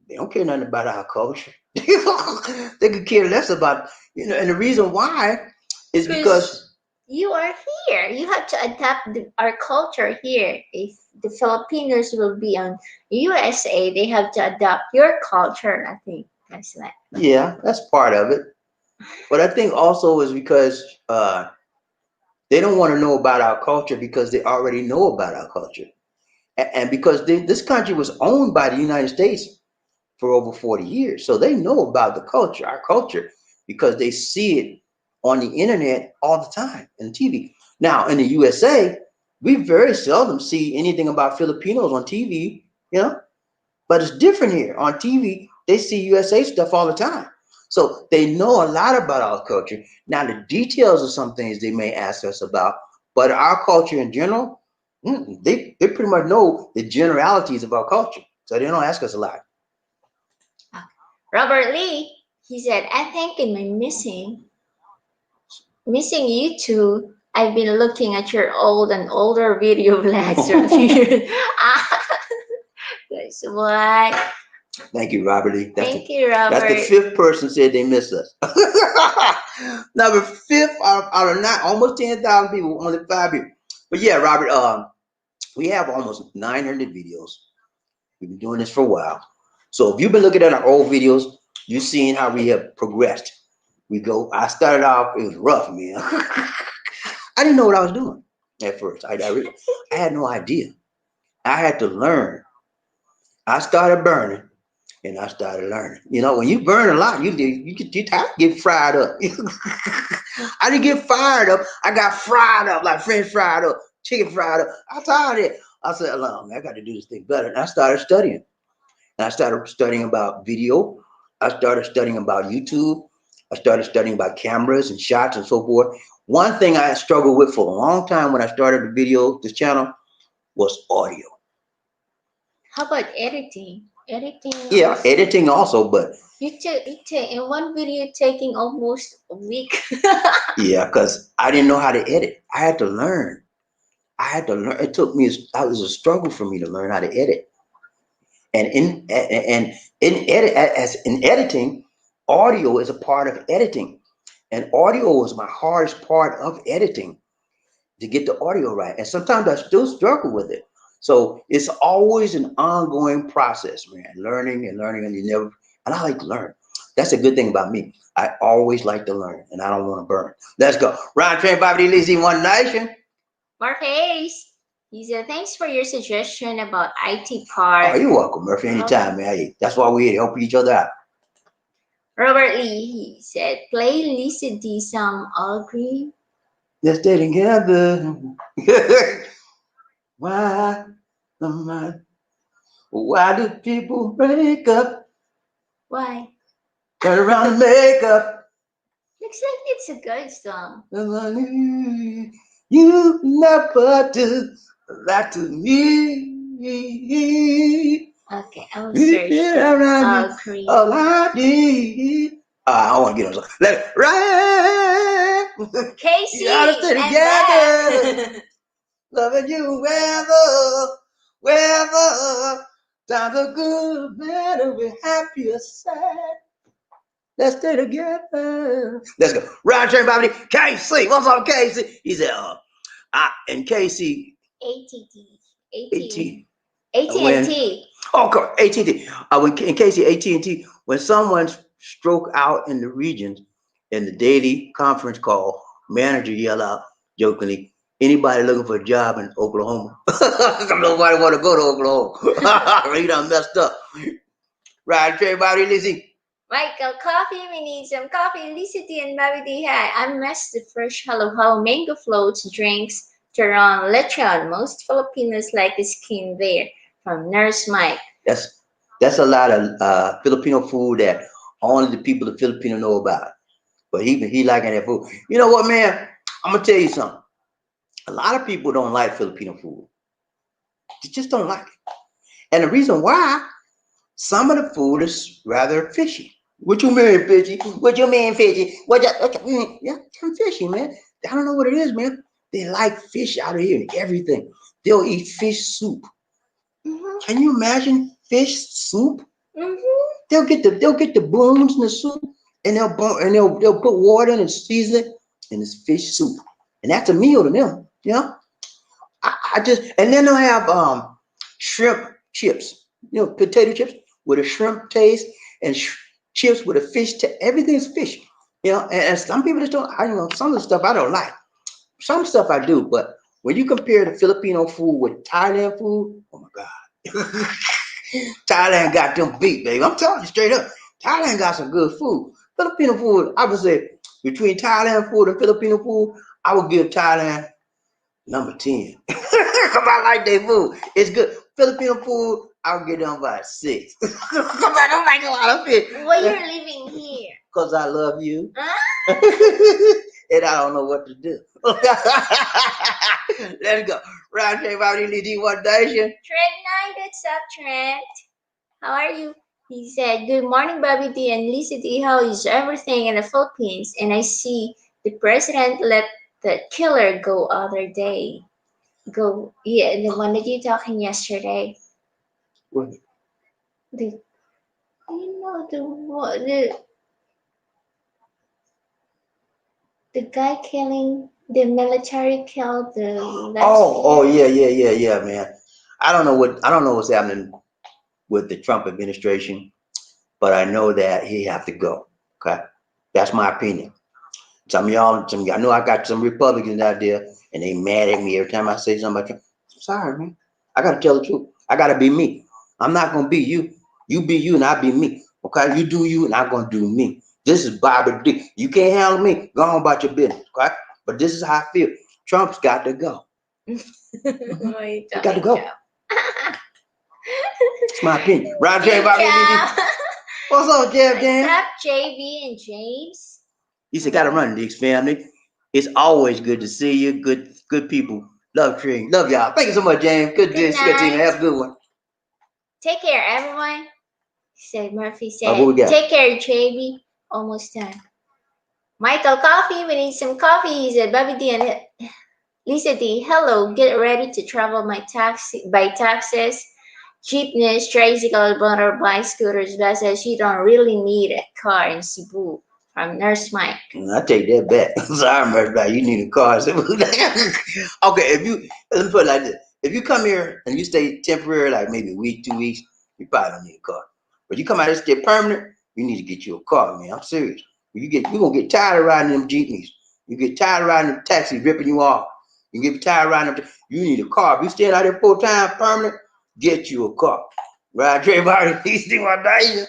they don't care nothing about our culture. They could care less about, and the reason why is because you are here. You have to adapt our culture here. If the Filipinos will be on USA, they have to adapt your culture. I think that's that. yeah, that's part of it. But I think also is because they don't want to know about our culture because they already know about our culture. And because this country was owned by the United States for over 40 years. So they know about the culture, our culture, because they see it on the internet all the time and TV. Now, in the USA, we very seldom see anything about Filipinos on TV, but it's different here. On TV, they see USA stuff all the time. So they know a lot about our culture. Now, the details of some things they may ask us about, but our culture in general, they pretty much know the generalities of our culture. So they don't ask us a lot. Robert Lee, he said, I think in my missing you too. I've been looking at your old and older video vlogs from here. That's what. Thank you, Robert Lee. Thank you, Robert. That's the fifth person said they miss us. Number fifth out of not almost 10,000 people, only 5 people. But yeah, Robert, we have almost 900 videos. We've been doing this for a while. So if you've been looking at our old videos, you've seen how we have progressed. I started off, it was rough, man. I didn't know what I was doing at first. I had no idea. I had to learn. I started burning and I started learning. When you burn a lot, you get fried up. I didn't get fired up. I got fried up, like French fried up, chicken fried up. I tired of it. I said, man, I got to do this thing better. And I started studying. And I started studying about video. I started studying about YouTube. I started studying about cameras and shots and so forth. One thing I struggled with for a long time when I started this channel, was audio. How about editing? Yeah, also. editing also, but you take in one video taking almost a week. Yeah, because I didn't know how to edit. I had to learn. It took me. It was a struggle for me to learn how to edit. And in editing, audio is a part of editing, and audio was my hardest part of editing, to get the audio right. And sometimes I still struggle with it. So it's always an ongoing process, man. Learning and and I like to learn. That's a good thing about me. I always like to learn, and I don't want to burn. Let's go. Ryan Train Bobby Lizzie, One Nation. Mark Hayes. He said, thanks for your suggestion about IT part. Oh, you're welcome, Murphy. Anytime, man. Hey, that's why we're here to help each other out. Robert Lee, he said, play Lisa D song, All Green. Let's stay together. Why do people break up? Why? Turn around and make up. Looks like it's a good song. You never do that to me. Okay, I'll search that. All Green. All I need. I want to get on. Let it right. Casey You gotta stay together. Loving you ever. Wherever times are good, better, we're happy or sad. Let's stay together. Let's go. Round train, Bobby. KC, what's up, KC? He said, and KC, ATT. AT, when, AT&T. oh, God, AT&T. When in KC, AT&T, when someone stroke out in the regions in the daily conference call, manager yell out jokingly, anybody looking for a job in Oklahoma? Nobody want to go to Oklahoma. You done messed up. Round train, Bobby, Lizzie. Michael, coffee. We need some coffee. Felicity and Baby D. Hi. I miss the fresh hello mango floats, drinks, Turon, lechon. Most Filipinos like the skin there. From Nurse Mike. That's a lot of Filipino food that only the people of Filipino know about. But he liking that food. You know what, man? I'm gonna tell you something. A lot of people don't like Filipino food. They just don't like it. And the reason why, some of the food is rather fishy. What you mean fishy? What you mean fishy? Yeah, I'm fishy, man. I don't know what it is, man. They like fish out of here and everything. They'll eat fish soup. Mm-hmm. Can you imagine fish soup? Mm-hmm. They'll get the bones in the soup, and they'll put water in and season it, and it's fish soup, and that's a meal to them. You know, I just, and then they'll have shrimp chips. You know, potato chips with a shrimp taste, and chips with a fish taste. Everything's fish. You know, and some people just don't. Some of the stuff I don't like. Some stuff I do, but when you compare the Filipino food with Thailand food, oh my God. Thailand got them beat, baby. I'm telling you straight up. Thailand got some good food. Filipino food, I would say between Thailand food and Filipino food, I would give Thailand number 10. Because I like their food. It's good. Filipino food, I would give them by 6. Because I don't like a lot of fish. Why you're living here? Because I love you. Huh? And I don't know what to do. Let's go. Round trip out in the D1 Nation. Trent 9, what's up, Trent? How are you? He said, good morning, Bobby D and Lisa D. How is everything in the Philippines? And I see the president let the killer go other day. Go, yeah, the one that you talking yesterday. What? The, you know, the guy killing, the military killed the Oh, lesbian. yeah, man. I don't know what's happening with the Trump administration, but I know that he have to go. Okay, that's my opinion. Some of y'all know I got some Republicans out there, and they mad at me every time I say something about Trump. I'm sorry, man. I gotta tell the truth. I gotta be me. I'm not gonna be you. You be you, and I be me. Okay, you do you, and I'm gonna do me. This is Bobby D. You can't handle me. Go on about your business. Okay, but this is how I feel. Trump's got to go. What are you He got to talking go. about? It's my opinion. Roger, Good Bobby job. D. What's up, Jeff What's Dan? up, JB and James? He said, "Gotta run, Diggs family. It's always good to see you. Good people. Love Tree. Love y'all. Thank you so much, James. Good to see you, team. Night. Have a good one. Take care, everyone. Said Murphy What we said, got? take care, JB. Almost done. Michael Coffee, we need some coffee. He said, Bobby D and Lisa D, hello. Get ready to travel by taxis, jeepneys, tricycle, motorbike, scooters, buses. You don't really need a car in Cebu. From Nurse Mike. I take that back. Sorry, Murphy. You need a car. Okay, let me put it like this. If you come here and you stay temporary, like maybe a week, 2 weeks, you probably don't need a car. But you come out here and stay permanent, you need to get you a car, man. I'm serious. You're gonna get tired of riding them jeepneys. You get tired of riding them taxis ripping you off. You get tired of riding them. You need a car. If you staying out here full time, permanent, get you a car. Right, Trayvon? He's still on that.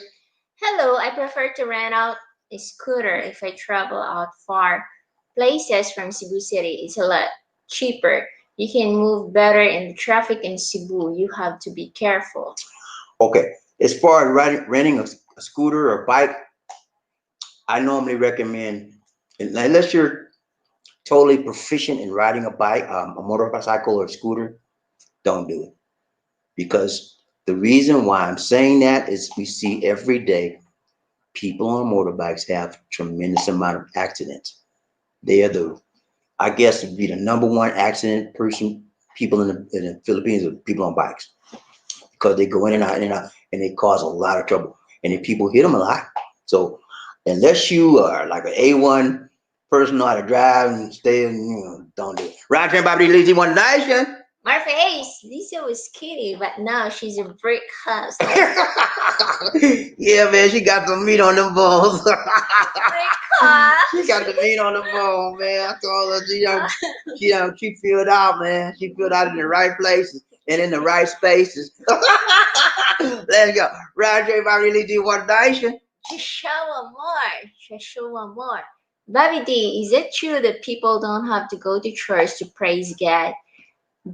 Hello, I prefer to rent out a scooter if I travel out far places from Cebu City. It's a lot cheaper. You can move better in the traffic in Cebu. You have to be careful. Okay, as far as renting a scooter or bike, I normally recommend, unless you're totally proficient in riding a bike, a motorcycle or a scooter, don't do it. Because the reason why I'm saying that is we see every day people on motorbikes have tremendous amount of accidents. They are I guess, would be the number one accident people in the Philippines are people on bikes. because they go in and out, and they cause a lot of trouble. And then people hit them a lot. So unless you are like an A1 person, know how to drive and stay, don't do it. Right, everybody, lazy one nation. My face, Lisa was kitty, but now she's a brick house. Like Yeah, man, she got some meat on them bones. brick house. She got the meat on the bone, man. I told her she filled out, man. She filled out in the right places and in the right spaces. Let's go. Roger, everybody, lazy one nation. Just show one more. Just show one more. Bobby D, is it true that people don't have to go to church to praise God?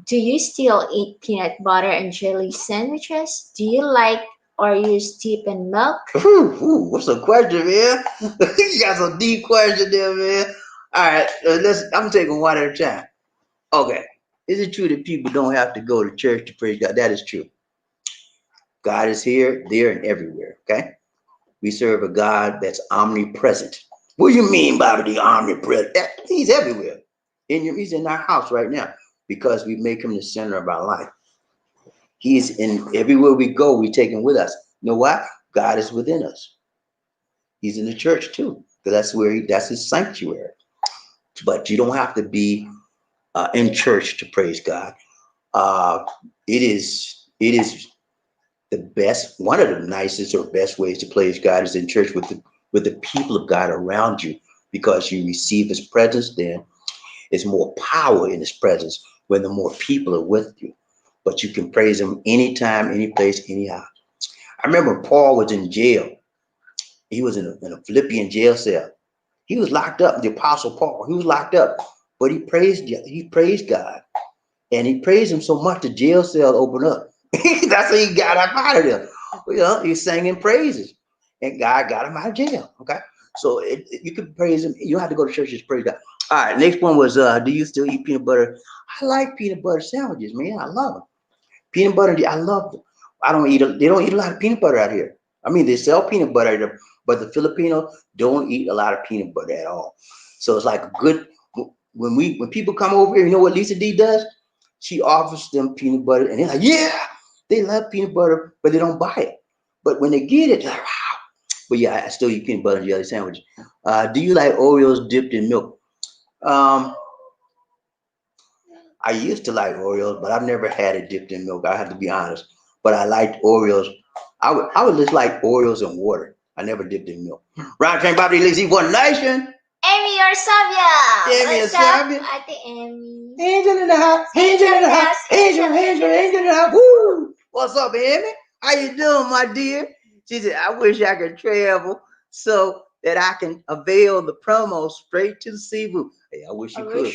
Do you still eat peanut butter and jelly sandwiches? Do you like Oreos dipped in milk? What's the question, man? You got some deep question there, man. All right, I'm taking one at a time. Okay, is it true that people don't have to go to church to praise God? That is true. God is here, there, and everywhere. Okay, we serve a God that's omnipresent. What do you mean by the omnipresent? He's everywhere. He's in our house right now because we make him the center of our life. He's in everywhere we go, we take him with us. You know what? God is within us. He's in the church too, because that's his sanctuary. But you don't have to be in church to praise God. It is the best, one of the nicest or best ways to praise God is in church with the people of God around you, because you receive his presence. Then there's more power in his presence when the more people are with you. But you can praise him anytime, any place, anyhow. I remember Paul was in jail. He was in a Philippian jail cell. He was locked up. The Apostle Paul. He was locked up, but he praised God, and he praised him so much the jail cell opened up. That's how he got up out of there. He sang in praises, and God got him out of jail. Okay, so you can praise him. You don't have to go to church to praise God. All right, next one was, do you still eat peanut butter? I like peanut butter sandwiches, man. I love them. Peanut butter, I love them. They don't eat a lot of peanut butter out here. I mean, they sell peanut butter out here, but the Filipino don't eat a lot of peanut butter at all. So it's like a good, when people come over here, you know what Lisa D does? She offers them peanut butter, and they're like, yeah, they love peanut butter, but they don't buy it. But when they get it, they're like, wow. But yeah, I still eat peanut butter and jelly sandwich. Do you like Oreos dipped in milk? I used to like Oreos, but I've never had it dipped in milk. I have to be honest. But I liked Oreos. I would just like Oreos and water. I never dipped in milk. Round train Bobby Lizzie, One Nation. Amy or Savia? Amy or What's up, Savia? Ate Amy? Angel in the house. Angel in the house. Angel in the house. Woo! What's up, Amy? How you doing, my dear? She said, I wish I could travel so that I can avail the promo straight to Cebu. Hey, I wish you could.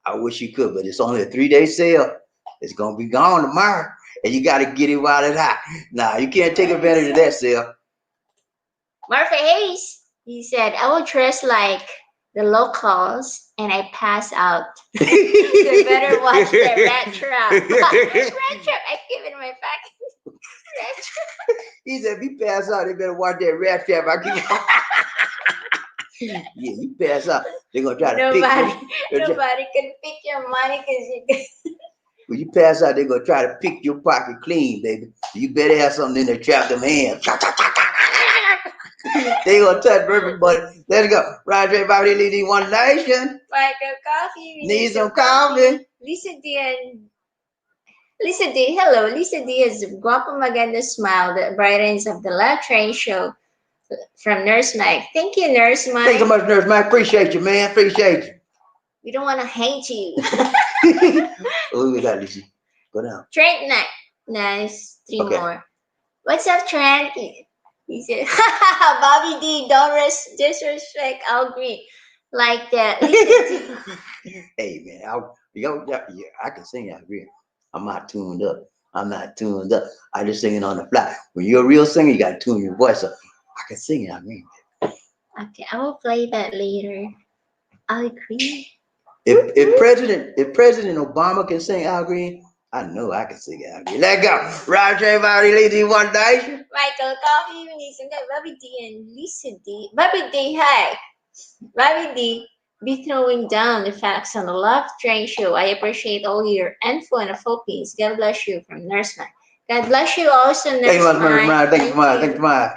I wish you could, but it's only a 3-day sale. It's gonna be gone tomorrow, and you got to get it while it's hot. Nah, you can't take advantage of that sale. Murphy Hayes, he said, I will dress like the locals and I pass out. So you better watch the rat trap. Rat trap, I give it in my pocket. Rat trap. He said, if you pass out, they better watch that rat trap. I keep. Yeah, you pass out, they're gonna try to pick you. Nobody can pick your money because you. When you pass out, they're gonna try to pick your pocket clean, baby. You better have something in there, trap them hands. They gonna touch everybody. Let's go. Roger, everybody, leading One Nation. Michael Coffee. Need some coffee. Lisa D, hello. Lisa D has guapo maganda smile that brightens up the Love Train show from Nurse Mike. Thank you, Nurse Mike. Thanks so much, Nurse Mike. Appreciate you, man. Appreciate you. We don't want to hate you. Oh, we got Lisa. Go down. Trent, nice. Three Okay. more. What's up, Trent? He said, Bobby D, don't disrespect Al Green like that. Hey, man. I can sing out here. I'm not tuned up. I just sing it on the fly. When you're a real singer, you got to tune your voice up. I can sing it out here. Okay, I will play that later. Al Green. If President Obama can sing Al Green, I know I can sing Al Green. Let go. Roger, everybody, Lady One Nation. Michael Coffee, Lisa D, Bobby D, and Lisa D. Bobby D, hi. Bobby D, be throwing down the facts on the Love Train show. I appreciate all your info in the Philippines. God bless you from Nurse Man. God bless you also Thank you next much, time. man. Thank you much. Thank you much.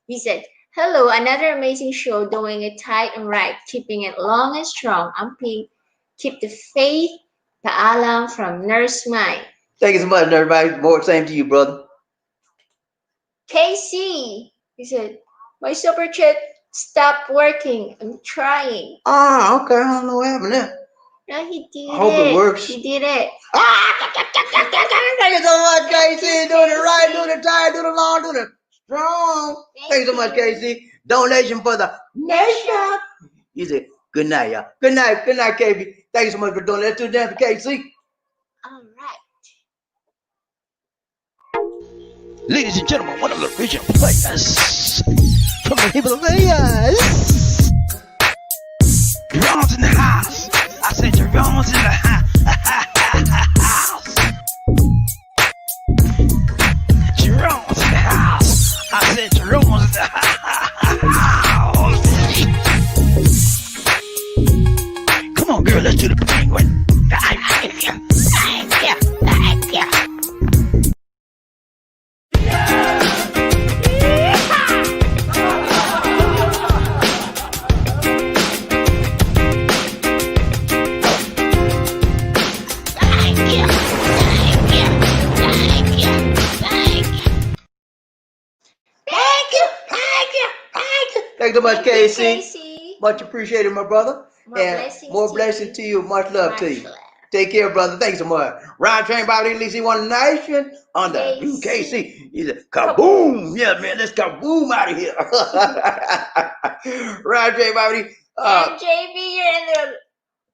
He said, hello, another amazing show doing it tight and right, keeping it long and strong. Amping, keep the faith. Paalam from Nurse Mine. Thank you so much, everybody. More same to you, brother. KC, he said, my super chat stopped working. I'm trying. Ah, okay. I don't know what happened there. No, he did I hope it works. He did it. Thank you so much, KC. Doing it right, doing it tight, doing it long, doing it strong. Thank you so much, KC. Donation for the nation. He said, good night, y'all. Good night, KB. Thank you so much for doing that. To them, KC. All right. Ladies and gentlemen, one of the original players from the Himalayas. Jerome's in the house. I said Jerome's in the house. Jerome's in the house. I said Jerome's in the house. Come on, girl, let's do the penguin. Thank you so much, KC. KC. Much appreciated, my brother. More And blessings more to blessings you. to you. Much love to you. Much love. Take care, brother. Thanks so much. Ryan Train Bobby at least he won the nation on the KC. KC. He said, kaboom. Yeah, man, let's kaboom out of here. Ryan Train Bobby. And JB, you're in the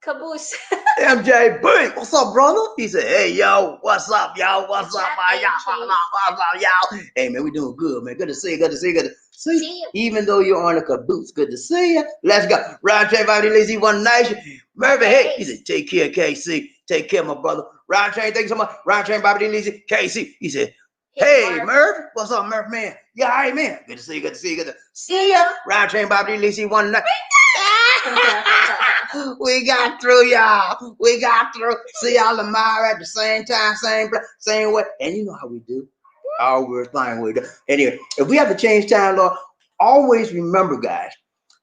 caboose. MJ, boy, what's up, brother? He said, hey, yo, what's up, y'all? What's up, y'all? What's up, y'all? Hey, man, we doing good, man. Good to see you. Good to see you. Good to see you. Even though you're on a caboose, good to see you. Let's go. Ryan Train Bobby at least he won the nation. Murphy, hey, he said, take care, KC. Take care, my brother. Ryan Train, thank you so much. Ryan Train Bobby Lizzie, KC. He said, hey, Murph. What's up, Murph, man? Yeah, all right, man. Good to see you. Good to see you. Good to see you. Ryan Train Bobby Lizzie won the night. We got through, y'all. We got through. See y'all tomorrow at the same time, same place, same way. And you know how we do. Oh, we're fine with it. Anyway, if we have to change time, Lord, always remember, guys,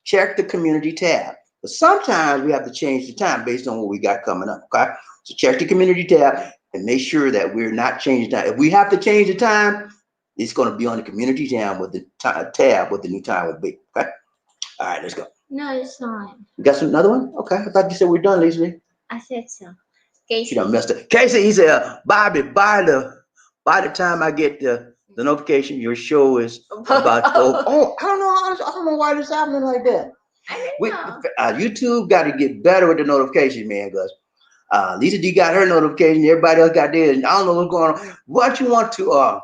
check the community tab. But sometimes we have to change the time based on what we got coming up. Okay, so check the community tab and make sure that we're not changing time. If we have to change the time, it's going to be on the community tab with the tab what the new time will be. Okay, all right, let's go. No, it's not. You got another one? Okay, I thought you said we're done, Leslie. I said so. Casey. She done messed up. Casey, he said, Bobby, by the time I get the notification, your show is about to open. Oh, I don't know why this is happening like that. YouTube got to get better with the notification, man, because Lisa D got her notification, everybody else got theirs, and I don't know what's going on. What you want to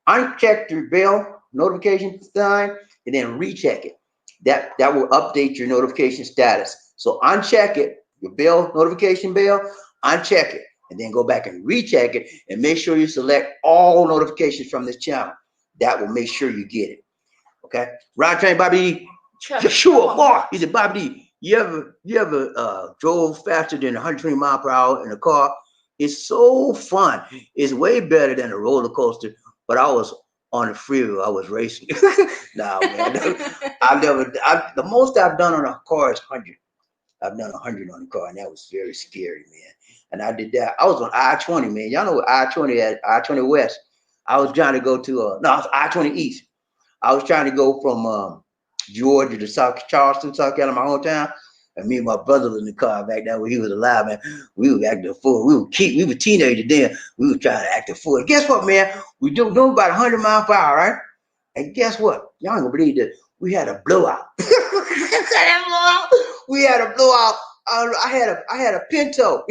uncheck your bell notification time and then recheck it. That will update your notification status. So uncheck it, your bell notification bell, uncheck it, and then go back and recheck it and make sure you select all notifications from this channel. That will make sure you get it. Okay. Ryan Train Bobby. Sure, boy. He said, Bobby, you ever drove faster than 120 miles per hour in a car? It's so fun. It's way better than a roller coaster. But I was on the freeway. I was racing. Nah, man. The most I've done on a car is 100. I've done 100 on the car, and that was very scary, man. And I did that. I was on I-20, man. Y'all know what I-20 at I-20 West. I was trying to go to no, it's I-20 East. I was trying to go from Georgia to Charleston, South Carolina, my hometown. And me and my brother was in the car back then when he was alive, man. We were acting a fool. We were teenagers then. We were trying to act a fool. Guess what, man? We doing about 100 miles per hour, right? And guess what? Y'all ain't gonna believe this. We had a blowout. We had a blowout. I had a Pinto.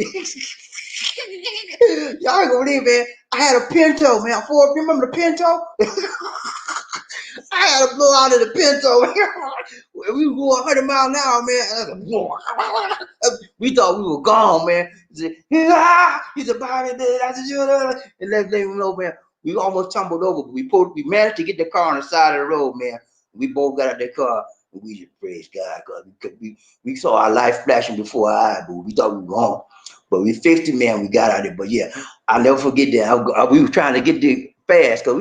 Y'all ain't gonna believe, man. I had a Pinto, man. Ford, remember the Pinto? I had a blowout of the Pinto. We were going 100 miles an hour, man. We thought we were gone, man. He said, Bobby, and let them know, man. We almost tumbled over, but we managed to get the car on the side of the road, man. We both got out the car, and we just praised God, because we saw our life flashing before our eyes, but we thought we were gone. But we fixed it, man. We got out of it. But yeah, I'll never forget that. We were trying to get fast because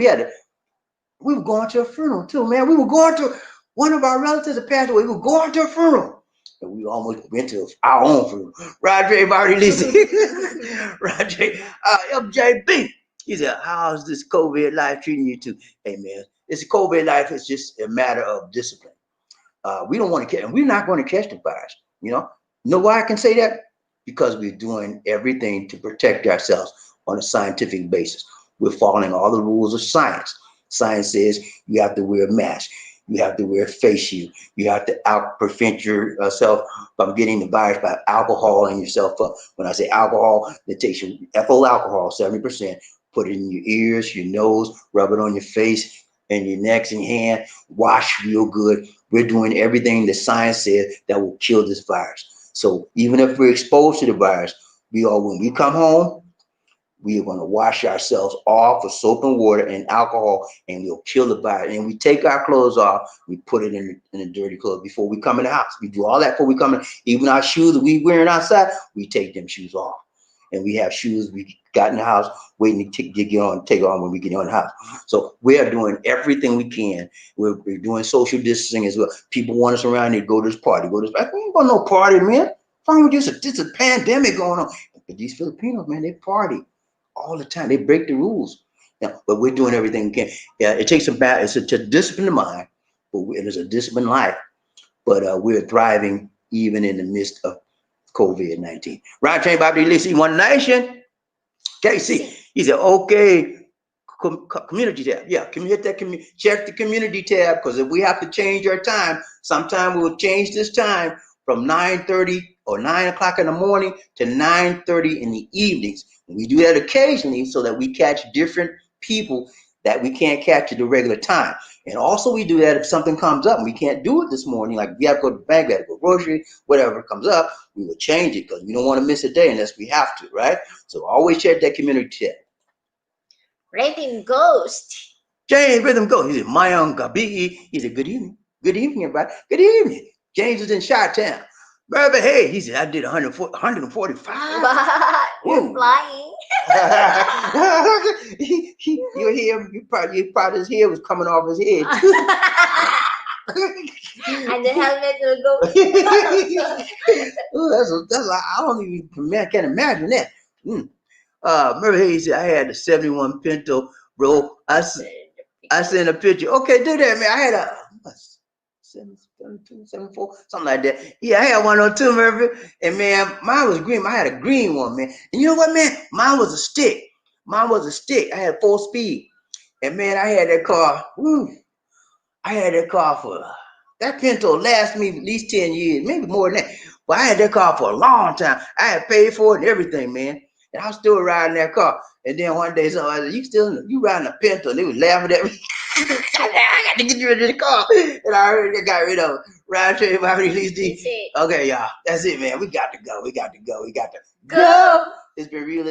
we were going to a funeral too, man. We were going to one of our relatives that passed away. We were going to a funeral. And we almost went to our own funeral. Roger Marty Lisi. Roger MJB. He said, how's this COVID life treating you too? Hey man, this COVID life is just a matter of discipline. We don't want to catch, and we're not going to catch the virus. You know why I can say that? Because we're doing everything to protect ourselves on a scientific basis. We're following all the rules of science. Science says you have to wear a mask. You have to wear a face shield. You have to prevent yourself from getting the virus by alcoholing yourself up. When I say alcohol, it takes your ethyl alcohol, 70%, put it in your ears, your nose, rub it on your face and your neck and your hand, wash real good. We're doing everything the science says that will kill this virus. So even if we're exposed to the virus, when we come home, we are going to wash ourselves off with soap and water and alcohol, and we'll kill the virus. And we take our clothes off, we put it in the dirty clothes before we come in the house. We do all that before we come in. Even our shoes that we wearing outside, we take them shoes off. And we have shoes we got in the house waiting to take on when we get in the house. So we are doing everything we can. We're doing social distancing as well. People want us around, they go to this party, We ain't going to no party, man. Fine with this. It's a pandemic going on. But these Filipinos, man, they party all the time. They break the rules. Yeah, but we're doing everything we can. Yeah, it takes it's a discipline of mind, but it is a disciplined life. But we're thriving even in the midst of COVID-19. Right, Train Bobby Lisi, One Nation. KC, he said, okay, community tab. Yeah, hit that check the community tab, because if we have to change our time, sometime we'll change this time from 9:30 or 9 o'clock in the morning to 9:30 in the evenings. And we do that occasionally so that we catch different people that we can't catch at the regular time. And also we do that if something comes up and we can't do it this morning, like we have to go to the bank, we have to go grocery, whatever comes up, we will change it because we don't want to miss a day unless we have to, right? So always check that community tab. Rhythm Ghost. James Rhythm Ghost. He said, Mayan Gabi. He said, good evening. Good evening, everybody. Good evening. James is in Chi-Town. Brother, hey, he said, I did 145. You're flying. Your hair, you probably his hair was coming off his head. And the helmet will go. That's I can't imagine that. Remember, he said I had a 71 Pinto, bro. I sent a picture. Okay, do that, man. I had a 72, 74, something like that. Yeah, I had one on too, Murphy. And man, mine was green. I had a green one, man. And you know what, man? Mine was a stick. I had 4-speed. And man, I had that car. I had that car for that Pinto lasted me at least 10 years, maybe more than that. But I had that car for a long time. I had paid for it and everything, man. And I was still riding that car. And then one day, somebody said, you riding a Pinto? And they was laughing at me. I got to get rid of the car. And I already got rid of it. Ride train, release D. Okay, y'all. That's it, man. We got to go. Go. It's been real.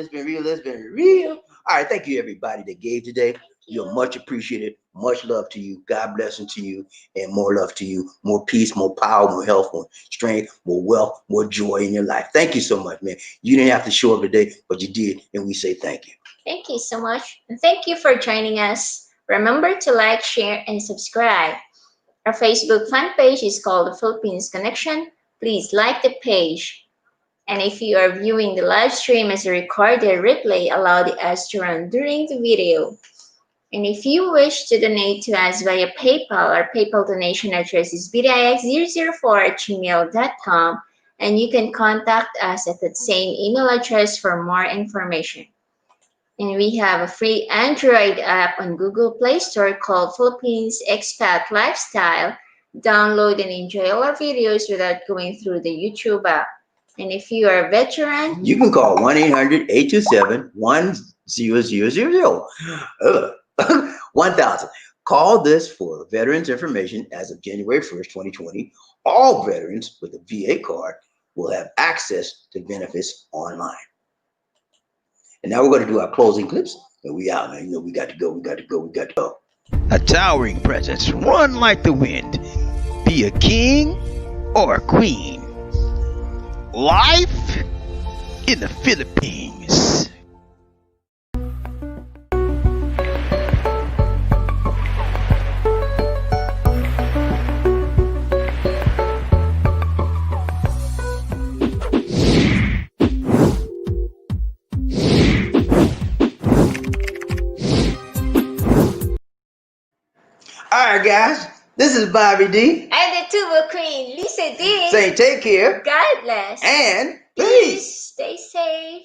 All right. Thank you, everybody that gave today. You're much appreciated. Much love to you. God blessing to you. And more love to you. More peace, more power, more health, more strength, more wealth, more joy in your life. Thank you so much, man. You didn't have to show up today, but you did. And we say thank you. Thank you so much. And thank you for joining us. Remember to like, share, and subscribe. Our Facebook fan page is called The Philippines Connection. Please like the page. And if you are viewing the live stream as a recorded replay, allow the ads to run during the video. And if you wish to donate to us via PayPal, our PayPal donation address is bdix004@gmail.com, and you can contact us at that same email address for more information. And we have a free Android app on Google Play Store called Philippines Expat Lifestyle. Download and enjoy all our videos without going through the YouTube app. And if you are a veteran, you can call 1-800-827-1000. 1000. Call this for veterans information as of January 1st, 2020. All veterans with a VA card will have access to benefits online. And now we're going to do our closing clips. And we out, man. You know, we got to go. A towering presence, run like the wind. Be a king or a queen. Life in the Philippines. right, guys. This is Bobby D. And the tuba queen, Lisa D. Saying take care God bless. and Peace. peace. Stay safe.